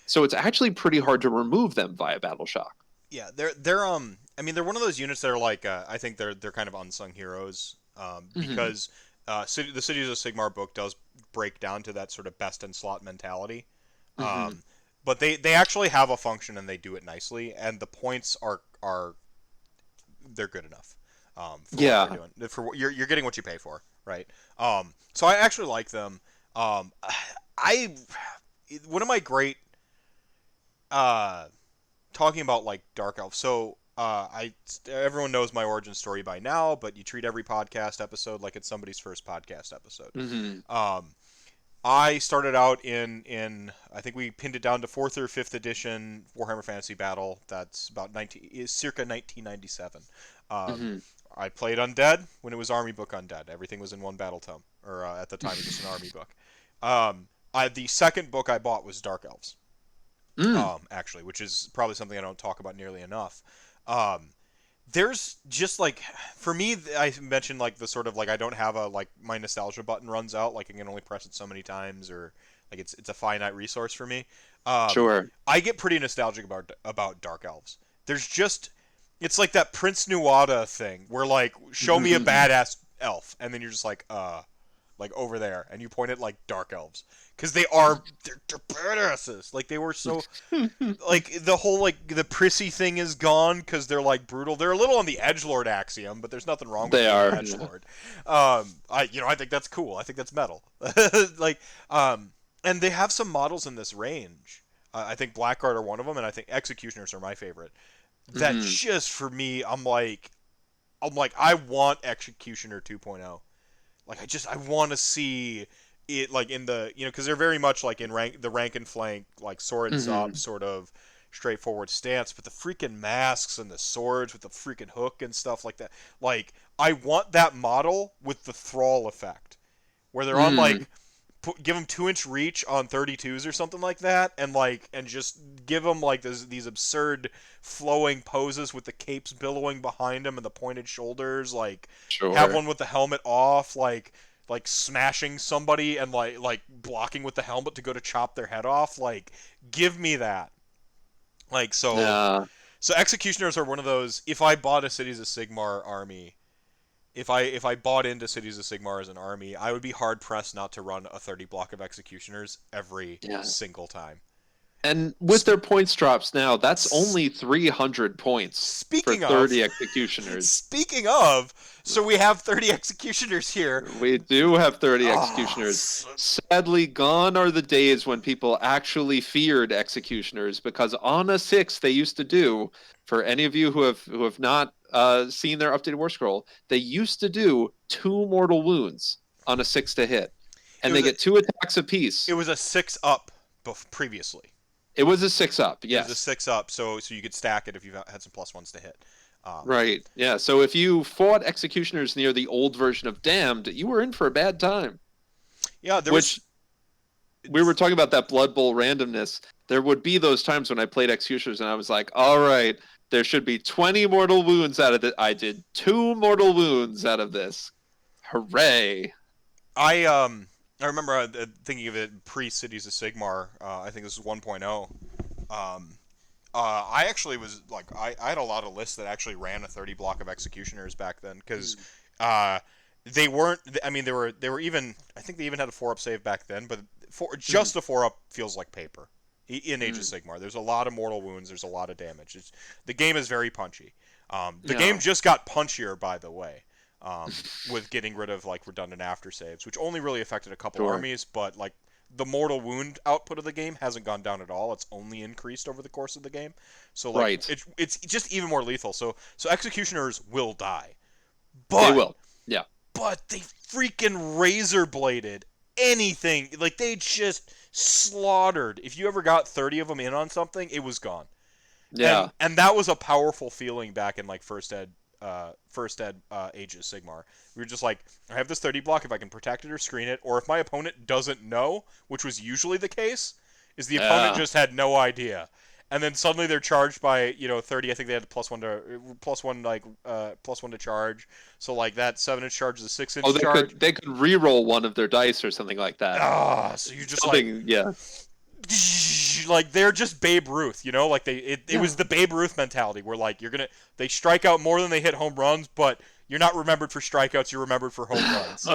So it's actually pretty hard to remove them via battle shock. Yeah, they're I mean, they're one of those units that are like I think they're kind of unsung heroes because the Cities of Sigmar book does break down to that sort of best in slot mentality. But they actually have a function and they do it nicely, and the points are they're good enough. For what they're doing. For you're getting what you pay for, right? So I actually like them. One of my great talking about like Dark Elf. So everyone knows my origin story by now, but you treat every podcast episode like it's somebody's first podcast episode. I started out in I think we pinned it down to 4th or 5th edition Warhammer Fantasy Battle. That's about circa 1997. I played Undead when it was Army Book Undead. Everything was in one battle tome, or at the time it was just an Army book. The second book I bought was Dark Elves. Actually, which is probably something I don't talk about nearly enough. There's just like, for me, I mentioned like the sort of like I don't have a like my nostalgia button runs out, like I can only press it so many times, or like it's a finite resource for me. Sure. I get pretty nostalgic about Dark Elves. There's just, it's like that Prince Nuada thing where like show me a badass elf, and then you're just like over there, and you point at like Dark Elves. Because they're badasses. Like, they were so... like, the whole, like, the prissy thing is gone because they're, like, brutal. They're a little on the edgelord axiom, but there's nothing wrong with being an edgelord. I think that's cool. I think that's metal. And they have some models in this range. I think Blackguard are one of them, and I think Executioners are my favorite. That Hmm. just for me, I'm like, I want Executioner 2.0. Like I want to see it like in the because they're very much like in rank and flank like swords up Hmm. sort of straightforward stance, but the freaking masks and the swords with the freaking hook and stuff like that. Like I want that model with the thrall effect where they're on Mm. like give them 2-inch reach on 32s or something like that, and just give them like these absurd flowing poses with the capes billowing behind them and the pointed shoulders. Like have Sure. one with the helmet off, like smashing somebody and like blocking with the helmet to go to chop their head off. Like give me that. Like Yeah. so executioners are one of those. If I bought a Cities of Sigmar army, if I bought into Cities of Sigmar as an army, I would be hard pressed not to run a 30 block of executioners every Yeah. single time. And with Sp- their points drops now, that's s- only 300 points for speaking of, 30 executioners. speaking of, so we have 30 executioners here. We do have 30 Oh, executioners. Sadly, gone are the days when people actually feared executioners, because on a 6 they used to do, for any of you who have not seen their updated war scroll, they used to do 2 mortal wounds on a 6 to hit. it And was they a get 2 attacks apiece. it was a 6 up previously. It was a 6 up, It was a yes. 6 up, so you could stack it if you had some plus ones to hit. Um, Right. Yeah. So if you fought executioners near the old version of Damned, you were in for a bad time. yeah, there Which was. we were talking about, that Blood Bowl randomness. There would be those times when I played executioners and I was like, all right, there should be 20 mortal wounds out of it. I did 2 mortal wounds out of this. Hooray. I remember thinking of it pre Cities of Sigmar. I think this is 1.0. Um, I actually was like I had a lot of lists that actually ran a 30 block of executioners back then because uh, they weren't. I mean, they were even. I think they even had a 4-up save back then, but Mhm. just a 4-up feels like paper in Age of Mhm. Sigmar. There's a lot of mortal wounds. There's a lot of damage. The game is very punchy. The game Yeah. just got punchier, by the way, with getting rid of like redundant after saves, which only really affected a couple Sure. armies, but like the mortal wound output of the game hasn't gone down at all. It's only increased over the course of the game. So like Right. it's just even more lethal. So executioners will die. They But will. Yeah. they freaking razor bladed anything. Like they just slaughtered. If you ever got 30 of them in on something, it was gone. and Yeah. and that was a powerful feeling back in like first ed Age of Sigmar. We were just like, I have this 30 block. If I can protect it or screen it, or if my opponent doesn't know, which was usually the case, is the opponent Yeah. just had no idea, and then suddenly they're charged by 30. I think they had plus one to charge. So like that 7-inch charge is a six Oh, inch they charge. could they could re-roll one of their dice or something like that. So you're just like, Something. Yeah. like they're just Babe Ruth, like it Yeah. was the Babe Ruth mentality where like they strike out more than they hit home runs, but you're not remembered for strikeouts, you're remembered for home runs.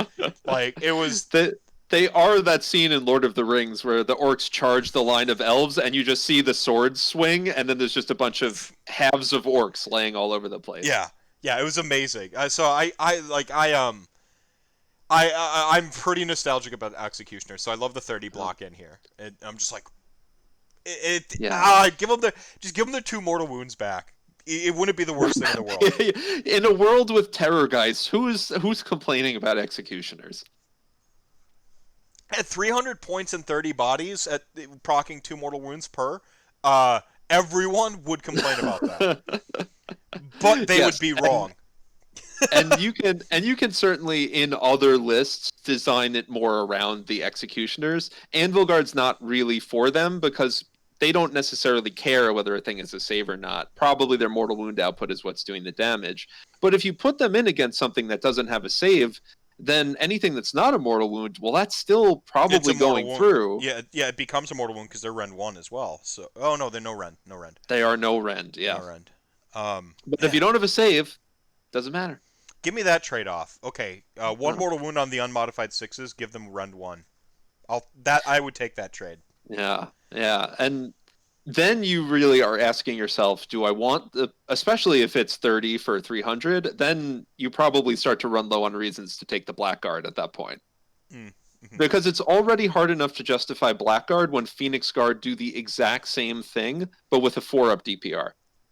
Like it was. they, they are that scene in Lord of the Rings where the orcs charge the line of elves and you just see the swords swing, and then there's just a bunch of halves of orcs laying all over the place. Yeah, yeah, it was amazing. So I'm pretty nostalgic about Executioner, so I love the 30 Oh, block in here. And I'm just like yeah. give them the 2 mortal wounds back. It wouldn't be the worst thing in the world. In a world with terror guys, who's complaining about executioners? At 300 points and 30 bodies, at proccing 2 mortal wounds per, uh, everyone would complain about that, but they would Yes, be wrong. and you can certainly in other lists design it more around the executioners. Anvilguard's not really for them because they don't necessarily care whether a thing is a save or not. Probably their mortal wound output is what's doing the damage. But if you put them in against something that doesn't have a save, then anything that's not a mortal wound, well, that's still It's a probably mortal going wound. through. Yeah, yeah, it becomes a mortal wound because they're Rend 1 as well. So, oh no, they're no Rend, no Rend, They are no rend, no yeah. Rend. But if you Man, don't have a save, doesn't matter. give me that trade off. Okay, one Uh, mortal wound on the unmodified sixes, give them Rend 1. I would take that trade. Yeah, yeah. And then you really are asking yourself, do I want the, especially if it's 30 for 300, then you probably start to run low on reasons to take the Blackguard at that point. Hmm. Mhm. Because it's already hard enough to justify Blackguard when Phoenix Guard do the exact same thing, but with a 4-up DPR.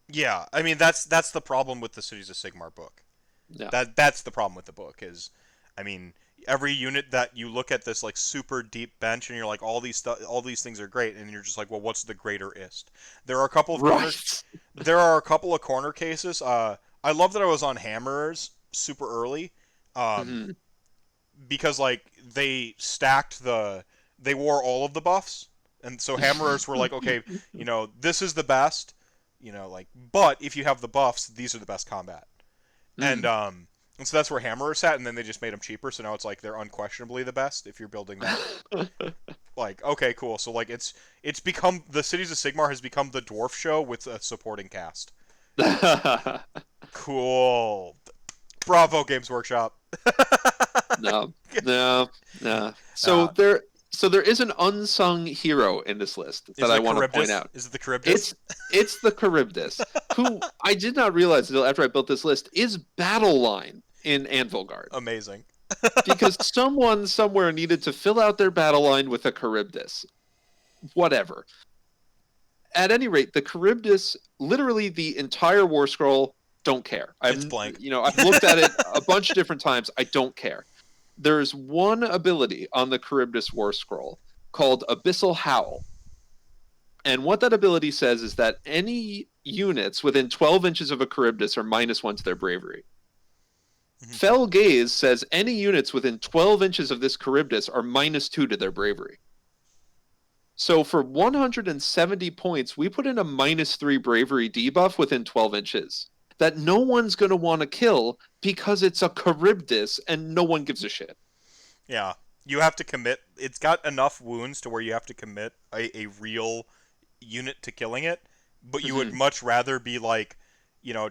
Yeah, I mean that's the problem with the Cities of Sigmar book. Yeah. That's the problem with the book is, I mean, every unit that you look at this like super deep bench and you're like all these things are great and you're just like, well, what's the greater ist? There are a couple of corner Right. there are a couple of corner cases. I love that I was on Hammerers super early, um, Mhm. because like they wore all of the buffs, and so Hammerers were like, okay, this is the best, like, but if you have the buffs, these are the best combat. And Mm. and so that's where Hammerer sat, and then they just made them cheaper. So now it's like they're unquestionably the best if you're building that. Like, okay, cool. So like it's become the Cities of Sigmar has become the dwarf show with a supporting cast. Cool. Bravo, Games Workshop. No, no, no. uh, So there is an unsung hero in this list is that it I the want to point Charybdis? out. Is it the Charybdis? It's the Charybdis, who I did not realize until after I built this list is battle line in Anvil Guard. Amazing. Because someone somewhere needed to fill out their battle line with a Charybdis. Whatever. At any rate, the Charybdis, literally the entire War Scroll, don't care. It's blank. I've looked at it a bunch of different times. I don't care. There's one ability on the Charybdis War Scroll called Abyssal Howl. And what that ability says is that any units within 12 inches of a Charybdis are -1 to their bravery. Mhm. Fell Gaze says any units within 12 inches of this Charybdis are -2 to their bravery. So for 170 points, we put in a -3 bravery debuff within 12 inches that no one's going to want to kill because it's a Charybdis and no one gives a shit. Yeah. You have to commit. It's got enough wounds to where you have to commit a real unit to killing it, but you would Mm-hmm. much rather be like,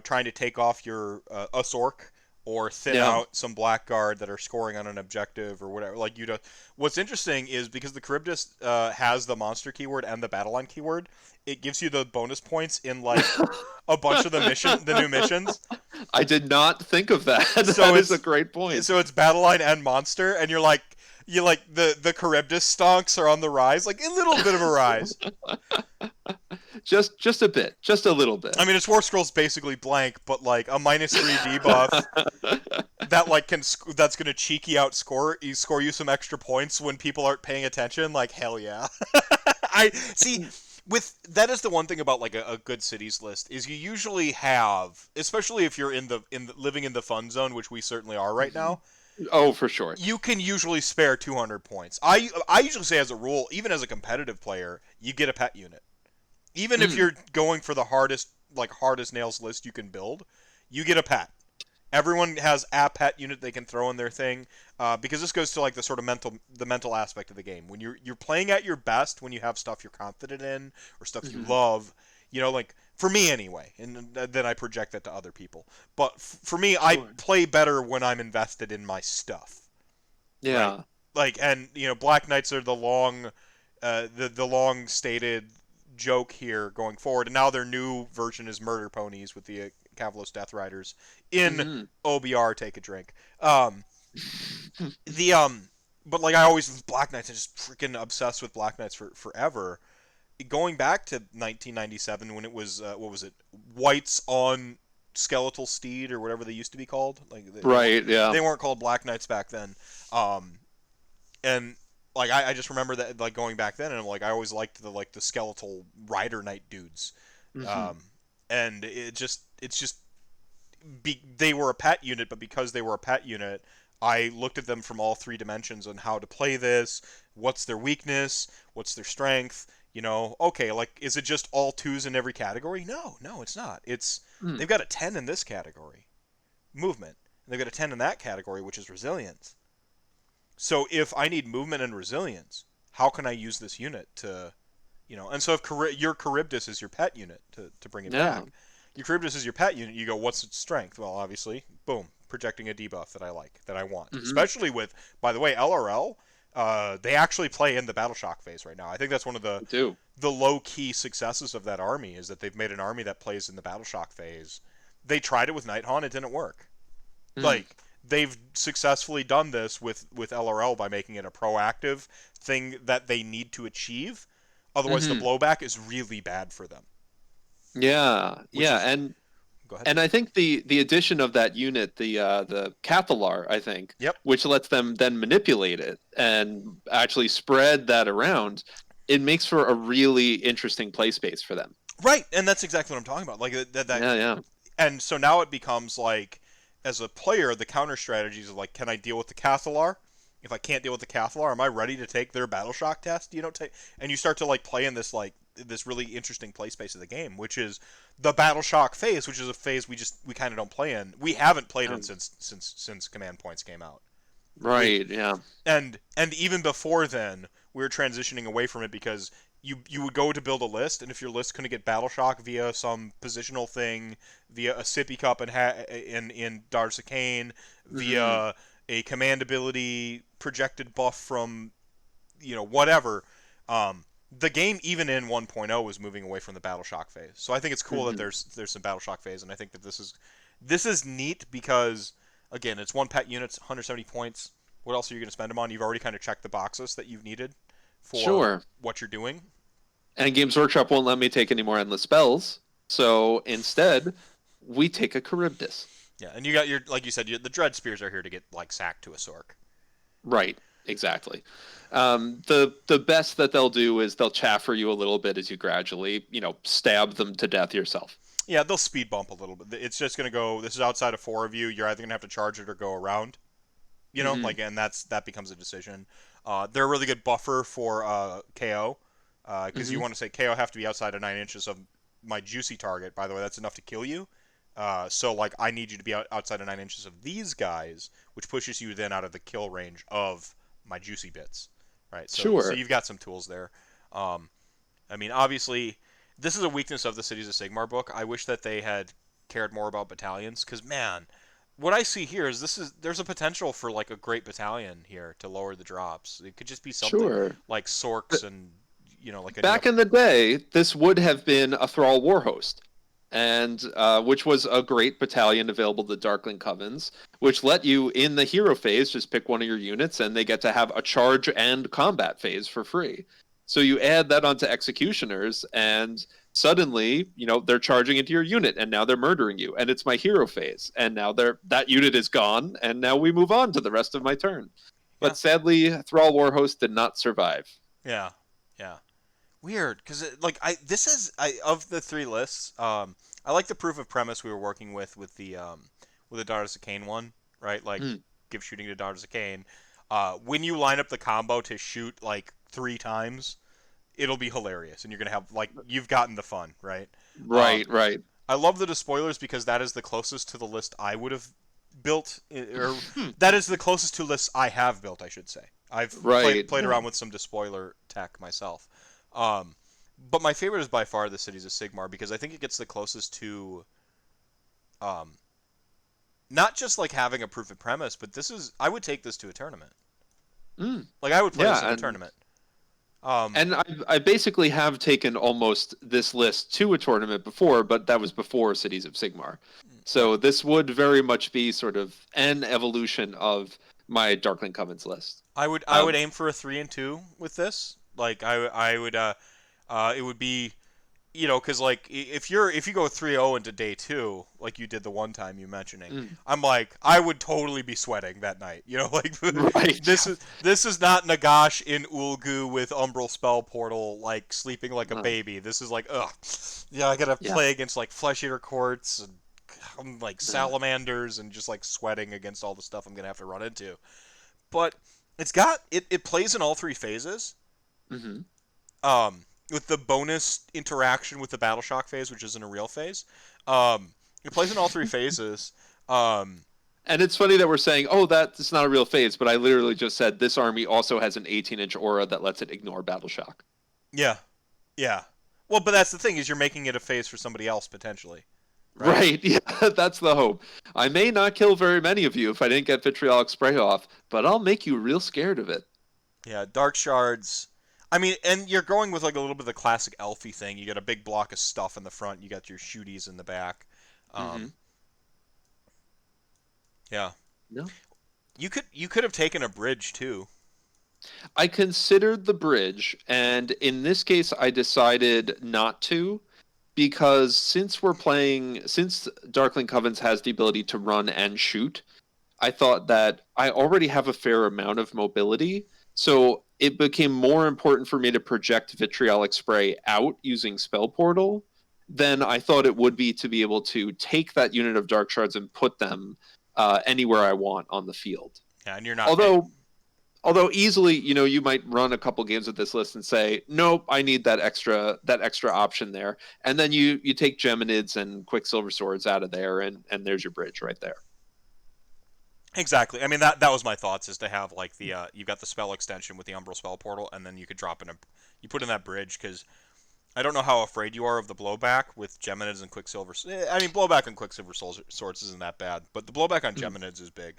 trying to take off your Usork or thin Yeah. out some Blackguard that are scoring on an objective or whatever. Like what's interesting is because the Charybdis has the monster keyword and the battle line keyword, it gives you the bonus points in like a bunch of the new missions. I did not think of that. So That is a it's great point. so it's battle line and monster, and you like the Charybdis stonks are on the rise, like a little bit of a rise. Just a bit, just a little bit. I mean, its War Scroll's basically blank, but like a -3 debuff that like that's gonna cheeky score you some extra points when people aren't paying attention. Like hell yeah. I see. With that is the one thing about like a good cities list is you usually have, especially if you're living in the fun zone, which we certainly are right now. Oh, for sure. You can usually spare 200 points. I usually say as a rule, even as a competitive player, you get a pet unit. Even if you're going for the hardest nails list you can build, you get a pet. Everyone has a pet unit they can throw in their thing, because this goes to like the sort of mental aspect of the game. When you're playing at your best, when you have stuff you're confident in or stuff you love, like for me anyway, and then I project that to other people. But for me, I play better when I'm invested in my stuff. Yeah. Right? Like, and Black Knights are the long stated joke here going forward, and now their new version is Murder Ponies with the Kavalos Death Riders in OBR. Take a drink. The but like I always was Black Knights. I just freaking obsessed with Black Knights for forever. Going back to 1997 when it was what was it, Whites on Skeletal Steed or whatever they used to be called. Like Right. Yeah. they weren't called Black Knights back then. And like I just remember that like going back then, and I'm like I always liked the skeletal rider knight dudes. And they were a pet unit, but because they were a pet unit, I looked at them from all three dimensions on how to play this. What's their weakness? What's their strength? Okay, like is it just all twos in every category? No, it's not. They've got a 10 in this category, movement. And they've got a 10 in that category, which is resilience. So if I need movement and resilience, how can I use this unit to, And so if your Charybdis is your pet unit to bring it back, your Charybdis is your pet unit. You go, what's its strength? Well, obviously, boom, projecting a debuff that I like, that I want. Especially with, by the way, LRL. They actually play in the Battle Shock phase right now. I think that's one of the low-key successes of that army is that they've made an army that plays in the Battle Shock phase. They tried it with Nighthaunt, it didn't work. Like they've successfully done this with LRL by making it a proactive thing that they need to achieve. Otherwise, the Hmm. blowback is really bad for them. Yeah, Which yeah, is go ahead. and I think the addition of that unit, the Cathalar, I think, Yep. which lets them then manipulate it and actually spread that around, it makes for a really interesting play space for them. Right, and that's exactly what I'm talking about. Like that Yeah, yeah. and so now it becomes like, as a player, the counter strategies of like, can I deal with the Cathalar? If I can't deal with the Cathalar, am I ready to take their Battle Shock test? And you start to like play in this really interesting play space of the game, which is the Battle Shock phase, which is a phase we kind of don't play in. We haven't played in Oh, since Command Points came out. We right, yeah. and even before then, we were transitioning away from it because you would go to build a list, and if your list couldn't get Battle Shock via some positional thing, via a Sippy Cup in Darzakane, Hmm. via a command ability projected buff from whatever, the game even in 1.0 was moving away from the Battle Shock phase. So I think it's cool that Hmm. there's some Battle Shock phase, and I think that this is neat because again, it's one pet unit, 170 points. What else are you going to spend them on? You've already kind of checked the boxes that you've needed for Sure. what you're doing. And Games Workshop won't let me take any more endless spells, so instead, we take a Charybdis. Yeah, and you got your, like you said, the Dread Spears are here to get like sacked to a Sork. Right, exactly. The best that they'll do is they'll chaffer you a little bit as you gradually, stab them to death yourself. Yeah, they'll speed bump a little bit. It's just going to go. This is outside of four of you. You're either going to have to charge it or go around. Hmm. Like, and that becomes a decision. They're a really good buffer for KO, because you Hmm. want to say KO have to be outside of 9 inches of my juicy target. By the way, that's enough to kill you. So like, I need you to be outside of 9 inches of these guys, which pushes you then out of the kill range of my juicy bits. Right. So Sure. you've got some tools there. Um, I mean, obviously, this is a weakness of the Cities of Sigmar book. I wish that they had cared more about battalions, because man, what I see here is there's a potential for like a great battalion here to lower the drops. It could just be something Sure. like Sorks and like any Back other. in the day, this would have been a Thrall Warhost, and which was a great battalion available to Darkling Covens, which let you in the hero phase just pick one of your units, and they get to have a charge and combat phase for free. So you add that onto Executioners, and suddenly, they're charging into your unit, and now they're murdering you, and it's my hero phase, and now that unit is gone, and now we move on to the rest of my turn. Yeah, But sadly, Thrall Warhost did not survive. yeah, yeah. Weird, because like this is of the three lists. I like the proof of premise we were working with the Daughters of Cain one, right? Like, Mm, give shooting to Daughters of Cain. When you line up the combo to shoot like 3 times, it'll be hilarious, and you're gonna have like you've gotten the fun, right? Um, right, right. I love the despoilers because that is the closest to the list I would have built, or Hmm. that is the closest to lists I have built, I should say. I've played Right. played Yeah. around with some despoiler tech myself. Um, but my favorite is by far the Cities of Sigmar because I think it gets the closest to um, not just like having a proof of premise, but I would take this to a tournament. Mm, Like, I would play this in yeah, a and tournament. Um, and I basically have taken almost this list to a tournament before, but that was before Cities of Sigmar. right. So this would very much be sort of an evolution of my Darkling Covens list. I would Um, aim for a 3-2 with this. Like, I would it would be, because like, if you go 3-0 into day two, like you did the one time you mentioning, mm, I'm like, I would totally be sweating that night. Like, right. this is not Nagash in Ulgu with Umbral Spell Portal, like sleeping like a No, baby. This is like, ugh, yeah, I gotta yeah. play against like Flesh Eater Courts and like No. salamanders and just like sweating against all the stuff I'm gonna have to run into. But it plays in all three phases. Hmm. Um, with the bonus interaction with the Battle Shock phase, which isn't a real phase. It plays in all three phases. Um, And it's funny that we're saying, "Oh, that's not a real phase," but I literally just said this army also has an 18-inch aura that lets it ignore battle shock. yeah, yeah. Well, but that's the thing, is you're making it a phase for somebody else potentially, right? Right, yeah, that's the hope. I may not kill very many of you if I didn't get vitriolic spray off, but I'll make you real scared of it. Yeah, Dark Shards. I mean, and you're going with like a little bit of the classic elfy thing. You got a big block of stuff in the front. You got your shooties in the back. Hmm. Um, yeah. No. You could have taken a bridge too. I considered the bridge, and in this case, I decided not to because since Darkling Covens has the ability to run and shoot, I thought that I already have a fair amount of mobility, so it became more important for me to project Vitriolic Spray out using Spell Portal than I thought it would be to be able to take that unit of Dark Shards and put them anywhere I want on the field. Yeah, and you're not. Although easily, you might run a couple games with this list and say, nope, I need that extra option there, and then you take Geminids and Quicksilver Swords out of there, and there's your bridge right there. Exactly. I mean, that was my thoughts, is to have like the you've got the spell extension with the Umbral Spell Portal, and then you could drop in you put in that bridge, because I don't know how afraid you are of the blowback with Geminids and Quicksilver. I mean, blowback on Quicksilver Swords isn't that bad, but the blowback on Geminids is big.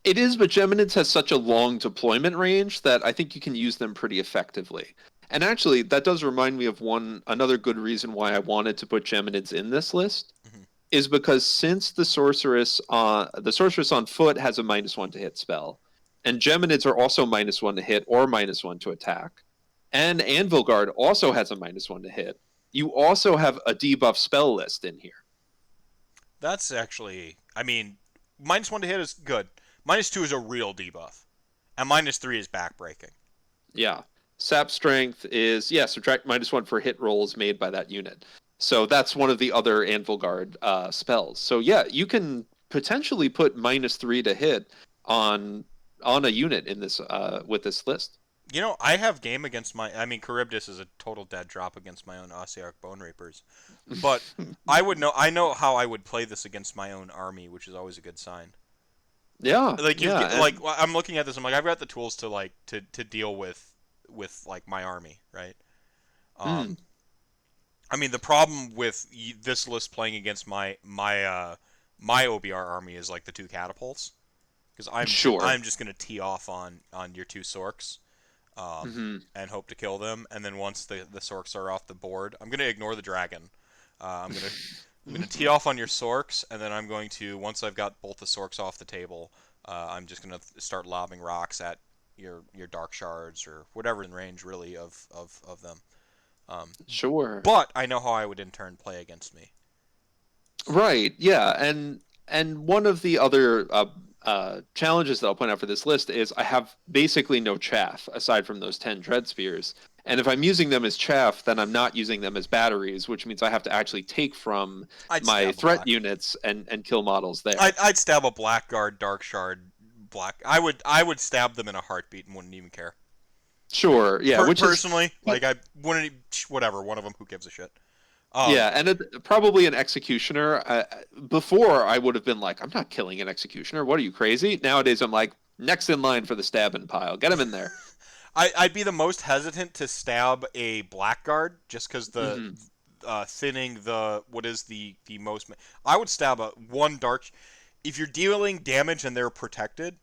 It is, but Geminids has such a long deployment range that I think you can use them pretty effectively. And actually, that does remind me of another good reason why I wanted to put Geminids in this list, Mm-hmm. is because since the sorceress on foot has a -1 to hit spell, and Geminids are also -1 to hit or -1 to attack, and Anvil Guard also has a -1 to hit, you also have a debuff spell list in here. That's actually, I mean, -1 to hit is good. -2 is a real debuff, and -3 is backbreaking. Yeah. Sap strength is, subtract -1 for hit rolls made by that unit. So that's one of the other Anvil Guard spells. So yeah, you can potentially put -3 to hit on a unit in this with this list. I have game against I mean, Charybdis is a total dead drop against my own Ossiarch Bone Reapers. But I know how I would play this against my own army, which is always a good sign. Yeah, Like yeah, like I'm looking at this, I'm like, I've got the tools to like to deal with like my army, right? mm, I mean, the problem with this list playing against my OBR army is like the 2 catapults, because sure. I'm just gonna tee off on your 2 Sorks, Hmm. and hope to kill them, and then once the Sorks are off the board, I'm gonna ignore the dragon. I'm gonna tee off on your Sorks, and then I'm going to, once I've got both the Sorks off the table, I'm just gonna start lobbing rocks at your Dark Shards or whatever in range really of them. Um, Sure. but I know how I would in turn play against me. Right. Yeah. And one of the other challenges that I'll point out for this list is I have basically no chaff aside from those 10 dread spears. And if I'm using them as chaff, then I'm not using them as batteries, which means I have to actually take from I'd my stab a threat black. units and kill models there. I'd stab a Blackguard, Dark Shard, Black. I would stab them in a heartbeat and wouldn't even care. Sure. Yeah. Which is Personally, like I wouldn't. Whatever. One of them. Who gives a shit? yeah, and probably an executioner. Before I would have been like, I'm not killing an executioner. What are you, crazy? Nowadays I'm like, next in line for the stabbing pile. Get him in there. I'd be the most hesitant to stab a Blackguard, just because the Hmm. thinning the what is the most. I would stab a one dark. If you're dealing damage and they're protected,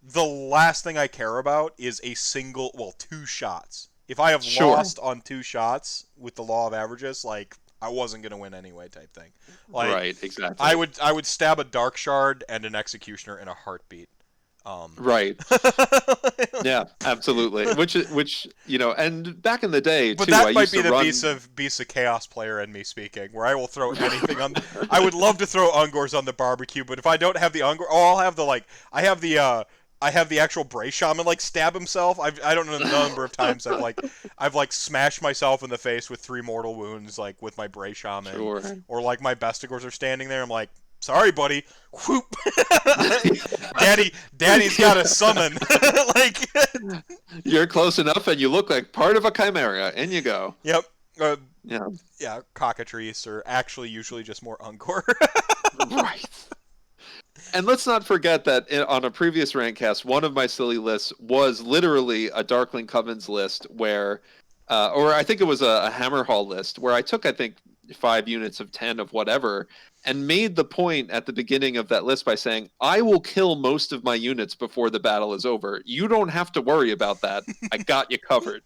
the last thing I care about is a single, well, 2 shots. If I have Sure. lost on 2 shots with the law of averages, like I wasn't gonna win anyway, type thing. Like Right. I Exactly. would I would stab a Dark Shard and an Executioner in a heartbeat. Um, Right. Yeah. Absolutely. Which and back in the day But too, I that might used be to the run. Beast of Chaos player in me speaking, where I will throw anything on. I would love to throw Ungors on the barbecue, but if I don't have the Ungor, I'll have the I have the actual Bray Shaman like stab himself. I don't know the number of times I've smashed myself in the face with 3 mortal wounds like with my Bray Shaman, Sure. or like my Bestigors are standing there. I'm like, sorry, buddy. Whoop. Daddy's got a summon. like, You're close enough, and you look like part of a chimera. In you go. yep. Uh, Yeah. yeah, cockatrice are actually usually just more Ungor. Right. And let's not forget that on a previous Rantcast, one of my silly lists was literally a Darkling Covens list where, or I think it was a Hammer Hall list where I took, I think, 5 units of 10 of whatever and made the point at the beginning of that list by saying, I will kill most of my units before the battle is over. You don't have to worry about that. I got you covered.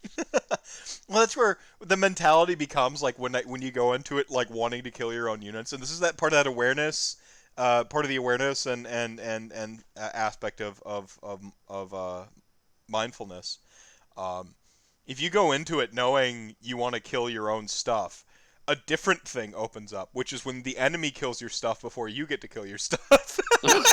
Well, that's where the mentality becomes like when you go into it like wanting to kill your own units, and this is that part of that awareness part of the awareness and aspect of mindfulness. Um, if you go into it knowing you want to kill your own stuff, a different thing opens up, which is when the enemy kills your stuff before you get to kill your stuff.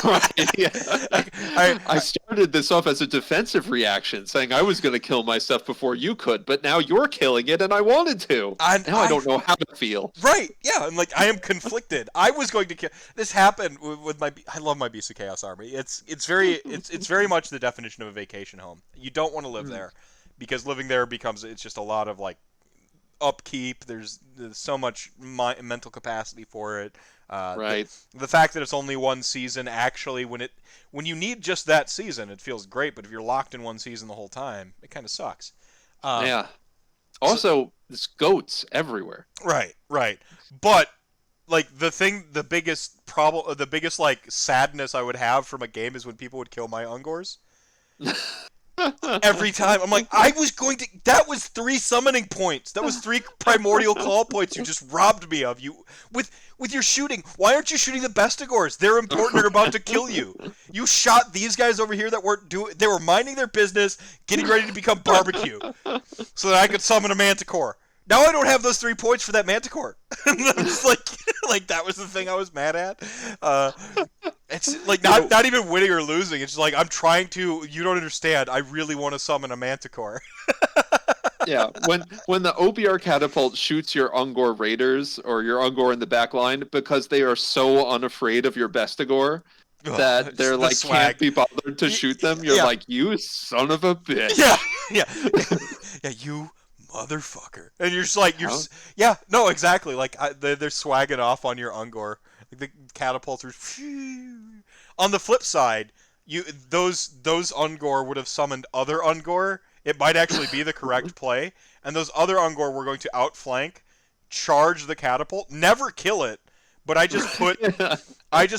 Right. Yeah. like, I started this off as a defensive reaction, saying I was going to kill my stuff before you could, but now you're killing it, and I wanted to. Now I don't know how to feel. Right? Yeah, and like I am conflicted. I was going to kill. This happened with my. I love my Beast of Chaos army. It's very much the definition of a vacation home. You don't want to live there, because living there becomes it's just a lot of like upkeep. There's so much mental capacity for it. Right. The fact that it's only one season, actually, when you need just that season, it feels great. But if you're locked in one season the whole time, it kind of sucks. Yeah. Also, there's goats everywhere. Right. But like the biggest problem, the biggest like sadness I would have from a game is when people would kill my Ungors. Every time I'm like, that was 3 summoning points, that was 3 primordial call points you just robbed me of. You with your shooting, why aren't you shooting the Bestigors? They're important, they're about to kill you. You shot these guys over here that they were minding their business, getting ready to become barbecue, so that I could summon a Manticore. Now I don't have those 3 points for that Manticore. I'm just like that was the thing I was mad at. It's like not even winning or losing. It's just like I'm trying to. You don't understand. I really want to summon a Manticore. Yeah, when the OBR catapult shoots your Ungor raiders or your Ungor in the back line because they are so unafraid of your Bestigor that they're like swag. Can't be bothered to shoot them. You're like, you son of a bitch. Yeah, you motherfucker. And you're just like no, exactly. Like they're swagging off on your Ungor. Like the catapults are. On the flip side, those Ungor would have summoned other Ungor. It might actually be the correct play, and those other Ungor were going to outflank, charge the catapult, never kill it, but I just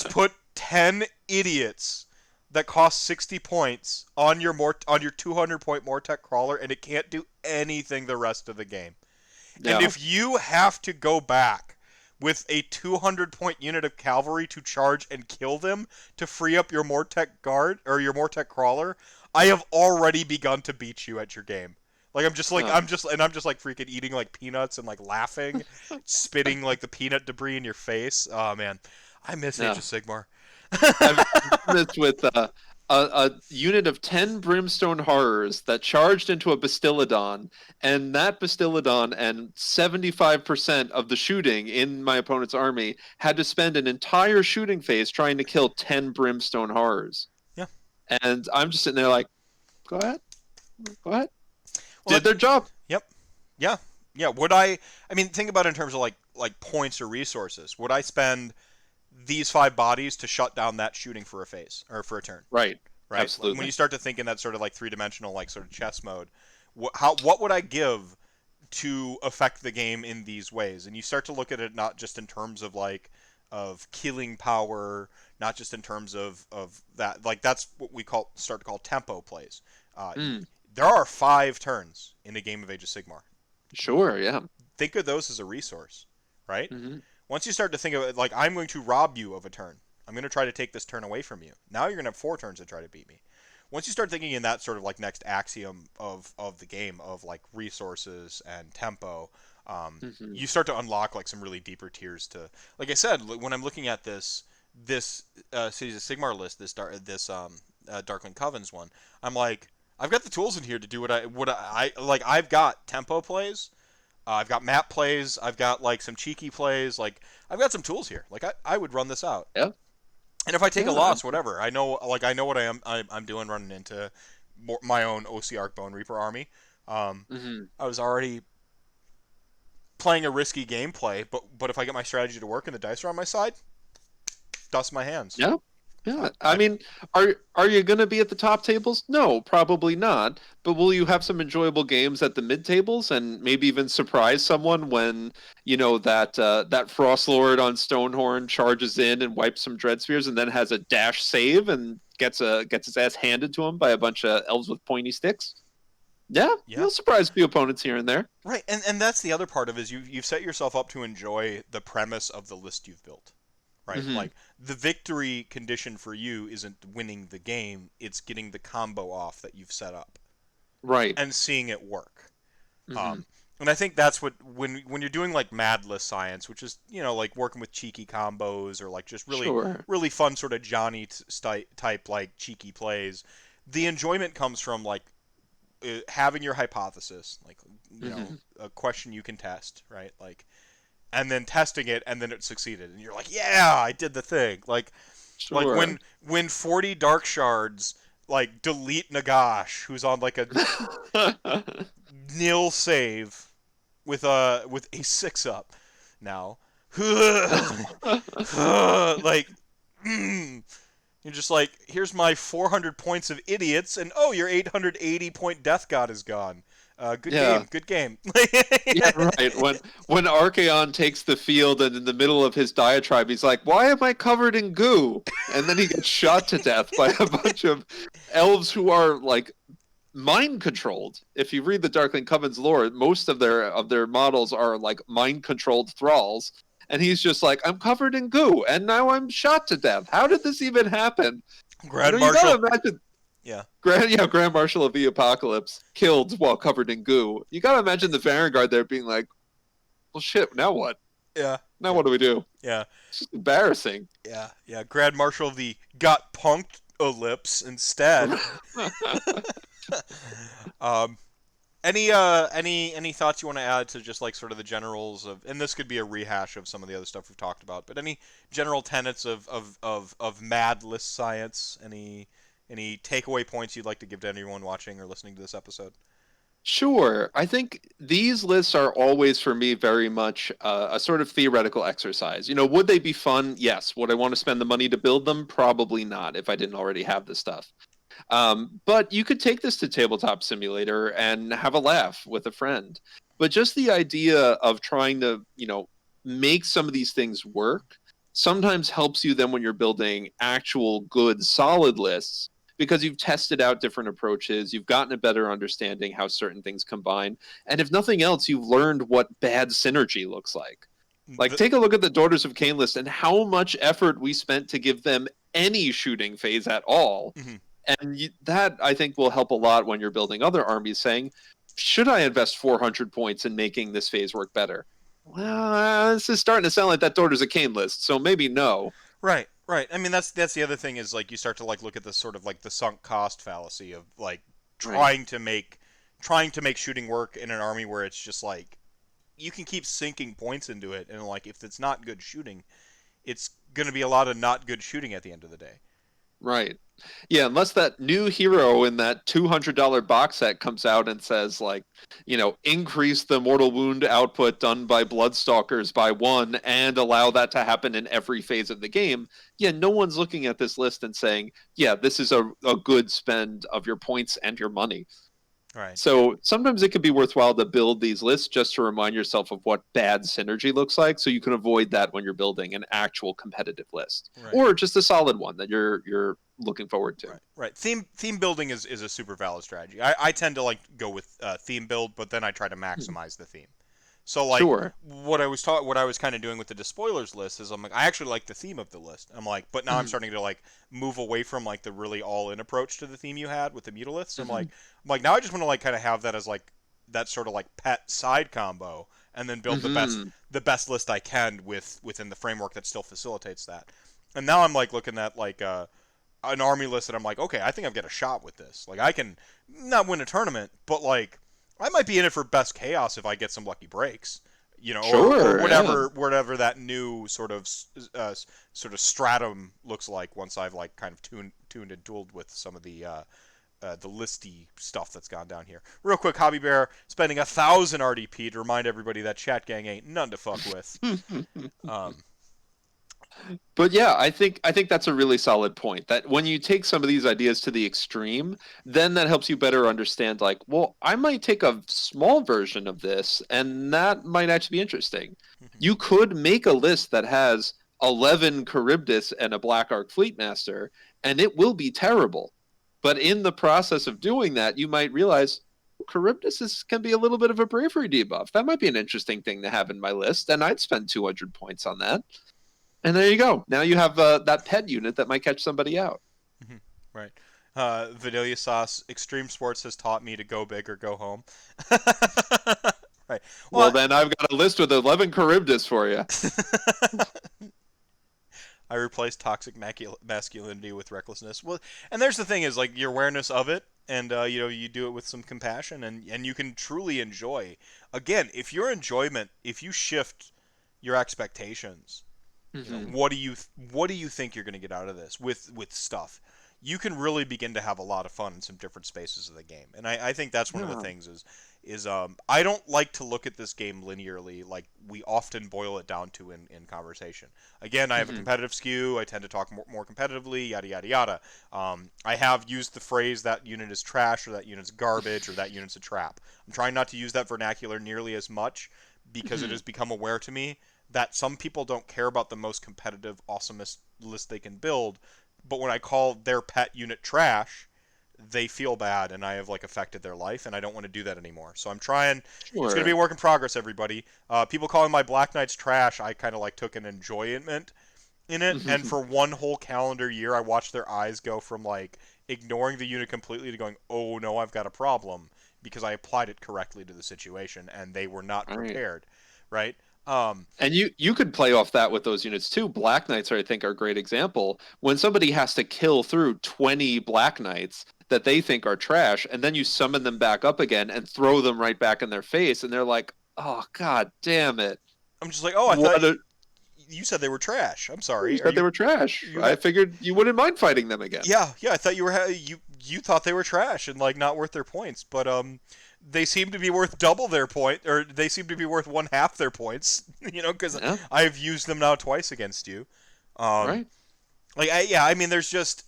put 10 idiots that cost 60 points on your 200 point Mortek crawler, and it can't do anything the rest of the game. Yeah. And if you have to go back with a 200 point unit of cavalry to charge and kill them to free up your Mortek guard or your Mortek crawler, I have already begun to beat you at your game. Like I'm just like freaking eating like peanuts and like laughing, spitting like the peanut debris in your face. Oh man, I miss Age of Sigmar. I've done this with a unit of 10 Brimstone Horrors that charged into a Bastillodon, and that Bastillodon and 75% of the shooting in my opponent's army had to spend an entire shooting phase trying to kill 10 Brimstone Horrors. Yeah. And I'm just sitting there like, go ahead. Well, did their job. Yep. Yeah. Would I mean, think about it in terms of like points or resources. Would I spend these 5 bodies to shut down that shooting for a phase or for a turn? Right. Absolutely. When you start to think in that sort of like 3-dimensional like sort of chess mode, what would I give to affect the game in these ways? And you start to look at it not just in terms of like of killing power, not just in terms of that, like that's what we start to call tempo plays. There are 5 turns in a game of Age of Sigmar. Sure, yeah. Think of those as a resource, right? Mm-hmm. Once you start to think of it like, I'm going to rob you of a turn. I'm going to try to take this turn away from you. Now you're going to have 4 turns to try to beat me. Once you start thinking in that sort of like next axiom of the game of like resources and tempo, you start to unlock like some really deeper tiers to, like I said, when I'm looking at this Cities of Sigmar list, this Darkling Covens one, I'm like, I've got the tools in here to do what I like. I've got tempo plays. I've got map plays. I've got like some cheeky plays. Like I've got some tools here. Like I would run this out. Yeah. And if I take a loss, whatever, I know what I'm doing running into my own OC Bone Reaper army. I was already playing a risky gameplay, but if I get my strategy to work and the dice are on my side, dust my hands. Yeah. Yeah, I mean, are you going to be at the top tables? No, probably not. But will you have some enjoyable games at the mid tables and maybe even surprise someone when that Frost Lord on Stonehorn charges in and wipes some Dread Spheres and then has a dash save and gets his ass handed to him by a bunch of elves with pointy sticks? Yeah. You'll surprise a few opponents here and there. Right, and that's the other part of it is you've set yourself up to enjoy the premise of the list you've built. right? Like the victory condition for you isn't winning the game, it's getting the combo off that you've set up Right. and seeing it work. Hmm. Um, and I think that's what when you're doing like mad list science, which is like working with cheeky combos or like just really Sure. really fun sort of Johnny type like cheeky plays, the enjoyment comes from like having your hypothesis, like Hmm. a question you can test, right? Like and then testing it and then it succeeded and you're like, yeah, I did the thing. Like Sure. when 40 dark shards like delete Nagash, who's on like a nil save with a 6-up now. Like you're just like, here's my 400 points of idiots, and oh, your 880 point death god is gone. Good Yeah. game, good game. Yeah, right. When Archaon takes the field and in the middle of his diatribe, he's like, "Why am I covered in goo?" And then he gets shot to death by a bunch of elves who are like mind controlled. If you read the Darkling Coven's lore, most of their models are like mind controlled thralls. And he's just like, "I'm covered in goo, and now I'm shot to death. How did this even happen?" Grand You gotta Marshal. imagine Yeah. Grand Marshal of the Apocalypse killed while covered in goo. You gotta imagine the Vanguard there being like, "Well, shit. Now what? Yeah. Now Yeah. what do we do?" Yeah. It's just embarrassing. Yeah. Yeah. Grand Marshal of the got punked ellipse instead. um, any thoughts you want to add to just like sort of the generals of, and this could be a rehash of some of the other stuff we've talked about, but any general tenets of mad list science? Any takeaway points you'd like to give to anyone watching or listening to this episode? Sure. I think these lists are always, for me, very much a sort of theoretical exercise. Would they be fun? Yes. Would I want to spend the money to build them? Probably not, if I didn't already have the stuff. But you could take this to Tabletop Simulator and have a laugh with a friend. But just the idea of trying to, make some of these things work sometimes helps you then when you're building actual good, solid lists because you've tested out different approaches, you've gotten a better understanding how certain things combine, and if nothing else, you've learned what bad synergy looks like. Like, The, take a look at the Daughters of Cain list and how much effort we spent to give them any shooting phase at all. mhm. And that, I think, will help a lot when you're building other armies, saying, should I invest 400 points in making this phase work better? Well, this is starting to sound like that Daughters of Cain list, so maybe no. Right, right. I mean, that's the other thing is like you start to like look at the sort of like the sunk cost fallacy of like Right. trying to make trying to make shooting work in an army where it's just like you can keep sinking points into it, and like if it's not good shooting, it's going to be a lot of not good shooting at the end of the day. Right. Yeah, unless that new hero in that $200 box set comes out and says, like, increase the mortal wound output done by Bloodstalkers by 1 and allow that to happen in every phase of the game. Yeah, no one's looking at this list and saying, yeah, this is a good spend of your points and your money. Right. So sometimes it can be worthwhile to build these lists just to remind yourself of what bad synergy looks like, so you can avoid that when you're building an actual competitive list, Right. or just a solid one that you're looking forward to. Right. Right. Theme building is a super valid strategy. I tend to like go with theme build, but then I try to maximize the theme. So like Sure. what I was kind of doing with the despoilers list is I'm like I actually like the theme of the list. I'm like, but now I'm Mhm. starting to like move away from like the really all in approach to the theme you had with the mutalisks. Mhm. I'm like now I just want to like kind of have that as like that sort of like pet side combo and then build Mhm. the best list I can within the framework that still facilitates that. And now I'm like looking at like an army list that I'm like, okay, I think I've got a shot with this. Like I can not win a tournament, but like I might be in it for best chaos if I get some lucky breaks, or Sure. Yeah. whatever that new uh, sort of stratum looks like once I've like kind of tuned and tooled with some of the listy stuff that's gone down here. Real quick, Hobby Bear spending 1,000 RDP to remind everybody that chat gang ain't none to fuck with. Um, But yeah, I think that's a really solid point. That when you take some of these ideas to the extreme, then that helps you better understand. Like, well, I might take a small version of this, and that might actually be interesting. You could make a list that has 11 Charybdis and a Black Arc Fleetmaster, and it will be terrible. But in the process of doing that, you might realize can be a little bit of a bravery debuff. That might be an interesting thing to have in my list, and I'd spend 200 points on that. And there you go. Now you have that pet unit that might catch somebody out. Mhm. Right. Vanilla Sauce, Extreme Sports has taught me to go big or go home. Right. Well, Well, then I've got a list with 11 Charybdis for you. I replaced toxic masculinity with recklessness. Well, and there's the thing is like your awareness of it, and you do it with some compassion, and you can truly enjoy. Again, if you shift your expectations, Hmm. what do you think you're going to get out of this with stuff? You can really begin to have a lot of fun in some different spaces of the game, and I think that's one of the Yeah. things is I don't like to look at this game linearly like we often boil it down to in conversation. Again, I have a Hmm. competitive skew. I tend to talk more competitively, yada yada yada. I have used the phrase that unit is trash or that unit's garbage or that unit's a trap. I'm trying not to use that vernacular nearly as much because it Hmm. has become aware to me that some people don't care about the most competitive, awesomest list they can build, but when I call their pet unit trash, they feel bad and I have like affected their life and I don't want to do that anymore. So I'm trying. It's going to be a Sure. work in progress, everybody. People calling my Black Knights trash, I kind of like took an enjoyment in it, and for one whole calendar year, I watched their eyes go from like ignoring the unit completely to going, "Oh no, I've got a problem," because I applied it correctly to the situation and they were not Right. prepared, right? Um, And you could play off that with those units too. Black Knights are, I think, are a great example. When somebody has to kill through 20 Black Knights that they think are trash, and then you summon them back up again and throw them right back in their face, and they're like, "Oh, God damn it! I'm just like, "Oh, I thought What a, you said they were trash. I'm you sorry. Are said they were trash. you I had figured you wouldn't mind fighting them again." yeah, I thought you thought they were trash and like not worth their points, but they seem to be worth double their point, or they seem to be worth one half their points, because Yeah, I've used them now twice against you. Um, right. I mean, there's just,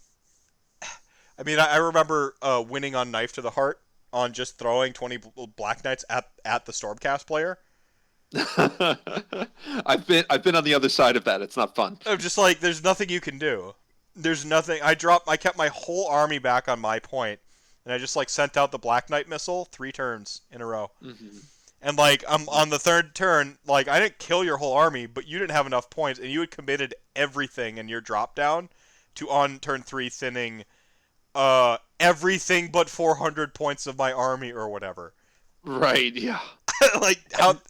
I mean, I remember winning on Knife to the Heart on just throwing 20 Black Knights at the Stormcast player. I've been on the other side of that. It's not fun. I'm just like, there's nothing you can do. There's nothing. I kept my whole army back on my point, and I just like sent out the Black Knight missile 3 turns in a row. Hmm. And like I'm on the third turn, like I didn't kill your whole army, but you didn't have enough points, and you had committed everything in your drop down to on turn 3 thinning everything but 400 points of my army or whatever. Right. Yeah. Like how? And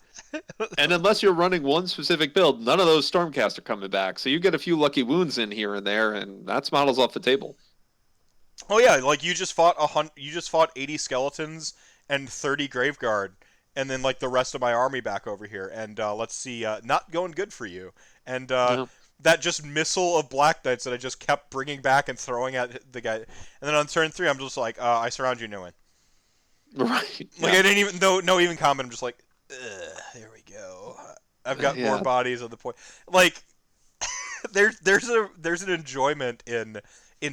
And unless you're running one specific build, none of those Stormcast are coming back. So you get a few lucky wounds in here and there, and that's models off the table. Oh yeah, like you just fought 80 skeletons and 30 Graveguard, and then like the rest of my army back over here, and let's see, not going good for you. And Yeah. that just missile of Black Knights that I just kept bringing back and throwing at the guy, and then on turn 3, I'm just like, I surround you, no win. Right. Like Yeah. I didn't even no even comment. I'm just like, there we go. I've got more Yeah. bodies of the point. Like there's an enjoyment in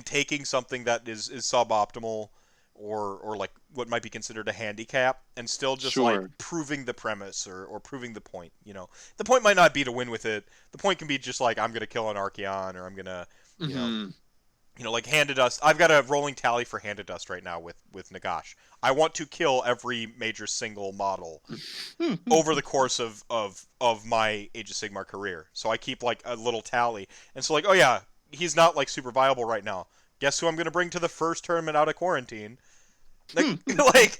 taking something that is suboptimal or like what might be considered a handicap and still just like Sure. proving the premise or proving the point. The point might not be to win with it. The point can be just like I'm gonna kill an Archeon or I'm gonna you know Hmm. like Hand of Dust. I've got a rolling tally for Hand of Dust right now with Nagash. I want to kill every major single model over the course of my Age of Sigmar career. So I keep like a little tally. And so like, oh yeah, he's not like super viable right now. Guess who I'm gonna bring to the first tournament out of quarantine? Like,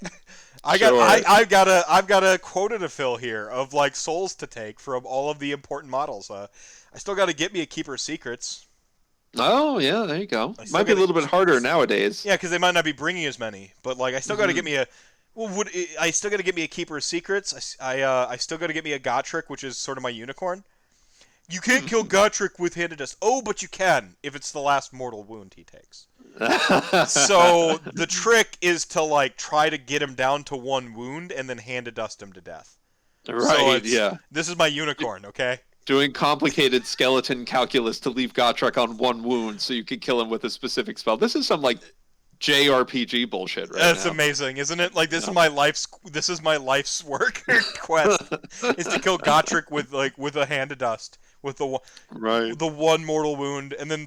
like Sure. I've got a quota to fill here of like souls to take from all of the important models. I still got to get me a Keeper of Secrets. Oh, yeah, there you go. I still Might be got a to little bit harder nowadays. yeah, because they might not be bringing as many, but like I still got to get Hmm. me a. Well, I still got to get me a Keeper of Secrets? I still got to get me a Gotrek, which is sort of my unicorn. You can't kill Gotrek with Hand of Dust. Oh, but you can if it's the last mortal wound he takes. So the trick is to like try to get him down to 1 wound and then Hand of Dust him to death. So Right, yeah. this is my unicorn, okay? Doing complicated skeleton calculus to leave Gotrek on one wound so you can kill him with a specific spell. This is some like JRPG bullshit right That's now. amazing, isn't it? Like Yeah. this is my life's work quest is to kill Gotrek with a Hand of Dust with Right. the one mortal wound and then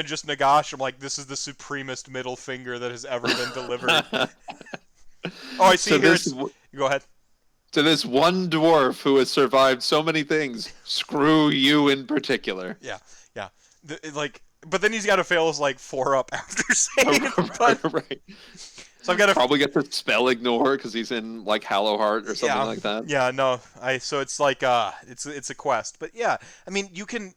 just Nagash. I'm like, this is the supremest middle finger that has ever been delivered. Oh, I see So here this it's go ahead. To this one dwarf who has survived so many things, screw you in particular. Yeah, yeah. But then he's got to fail his like 4-up after save. But Right. so I've got to Probably get the spell ignore because he's in like Hallowheart or something yeah, like that. yeah. No, so it's like it's a quest. But yeah, I mean, you can.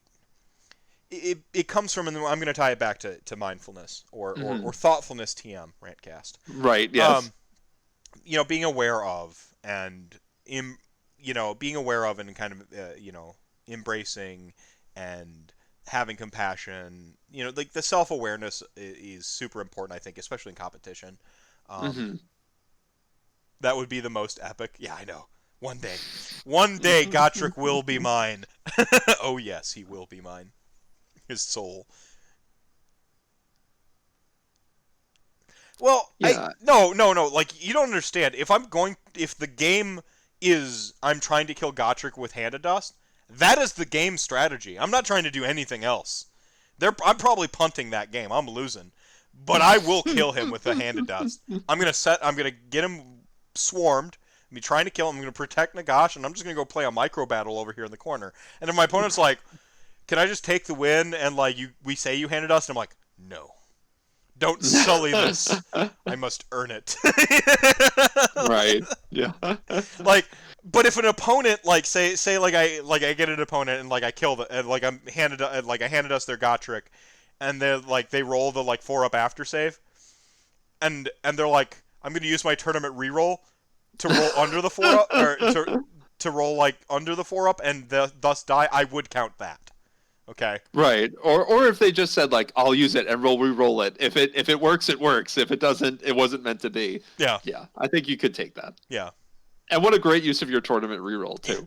It comes from, and I'm going to tie it back to mindfulness or thoughtfulness. TM Rantcast. Right. Um, Yes. being aware of and being aware of and kind of embracing and having compassion. Like the self-awareness is super important, I think, especially in competition. Um, Hmm. that would be the most epic. Yeah, I know. One day, Gotrek will be mine. Oh yes, he will be mine. His soul. Well, Yeah. no. Like you don't understand. If the game is I'm trying to kill Gotrek with Hand of Dust, that is the game strategy. I'm not trying to do anything else. I'm probably punting that game. I'm losing, but I will kill him with a Hand of Dust. I'm gonna get him swarmed. I'm trying to kill him. I'm gonna protect Nagash, and I'm just gonna go play a micro battle over here in the corner. And if my opponent's like, "Can I just take the win?" and like we say you Hand of Dust, I'm like, "No." Don't sully this. I must earn it. Right. Yeah. Like, but if an opponent like say like I get an opponent and like I kill the and like I handed us their Gotrek, and they roll the like 4-up after save, and they're like I'm gonna use my tournament reroll to roll under the 4-up or to roll like under the 4-up and thus die. I would count that. Okay. Right. Or if they just said like I'll use it and we'll re-roll it. If it works, it works. If it doesn't, it wasn't meant to be. Yeah. Yeah. I think you could take that. Yeah. And what a great use of your tournament reroll too.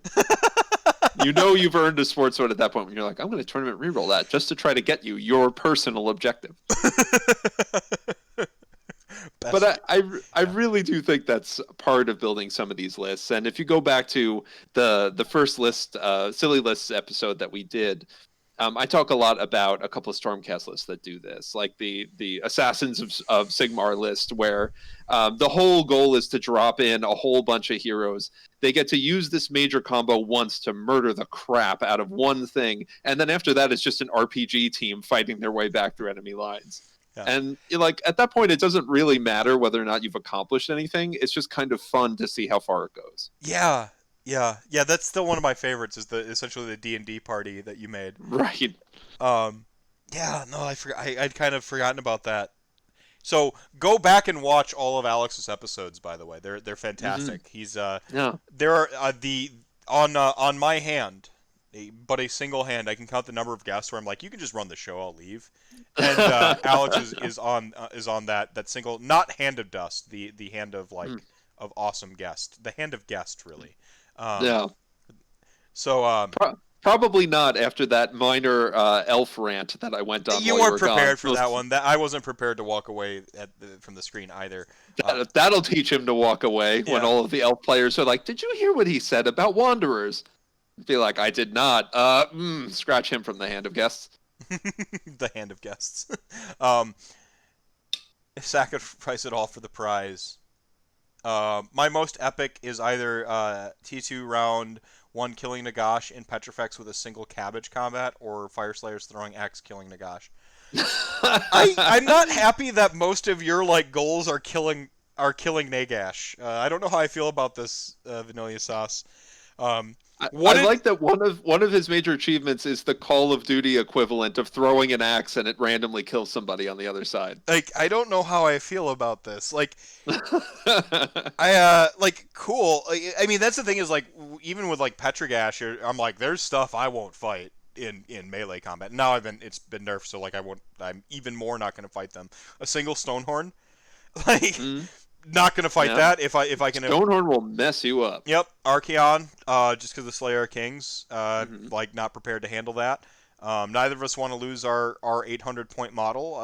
You know you've earned a sports sword at that point when you're like, I'm going to tournament reroll that just to try to get you your personal objective. But I really do think that's part of building some of these lists. And if you go back to the first list, silly lists episode that we did, I talk a lot about a couple of Stormcast lists that do this, like the Assassins of Sigmar list, where the whole goal is to drop in a whole bunch of heroes. They get to use this major combo once to murder the crap out of one thing, and then after that, it's just an RPG team fighting their way back through enemy lines. Yeah. And like at that point, it doesn't really matter whether or not you've accomplished anything. It's just kind of fun to see how far it goes. Yeah, yeah. That's still one of my favorites. Is essentially the D&D party that you made. Right. Um, yeah. No, I forgot. I'd kind of forgotten about that. So go back and watch all of Alex's episodes. By the way, they're fantastic. He's Yeah. there are the on my hand, but a single hand. I can count the number of guests where I'm like, you can just run the show. I'll leave. And Alex is on that single, not hand of dust, the hand of like of awesome guest, the hand of guest really. Yeah. So Probably not after that minor elf rant that I went on. you while you weren't were gone. prepared for that one. That I wasn't prepared to walk away from the screen either. That'll teach him to walk away when Yeah. all of the elf players are like, "Did you hear what he said about wanderers?" Be like, "I did not." Scratch him from the hand of guests. The hand of guests. um, Sacrifice it all for the prize. My most epic is either T2 round 1 killing Nagash in Petrifex with a single cabbage combat, or Fire Slayers throwing X killing Nagash. I'm not happy that most of your like goals are killing Nagash. I don't know how I feel about this, Vanilla Sauce. I What did like that one of his major achievements is the Call of Duty equivalent of throwing an axe and it randomly kills somebody on the other side. like I don't know how I feel about this. Like like cool. I mean that's the thing is like even with like Petragash, I'm like there's stuff I won't fight in melee combat. Now it's been nerfed, so like I'm even more not gonna fight them. A single Stonehorn, like not gonna fight that if I can. Stonehorn will mess you up. Yep, Archeon, just because the Slayer of Kings, like not prepared to handle that. Neither of us want to lose our 800 point model.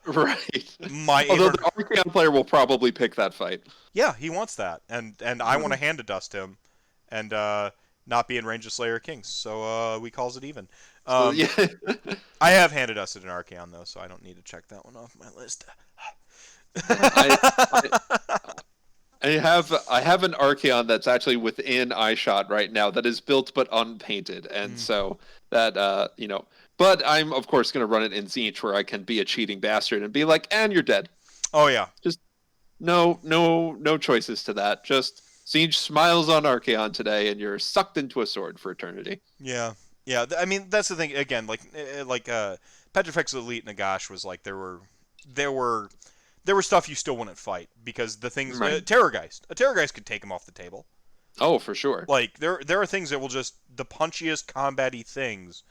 Right. My Although 800 the Archeon player will probably pick that fight. Yeah, he wants that, and I want to hand to dust him, and not be in range of Slayer of Kings. So we calls it even. So, yeah. I have handed dusted an Archeon though, so I don't need to check that one off my list. I have an Archeon that's actually within eyeshot right now that is built but unpainted, and Mm. so that But I'm of course going to run it in Zinch where I can be a cheating bastard and be like, and you're dead. Oh yeah. Just no choices to that. Just Zinch smiles on Archeon today, and you're sucked into a sword for eternity. Yeah. Yeah. I mean, that's the thing. Again, Petrifex Elite Nagash was like there were there were stuff you still wouldn't fight because the things Right. A Terrorgeist could take him off the table. Oh, for sure. Like there are things that will just the punchiest combat-y things.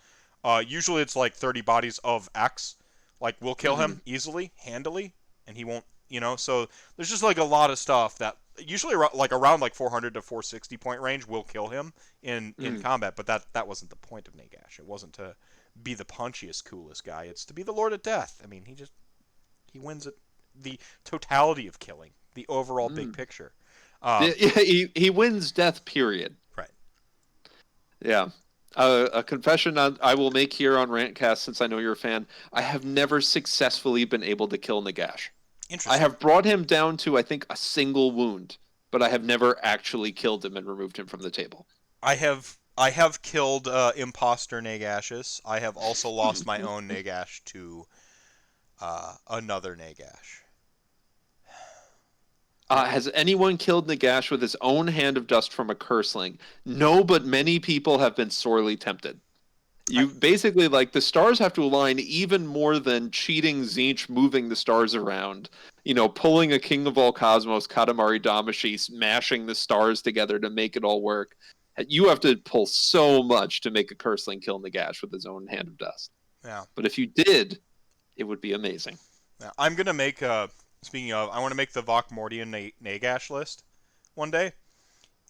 Usually it's like 30 bodies of X. Like we'll kill Hmm. him easily, handily, and he won't. So there's just like a lot of stuff that usually around like 400 to 460 point range will kill him in Mm. combat. But that wasn't the point of Nagash. It wasn't to be the punchiest, coolest guy. It's to be the Lord of Death. I mean, he wins it the totality of killing, the overall big Mm. picture. Yeah, yeah, he wins death. Period. Right. Yeah. A confession I will make here on Rantcast, since I know you're a fan. I have never successfully been able to kill Nagash. I Interesting. have brought him down to, I think, a single wound, but I have never actually killed him and removed him from the table. I have killed imposter Nagashus. I have also lost my own Nagash to another Nagash. Has anyone killed Nagash with his own hand of dust from a curseling? No, but many people have been sorely tempted. I, You basically, like, the stars have to align even more than cheating Zinch moving the stars around. Pulling a King of all Cosmos, Katamari Damacy, smashing the stars together to make it all work. You have to pull so much to make a Curseling kill Nagash with his own hand of dust. yeah, But if you did, it would be amazing. yeah. I'm gonna make Speaking of, I want to make the Vok Mordian Nagash list one day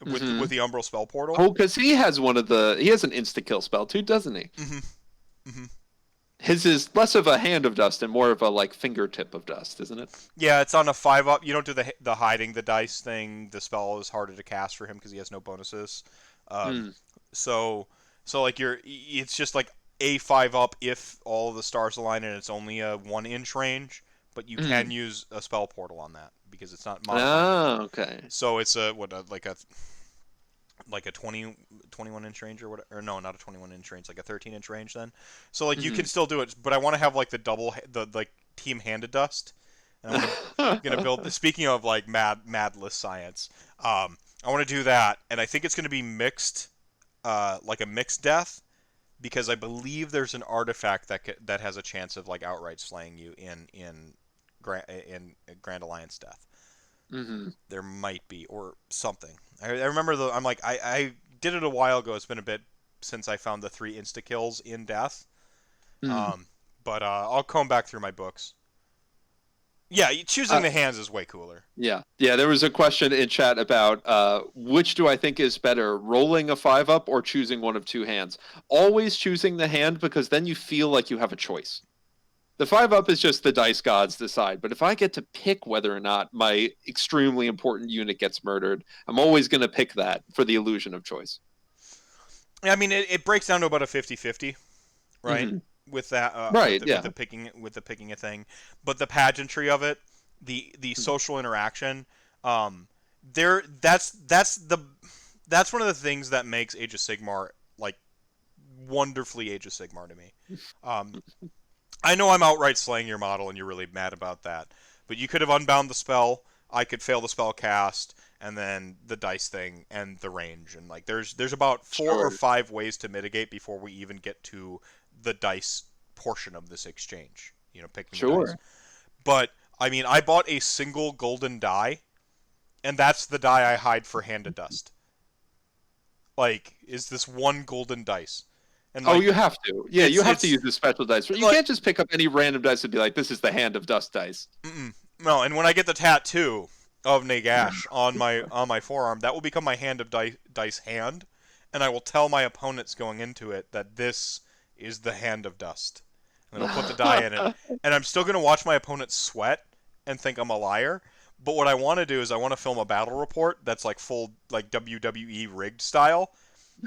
with Hmm. the Umbral Spell Portal. Oh, because he has an insta kill spell too, doesn't he? Mm-hmm. Mm-hmm. His is less of a hand of dust and more of a like fingertip of dust, isn't it? Yeah, it's on a 5-up. You don't do the hiding the dice thing. The spell is harder to cast for him because he has no bonuses. Um, Mm. so like it's just like a 5-up if all of the stars align and it's only a 1-inch range, but you can Mm. use a spell portal on that because it's not modifying it. Ah, okay. So it's like a 21-inch range or whatever, or no, not a 21-inch range, like a 13-inch range then. So like you Hmm. can still do it, but I want to have like the like team handed dust. And gonna build. Speaking of like madless science, I want to do that, and I think it's gonna be mixed, like a mixed death, because I believe there's an artifact that has a chance of like outright slaying you in Grand Alliance death. Hmm. There might be or something. I remember I'm like I did it a while ago. It's been a bit since I found the 3 insta kills in death. Mm. Um, but I'll comb back through my books. Yeah, choosing Uh, the hands is way cooler. yeah, yeah. There was a question in chat about which do I think is better, rolling a 5-up or choosing one of two hands. Always choosing the hand because then you feel like you have a choice. The 5-up is just the dice gods decide, but if I get to pick whether or not my extremely important unit gets murdered, I'm always going to pick that for the illusion of choice. I mean, it breaks down to about a 50-50, right? Hmm. With that, Right? with Yeah. the picking a thing, but the pageantry of it, the social interaction, there that's one of the things that makes Age of Sigmar like wonderfully Age of Sigmar to me. Um, I know I'm outright slaying your model, and you're really mad about that. But you could have unbound the spell. I could fail the spell cast, and then the dice thing and the range, and like there's about 4 or 5 ways to mitigate before we even get to the dice portion of this exchange. Picking the dice. Sure. But I mean, I bought a single golden die, and that's the die I hide for Hand of Dust. Like, is this one golden dice? And Oh, like, you have to. Yeah, you have to it's use the special dice. You like can't just pick up any random dice and be like, "This is the hand of dust dice." no, and when I get the tattoo of Nagash on my forearm, that will become my hand of dice hand, and I will tell my opponents going into it that this is the hand of dust, and I'll put the die in it, and I'm still gonna watch my opponents sweat and think I'm a liar. But what I want to do is I want to film a battle report that's like full like WWE rigged style,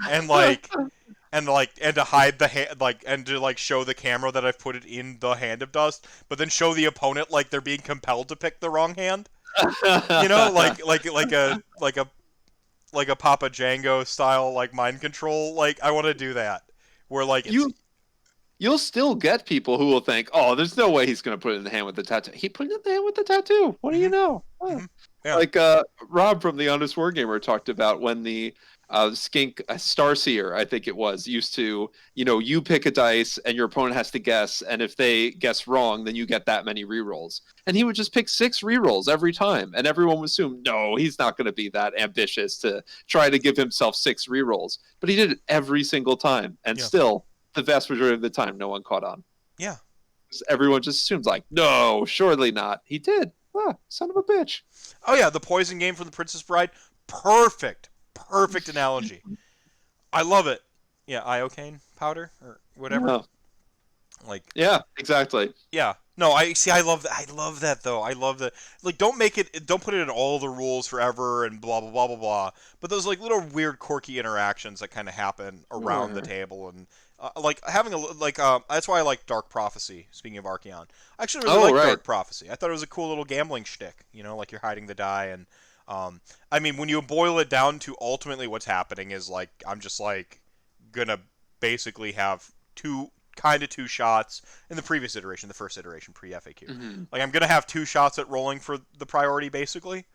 and to hide the hand and to like show the camera that I've put it in the hand of dust, but then show the opponent like they're being compelled to pick the wrong hand. You know, like a Papa Django style like mind control. Like I want to do that, where like it's you you'll still get people who will think, "Oh, there's no way he's going to put it in the hand with the tattoo." He put it in the hand with the tattoo. What do you hmm know? Huh. hmm yeah. Like Rob from the Honest Wargamer talked about when the skink Starseer, I think it was, used to, you pick a dice and your opponent has to guess, and if they guess wrong, then you get that many rerolls. And he would just pick 6 rerolls every time, and everyone would assume, no, he's not going to be that ambitious to try to give himself 6 rerolls. But he did it every single time, and Yeah. still, the vast majority of the time, no one caught on. Yeah. Everyone just assumes, like, no, surely not. He did. Ah, son of a bitch. Oh yeah, the poison game from the Princess Bride. Perfect. Perfect analogy. I love it. Yeah, iocane powder or whatever. Yeah, Like yeah, exactly. yeah. No, I see. I love that. I love that though. I love that. Like, don't make it. Don't put it in all the rules forever and blah blah blah blah blah. But those like little weird, quirky interactions that kind of happen around the Sure. table and like having a like. That's why I like Dark Prophecy. Speaking of Archeon, I actually really Oh, like right. Dark Prophecy. I thought it was a cool little gambling shtick. You know, like you're hiding the die and. I mean, when you boil it down to ultimately what's happening is like I'm just like gonna basically have two shots in the previous iteration, the first iteration pre FAQ. Hmm. Like I'm gonna have 2 shots at rolling for the priority basically,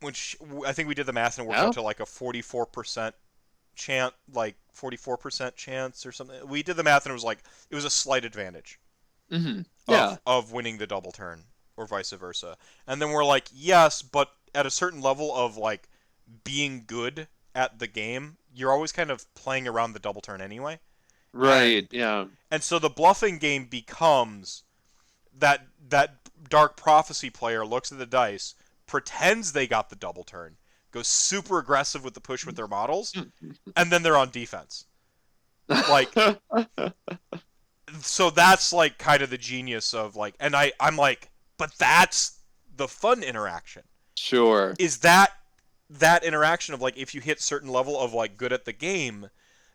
which I think we did the math and it worked Yeah. out to like a 44% chance, like 44% chance or something. We did the math and it was a slight advantage Hmm. Yeah. of winning the double turn or vice versa. And then we're like, yes, but at a certain level of like being good at the game, you're always kind of playing around the double turn anyway. Right. And Yeah. and so the bluffing game becomes that Dark Prophecy player looks at the dice, pretends they got the double turn, goes super aggressive with the push with their models, and then they're on defense. Like so that's like kind of the genius of like and I'm like, but that's the fun interaction. Sure. Is that interaction of like if you hit certain level of like good at the game,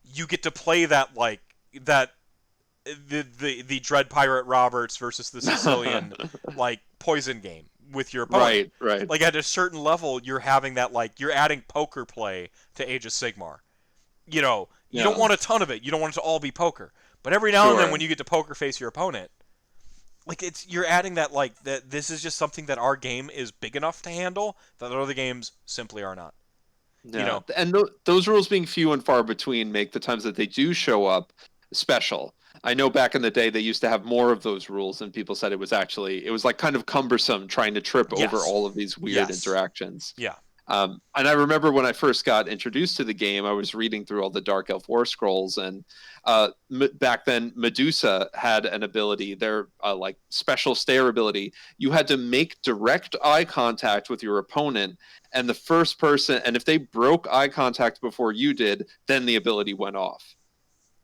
you get to play that like that the Dread Pirate Roberts versus the Sicilian like poison game with your opponent. Right. Right. Like at a certain level, you're having that like you're adding poker play to Age of Sigmar. You know, you don't Yeah. want a ton of it. You don't want it to all be poker. But every now and then, Sure. when you get to poker face your opponent, like it's you're adding that like that this is just something that our game is big enough to handle that other games simply are not. You Yeah. know, And those rules being few and far between make the times that they do show up special. I know back in the day they used to have more of those rules, and people said it was like kind of cumbersome trying to trip over yes, all of these weird yes, interactions. yeah, And I remember when I first got introduced to the game, I was reading through all the Dark Elf War scrolls, and back then Medusa had an ability, their like special stare ability. You had to make direct eye contact with your opponent, and the first person, and if they broke eye contact before you did, then the ability went off.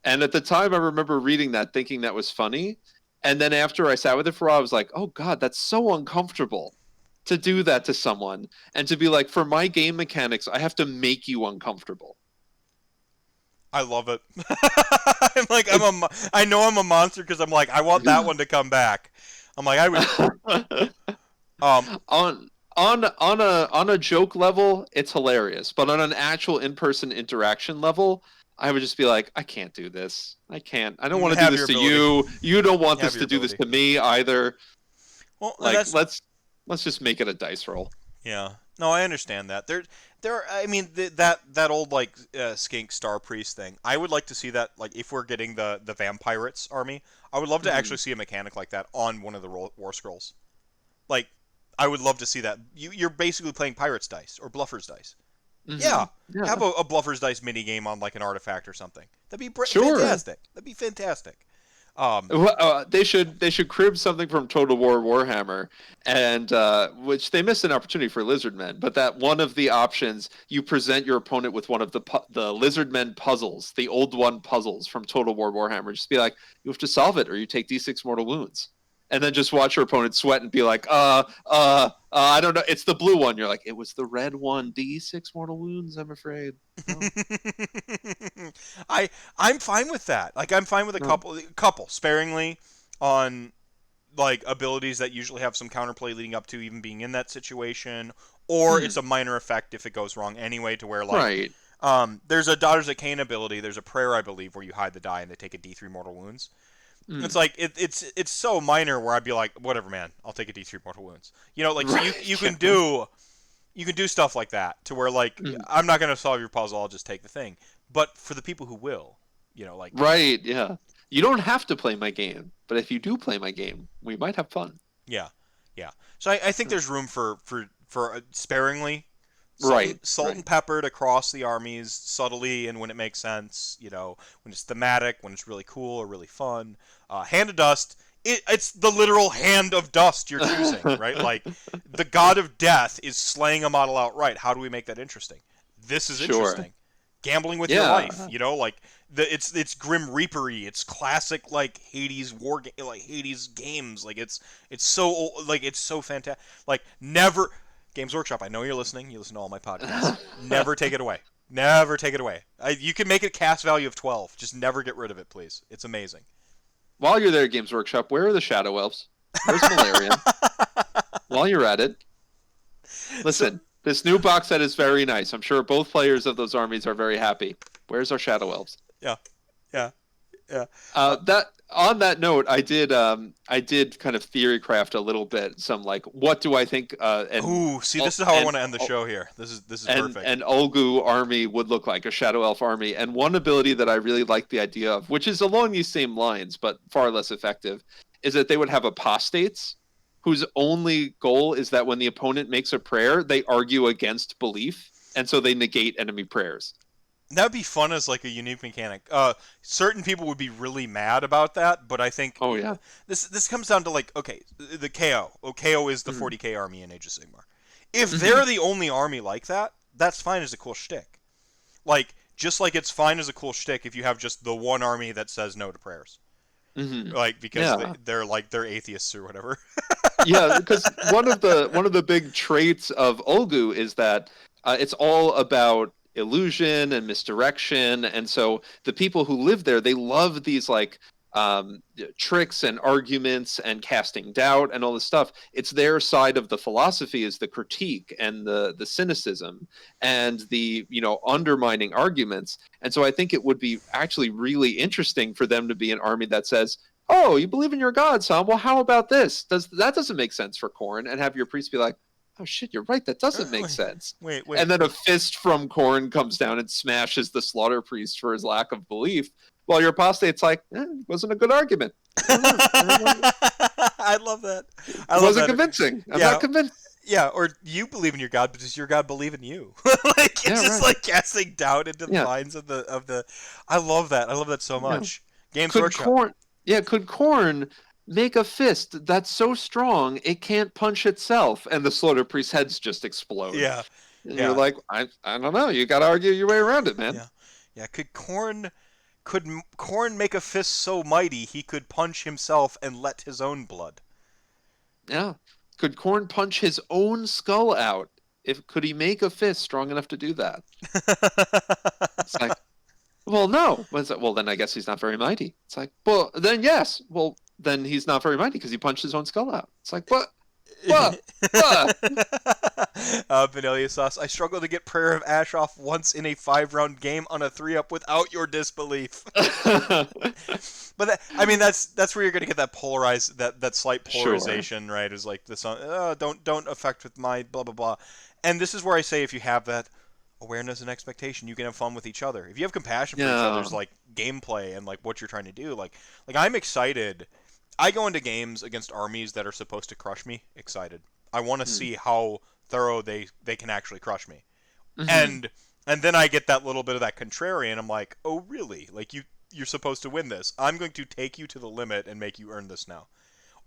And at the time, I remember reading that, thinking that was funny. And then after I sat with it for a while, I was like, oh God, that's so uncomfortable to do that to someone and to be like, for my game mechanics, I have to make you uncomfortable. I love it. I'm like I know I'm a monster because I'm like I want that one to come back. I'm like I would um on on a joke level, it's hilarious, but on an actual in-person interaction level, I would just be like, I can't do this. I can't. I don't want to do have your this to ability. you. You don't want Have this your to do this ability. to me either. Well, and Like, that's let's just make it a dice roll. yeah. No, I understand that. I mean, that old like skink star priest thing. I would like to see that. Like, if we're getting the vampirates army, I would love to Hmm. actually see a mechanic like that on one of the war scrolls. Like, I would love to see that. You're basically playing pirates dice or bluffers dice. Hmm. Yeah, Yeah. have a bluffers dice mini game on like an artifact or something. That'd be Sure. fantastic. That'd be fantastic. Um, They should crib something from Total War Warhammer, and which they missed an opportunity for Lizardmen, but that one of the options you present your opponent with one of the Lizardmen puzzles, the old one puzzles from Total War Warhammer. Just be like, you have to solve it, or you take D6 mortal wounds, and then just watch your opponent sweat and be like, I don't know, it's the blue one. You're like, it was the red one, D6 mortal wounds. I'm afraid. No, I I'm fine with that. Like I'm fine with a no. couple sparingly on like abilities that usually have some counterplay leading up to even being in that situation, or it's Hmm. a minor effect if it goes wrong anyway, to where like Right. there's a Daughters of Cain ability, there's a prayer I believe where you hide the die and they take a D3 mortal wounds. It's Mm. like it's so minor where I'd be like, whatever, man, I'll take a D3 mortal wounds. You know, like so you Right. can Yeah. do stuff like that to where like Mm. I'm not gonna solve your puzzle, I'll just take the thing. But for the people who will, like Right. Yeah. You don't have to play my game, but if you do play my game, we might have fun. yeah, yeah. So I think Mm. there's room for sparingly, Right. salt and Right. peppered across the armies subtly and when it makes sense. When it's thematic, when it's really cool or really fun. Hand of Dust. It's the literal hand of dust you're choosing, right? Like the god of death is slaying a model outright. How do we make that interesting? This is Sure. interesting. Gambling with your life, Yeah. like it's grim reapery. It's classic like Hades like Hades games. Like it's so fantastic. Like never Games Workshop. I know you're listening. You listen to all my podcasts. Never take it away. Never take it away. You can make a cast value of 12. Just never get rid of it, please. It's amazing. While you're there, Games Workshop, where are the Shadow Elves? Where's Malarian? While you're at it, So listen, this new box set is very nice. I'm sure both players of those armies are very happy. Where's our Shadow Elves? yeah, yeah, yeah. That on that note, I did kind of theory craft a little bit. Some like, what do I think? Ooh, see, this is how I want to end the show here. This is perfect. An Olgu army would look like, a Shadow Elf army. And one ability that I really like the idea of, which is along these same lines but far less effective, is that they would have apostates whose only goal is that when the opponent makes a prayer, they argue against belief, and so they negate enemy prayers. That'd be fun as like a unique mechanic. Certain people would be really mad about that, but I think Oh yeah. this comes down to like, okay, the KO. KO is the Mm-hmm. 40k army in Age of Sigmar. If Mm-hmm. they're the only army like that, that's fine as a cool shtick. Like just like it's fine as a cool shtick if you have just the one army that says no to prayers, Mm-hmm. like because Yeah. they're atheists or whatever. Yeah, because one of the big traits of Olgu is that it's all about illusion and misdirection, and so the people who live there, they love these like tricks and arguments and casting doubt and all this stuff. It's their side of the philosophy is the critique and the cynicism and the undermining arguments. And so I think it would be actually really interesting for them to be an army that says, oh, you believe in your gods, huh? Well, how about this? That doesn't make sense for Korn? And have your priest be like, oh shit, you're right, that doesn't make sense. Wait. And then a fist from Korn comes down and smashes the slaughter priest for his lack of belief. While your apostate's like, wasn't a good argument. I love that. I It love wasn't that. convincing. I'm Yeah, not convinced. yeah. Or you believe in your God, but does your God believe in you? Like it's Yeah, just right. like casting doubt into the Yeah, minds of the. I love that. I love that so yeah. much. Games Could Workshop. Korn? Yeah, could Korn make a fist that's so strong it can't punch itself, and the slaughter priest's heads just explode? Yeah, And you're yeah, like, I don't know. You got to argue your way around it, man. yeah, yeah. Could Corn make a fist so mighty he could punch himself and let his own blood? Yeah. Could Korn punch his own skull out? If could he make a fist strong enough to do that? It's like, well, no. Well, then I guess he's not very mighty. It's like, well, then yes. Well, then he's not very mighty because he punched his own skull out. It's like, what, what? Vanilla sauce. I struggled to get Prayer of Ash off once in a 5-round game on a 3-up without your disbelief. But I mean, that's where you're gonna get that that slight Sure. polarization, right? Is like this, don't affect with my blah blah blah, and this is where I say if you have that awareness and expectation, you can have fun with each other. If you have compassion for each Yeah. other's like gameplay and like what you're trying to do, like I'm excited. I go into games against armies that are supposed to crush me, excited. I want to Hmm. see how thorough they can actually crush me, Hmm. and and then I get that little bit of that contrarian. I'm like, oh really? Like you're supposed to win this. I'm going to take you to the limit and make you earn this now.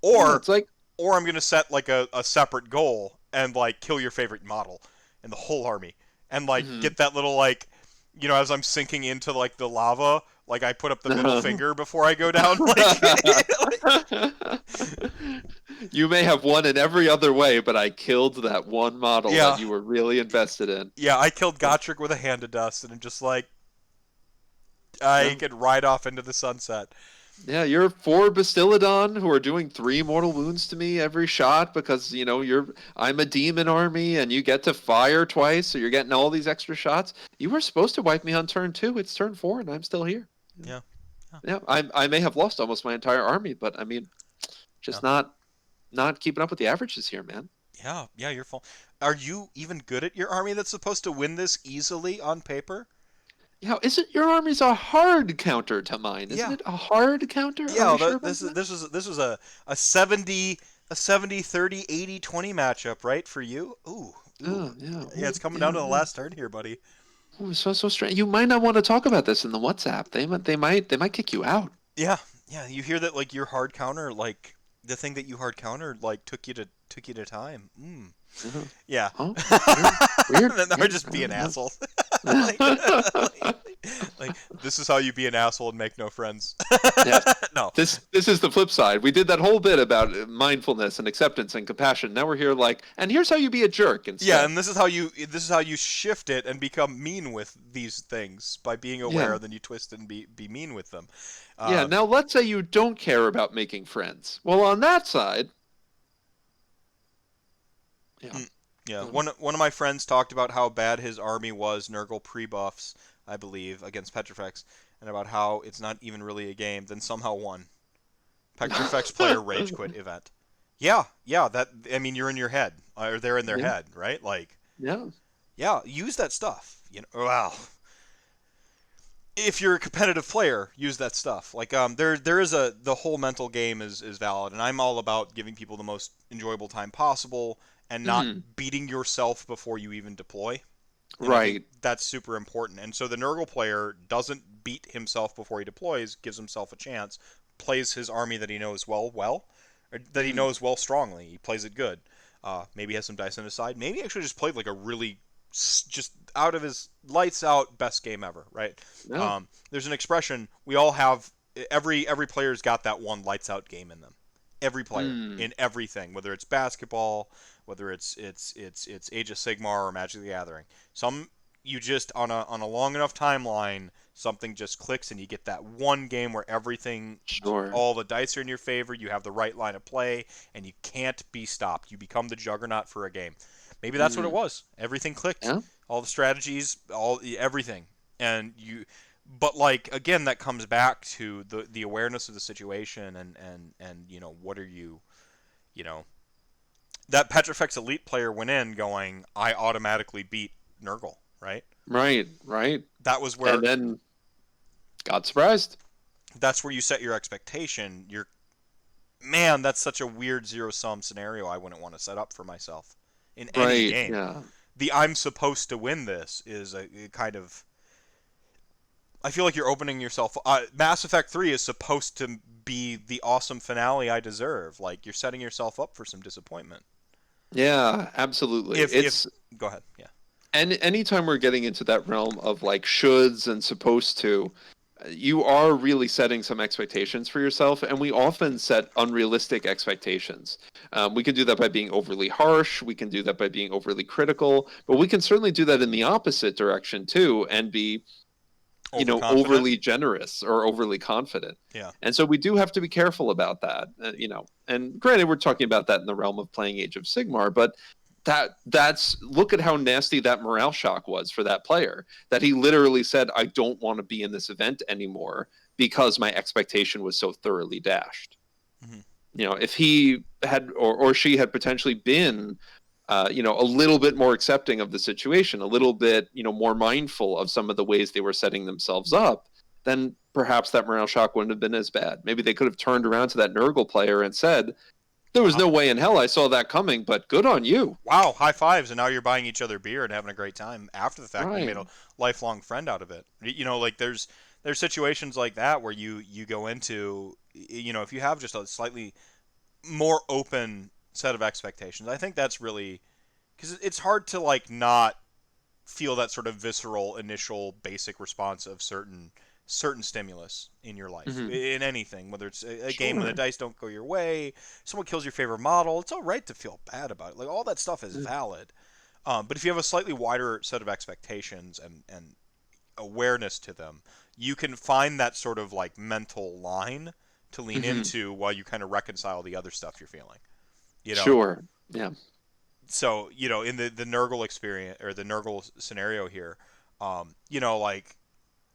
Yeah, Or it's like, or I'm going to set like a separate goal and like kill your favorite model in the whole army and like mhm. get that little like as I'm sinking into like the lava, like I put up the middle finger before I go down You may have won in every other way, but I killed that one model yeah. that you were really invested in. Yeah, I killed Gotrek with a hand of dust and just like I Yeah. could ride off into the sunset. Yeah, you're 4 Bastiladon who are doing 3 mortal wounds to me every shot because, I'm a demon army and you get to fire twice, so you're getting all these extra shots. You were supposed to wipe me on turn 2. It's turn 4 and I'm still here. Yeah. Yeah. Yeah, I may have lost almost my entire army, but I mean, Yeah. just not keeping up with the averages here, man. Yeah. Yeah. You're full. Are you even good at your army that's supposed to win this easily on paper? Yeah, isn't your army's a hard counter to mine? Isn't Yeah. it a hard counter? Are Yeah. we sure about This is that? a 70 30 80 20 matchup, right, for you? Ooh. Ooh. Oh, yeah. Yeah. Ooh, It's coming down yeah, to the yeah. last turn here, buddy. Ooh, so strange. You might not want to talk about this in the WhatsApp. They might kick you out. Yeah. Yeah. You hear that like your hard counter, like the thing that you hard countered, like took you to time. Mm. Uh-huh. Yeah. Oh, weird, weird, Then they're weird. just being Yeah. assholes. like, this is how you be an asshole and make no friends. Yes. No. This is the flip side. We did that whole bit about mindfulness and acceptance and compassion. Now we're here like, and here's how you be a jerk Yeah, instead. and this is how you shift it and become mean with these things by being aware. Yeah. Then you twist it and be mean with them. Yeah. Uh, Now let's say you don't care about making friends. Well, on that side, yeah. yeah. Um, One of my friends talked about how bad his army was Nurgle pre-buffs, I believe, against Petrifex, and about how it's not even really a game. Then somehow won. Petrifex player rage quit event. Yeah, yeah. That I mean, you're in your head, or they're in their yeah. head, right? Like, Yeah. yeah, use that stuff. Well, if you're a competitive player, use that stuff. Like, there is the whole mental game is valid, and I'm all about giving people the most enjoyable time possible and not Mhm. beating yourself before you even deploy. And I think Right. that's super important. And so the Nurgle player doesn't beat himself before he deploys, gives himself a chance, plays his army that he knows well, or that he Mhm. knows well strongly. He plays it good. Maybe has some dice on his side. Maybe actually just played like a really just out of his lights out best game ever, right? Yeah. There's an expression we all have. Every player's got that one lights out game in them. Every player Mm. in everything, whether it's basketball, whether it's Age of Sigmar or Magic the Gathering. Some you just on a long enough timeline, something just clicks and you get that one game where everything, Sure. all the dice are in your favor, you have the right line of play, and you can't be stopped. You become the juggernaut for a game. Maybe that's what it Mm. was. Everything clicked, Yeah. all the strategies, all everything, and you. But like again, that comes back to the awareness of the situation and what are you know that Petrifex Elite player went in going, I automatically beat Nurgle, right? Right. Right. That was And where then got surprised. that's where you set your expectation. You're man, that's such a weird zero sum scenario I wouldn't want to set up for myself in any Right. game. Yeah. The I'm supposed to win this is a kind of I feel like you're opening yourself. Mass Effect 3 is supposed to be the awesome finale I deserve. Like you're setting yourself up for some disappointment. Yeah. Absolutely. If It's go ahead, yeah. and anytime we're getting into that realm of like shoulds and supposed to, you are really setting some expectations for yourself, and we often set unrealistic expectations. We can do that by being overly harsh. We can do that by being overly critical, but we can certainly do that in the opposite direction too, and be Overconfident. overly generous or overly confident. Yeah. And so we do have to be careful about that. And granted, we're talking about that in the realm of playing Age of Sigmar, but that's look at how nasty that morale shock was for that player, that he literally said, I don't want to be in this event anymore because my expectation was so thoroughly dashed. Mm-hmm. If he had or she had potentially been a little bit more accepting of the situation, a little bit, more mindful of some of the ways they were setting themselves up, then perhaps that morale shock wouldn't have been as bad. Maybe they could have turned around to that Nurgle player and said, there was no way in hell I saw that coming, but good on you. Wow, high fives, and now you're buying each other beer and having a great time after the fact. And you Right. made a lifelong friend out of it. Like there's situations like that where you go into, if you have just a slightly more open set of expectations. I think that's really because it's hard to like not feel that sort of visceral initial basic response of certain stimulus in your life Hmm. in anything, whether it's a game when the Sure. dice don't go your way, someone kills your favorite model. It's all right to feel bad about it. Like all that stuff is Mm. valid. But if you have a slightly wider set of expectations and awareness to them, you can find that sort of like mental line to lean Hmm. into while you kind of reconcile the other stuff you're feeling. You know, Sure. Yeah. so in the Nurgle experience or the Nurgle scenario here, like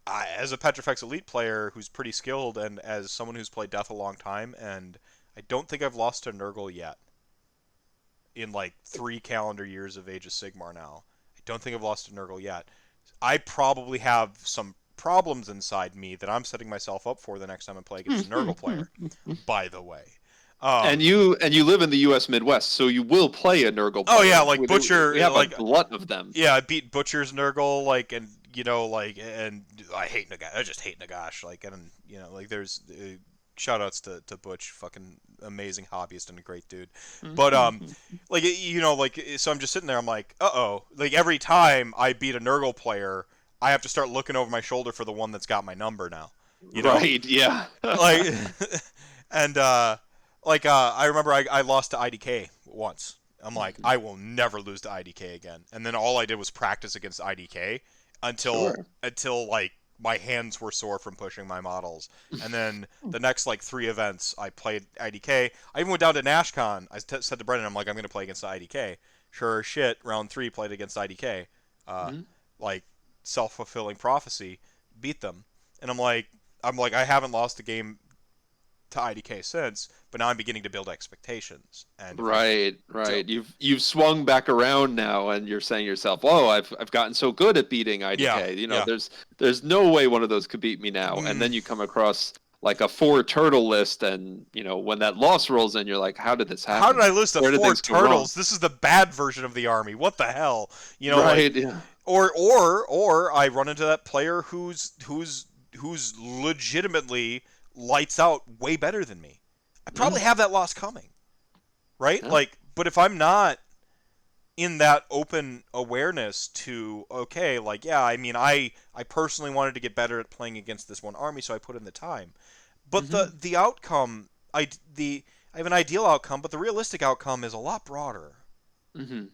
as a Petrifex Elite player who's pretty skilled, and as someone who's played Death a long time, and I don't think I've lost to Nurgle yet in like 3 calendar years of Age of Sigmar now. I don't think I've lost to Nurgle yet. I probably have some problems inside me that I'm setting myself up for the next time I play against a Nurgle player. By the way, And um, you live in the U.S. Midwest, so you will play a Nurgle oh yeah, player. like We Butcher, have a like glut of them. yeah, I beat Butcher's Nurgle, like, and and I hate Nagash. I just hate Nagash, like, and like, there's shout outs to Butch, fucking amazing hobbyist and a great dude. But like, like, so I'm just sitting there, I'm like, uh-oh, like every time I beat a Nurgle player, I have to start looking over my shoulder for the one that's got my number now, you know, Right? Yeah. like, and I remember I lost to IDK once. I'm like, I will never lose to IDK again. And then all I did was practice against IDK until Sure. like my hands were sore from pushing my models. And then the next like 3 events, I played IDK. I even went down to NashCon. Said to Brendan, I'm like, I'm gonna play against IDK. Sure as shit, round 3 played against IDK. Uh, Mhm. like self-fulfilling prophecy, beat them. And I'm like, I haven't lost a game to IDK since, but now I'm beginning to build expectations. And if I Right, so, right. You've swung back around now, and you're saying to yourself, "Oh, I've gotten so good at beating yeah, IDK. yeah. There's no way one of those could beat me now." And Mm, then you come across like a 4 turtle list, and when that loss rolls in, you're like, "How did this how did happen? I lose to Where did four things go wrong?" turtles? This is the bad version of the army. What the hell? Like, Right. Yeah. or I run into that player who's legitimately lights out way better than me. I Yeah. probably have that loss coming, right? Yeah. Like, but if I'm not in that open awareness to, okay, like, yeah, I mean, I personally wanted to get better at playing against this one army, so I put in the time. But Hmm. the outcome, I have an ideal outcome, but the realistic outcome is a lot broader. Hmm.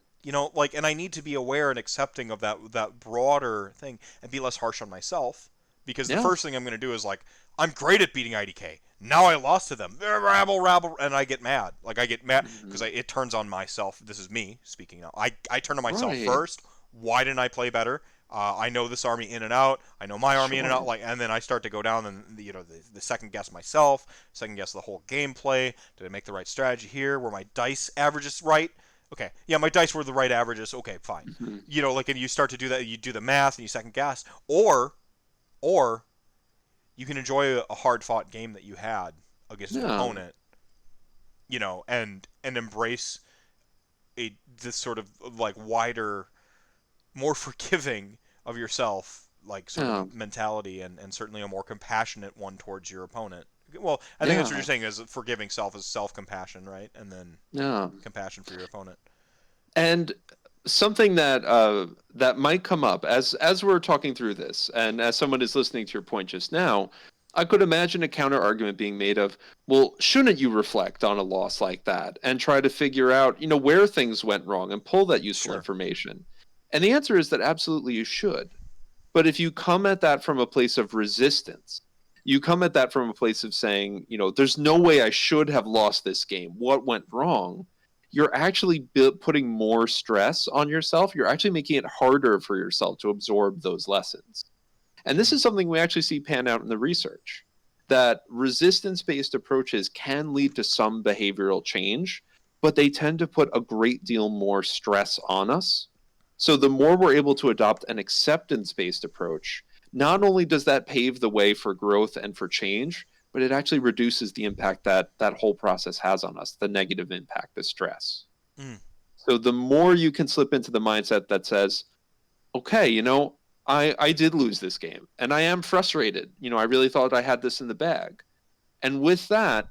Like, and I need to be aware and accepting of that broader thing and be less harsh on myself, because the Yeah. first thing I'm going to do is like, I'm great at beating IDK. Now I lost to them. Rabble, rabble, and I get mad. Like, I get mad because Hmm. it turns on myself. This is me speaking now. I turn on myself Right. first. Why didn't I play better? I know this army in and out. I know my army in and out. Sure. Like, and then I start to go down and the second guess myself, second guess the whole gameplay. Did I make the right strategy here? Were my dice averages right? Okay, yeah, my dice were the right averages. Okay, fine. Hmm. Like, and you start to do that. You do the math and you second guess, or you can enjoy a hard fought game that you had against an Yeah. opponent, and embrace this sort of like wider, more forgiving of yourself, like, sort Yeah. of mentality, and certainly a more compassionate one towards your opponent. Well, I think that's what you're Yeah. saying, is forgiving self is self compassion, right? And then Yeah. compassion for your opponent. And something that that might come up as we're talking through this, and as someone is listening to your point just now, I could imagine a counter argument being made of, well, shouldn't you reflect on a loss like that and try to figure out, where things went wrong and pull that useful Sure. information? And the answer is that absolutely you should. But if you come at that from a place of resistance, you come at that from a place of saying, there's no way I should have lost this game. What went wrong? You're actually putting more stress on yourself. You're actually making it harder for yourself to absorb those lessons. And this Mm-hmm. is something we actually see pan out in the research, that resistance based approaches can lead to some behavioral change, but they tend to put a great deal more stress on us. So the more we're able to adopt an acceptance based approach, not only does that pave the way for growth and for change, but it actually reduces the impact that that whole process has on us, the negative impact, the stress. Mm. So the more you can slip into the mindset that says, okay, I did lose this game and I am frustrated. I really thought I had this in the bag. And with that,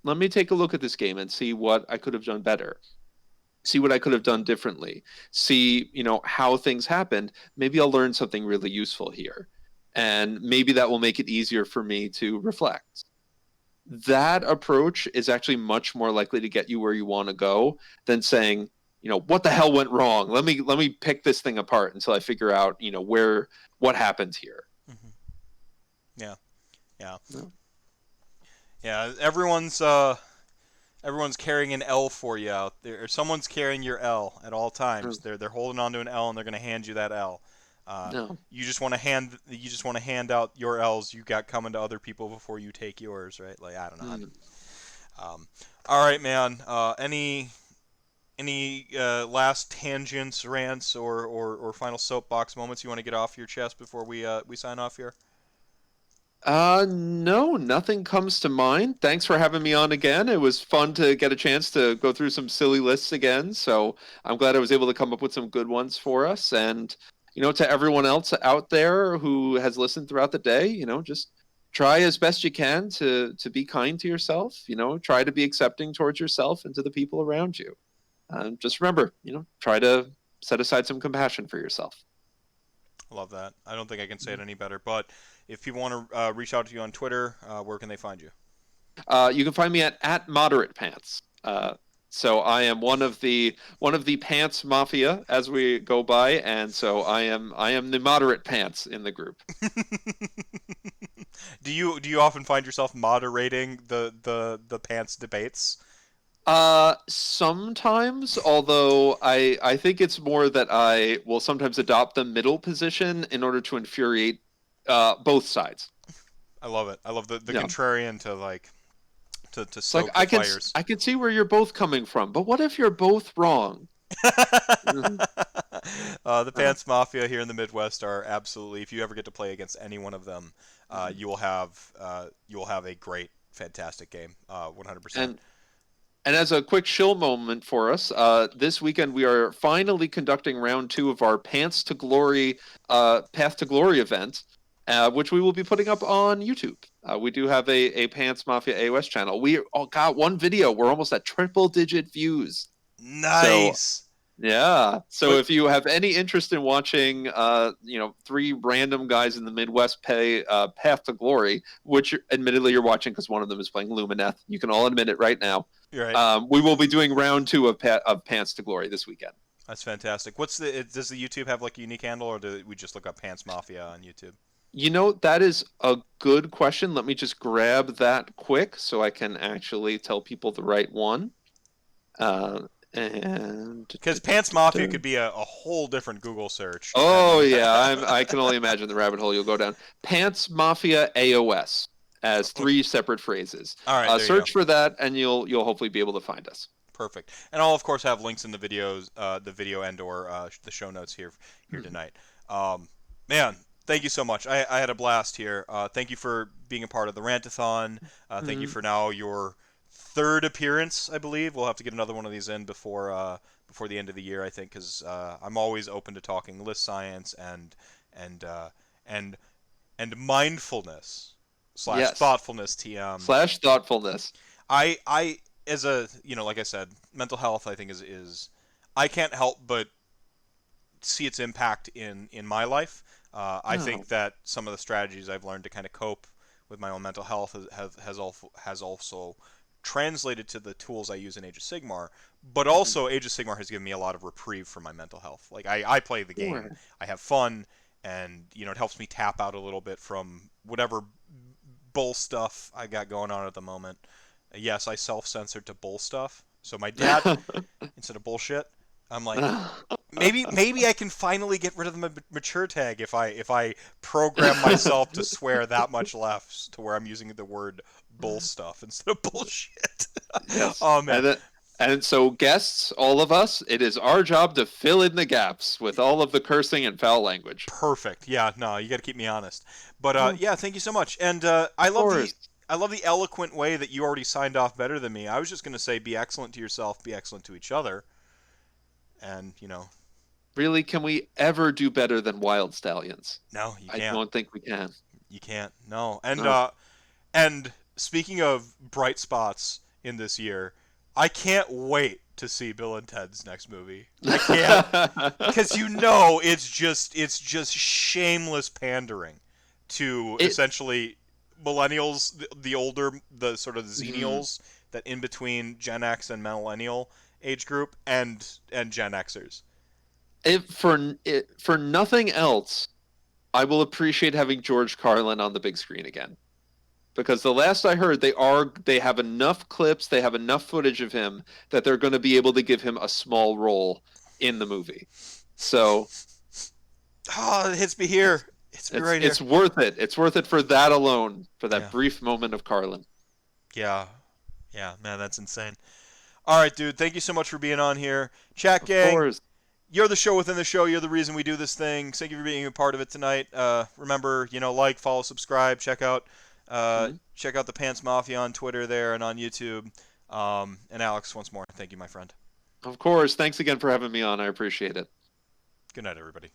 let me take a look at this game and see what I could have done better. See what I could have done differently. See, how things happened. Maybe I'll learn something really useful here. And maybe that will make it easier for me to reflect. That approach is actually much more likely to get you where you want to go than saying, what the hell went wrong? Let me pick this thing apart until I figure out, what happened here. Mm-hmm. Yeah. Yeah. No. Yeah. Everyone's carrying an L for you out there. Or someone's carrying your L at all times. No. They're holding onto an L and they're going to hand you that L. No. You just want to hand out your L's you got coming to other people before you take yours, right? Like I don't know. Mm. All right, man. Any last tangents, rants, or final soapbox moments you want to get off your chest before we sign off here? No, nothing comes to mind. Thanks for having me on again. It was fun to get a chance to go through some silly lists again. So I'm glad I was able to come up with some good ones for us. And, to everyone else out there who has listened throughout the day, just try as best you can to be kind to yourself. Try to be accepting towards yourself and to the people around you. Just remember, try to set aside some compassion for yourself. Love that. I don't think I can say it any better. But if people want to reach out to you on Twitter, where can they find you? You can find me at Moderate Pants. So I am one of the pants mafia as we go by, and so I am the moderate pants in the group. Do you often find yourself moderating the pants debates? Sometimes, although I think it's more that I will sometimes adopt the middle position in order to infuriate both sides. I love it. I love the Yeah. contrarian to like to It's like stoke the fires. I can see where you're both coming from, but what if you're both wrong? Mhm. The Pants Mafia here in the Midwest are absolutely. If you ever get to play against any one of them, you will have a great, fantastic game. 100%. And And as a quick shill moment for us, this weekend we are finally conducting round two of our Path to Glory event, which we will be putting up on YouTube. We do have a Pants Mafia AOS channel. We got one video. We're almost at triple digit views. So Nice. yeah. So But if you have any interest in watching, three random guys in the Midwest pay Path to Glory, which admittedly you're watching because one of them is playing Lumineth. You can all admit it right now. you're right. We will be doing round two of Pants to Glory this weekend. That's fantastic. Does the YouTube have like a unique handle, or do we just look up Pants Mafia on YouTube? That is a good question. Let me just grab that quick so I can actually tell people the right one. And Because Pants Mafia could be a whole different Google search. oh Depending. yeah, I can only imagine the rabbit hole you'll go down. Pants Mafia AOS as three separate phrases. All right, there you go. Search for that, and you'll hopefully be able to find us. Perfect. And I'll of course have links in the videos, the video and/or the show notes here tonight. Man, thank you so much. I had a blast here. Thank you for being a part of the Rantathon. Thank you Mhm. for now your third appearance, I believe. We'll have to get another one of these in before the end of the year, I think, because I'm always open to talking list science and and and mindfulness slash Yes. thoughtfulness. TM. Slash thoughtfulness. I as a like I said, mental health I think is I can't help but see its impact in my life. I No. think that some of the strategies I've learned to kind of cope with my own mental health has also translated to the tools I use in Age of Sigmar, but Mhm. also Age of Sigmar has given me a lot of reprieve from my mental health. Like I play the game, Sure. I have fun, and it helps me tap out a little bit from whatever bull stuff I got going on at the moment. Yes, I self-censored to bull stuff. So my dad, instead of bullshit, I'm like, maybe I can finally get rid of the mature tag if I program myself to swear that much less to where I'm using the word bull stuff instead of bullshit. Yes. Oh man, And so guests, all of us, it is our job to fill in the gaps with all of the cursing and foul language. perfect. Yeah, no, you got to keep me honest. But Oh, of yeah, thank you so much. And I love the course. I love the eloquent way that you already signed off better than me. I was just gonna say, be excellent to yourself, be excellent to each other, and Really, can we ever do better than Wild Stallions? no, you I can't. don't think we can. You can't. No. And No. speaking of bright spots in this year, I can't wait to see Bill and Ted's next movie. I can't, because it's just shameless pandering to it essentially millennials, the sort of mhm. xennials that in between Gen X and millennial age group and Gen Xers. it for nothing else. I will appreciate having George Carlin on the big screen again. Because the last I heard, they have enough clips, they have enough footage of him that they're going to be able to give him a small role in the movie. So Oh, it hits me here. It's me right here. it's worth it. It's worth it for that alone, for that Yeah. brief moment of Carlin. Yeah. Yeah, man, that's insane. All right, dude. Thank you so much for being on here. Chat Of gang, course. you're the show within the show. You're the reason we do this thing. Thank you for being a part of it tonight. Remember, like, follow, subscribe, Mhm. check out the Pants Mafia on Twitter there and on YouTube. And Alex, once more, thank you, my friend. Of course. Thanks again for having me on. I appreciate it. Good night, everybody.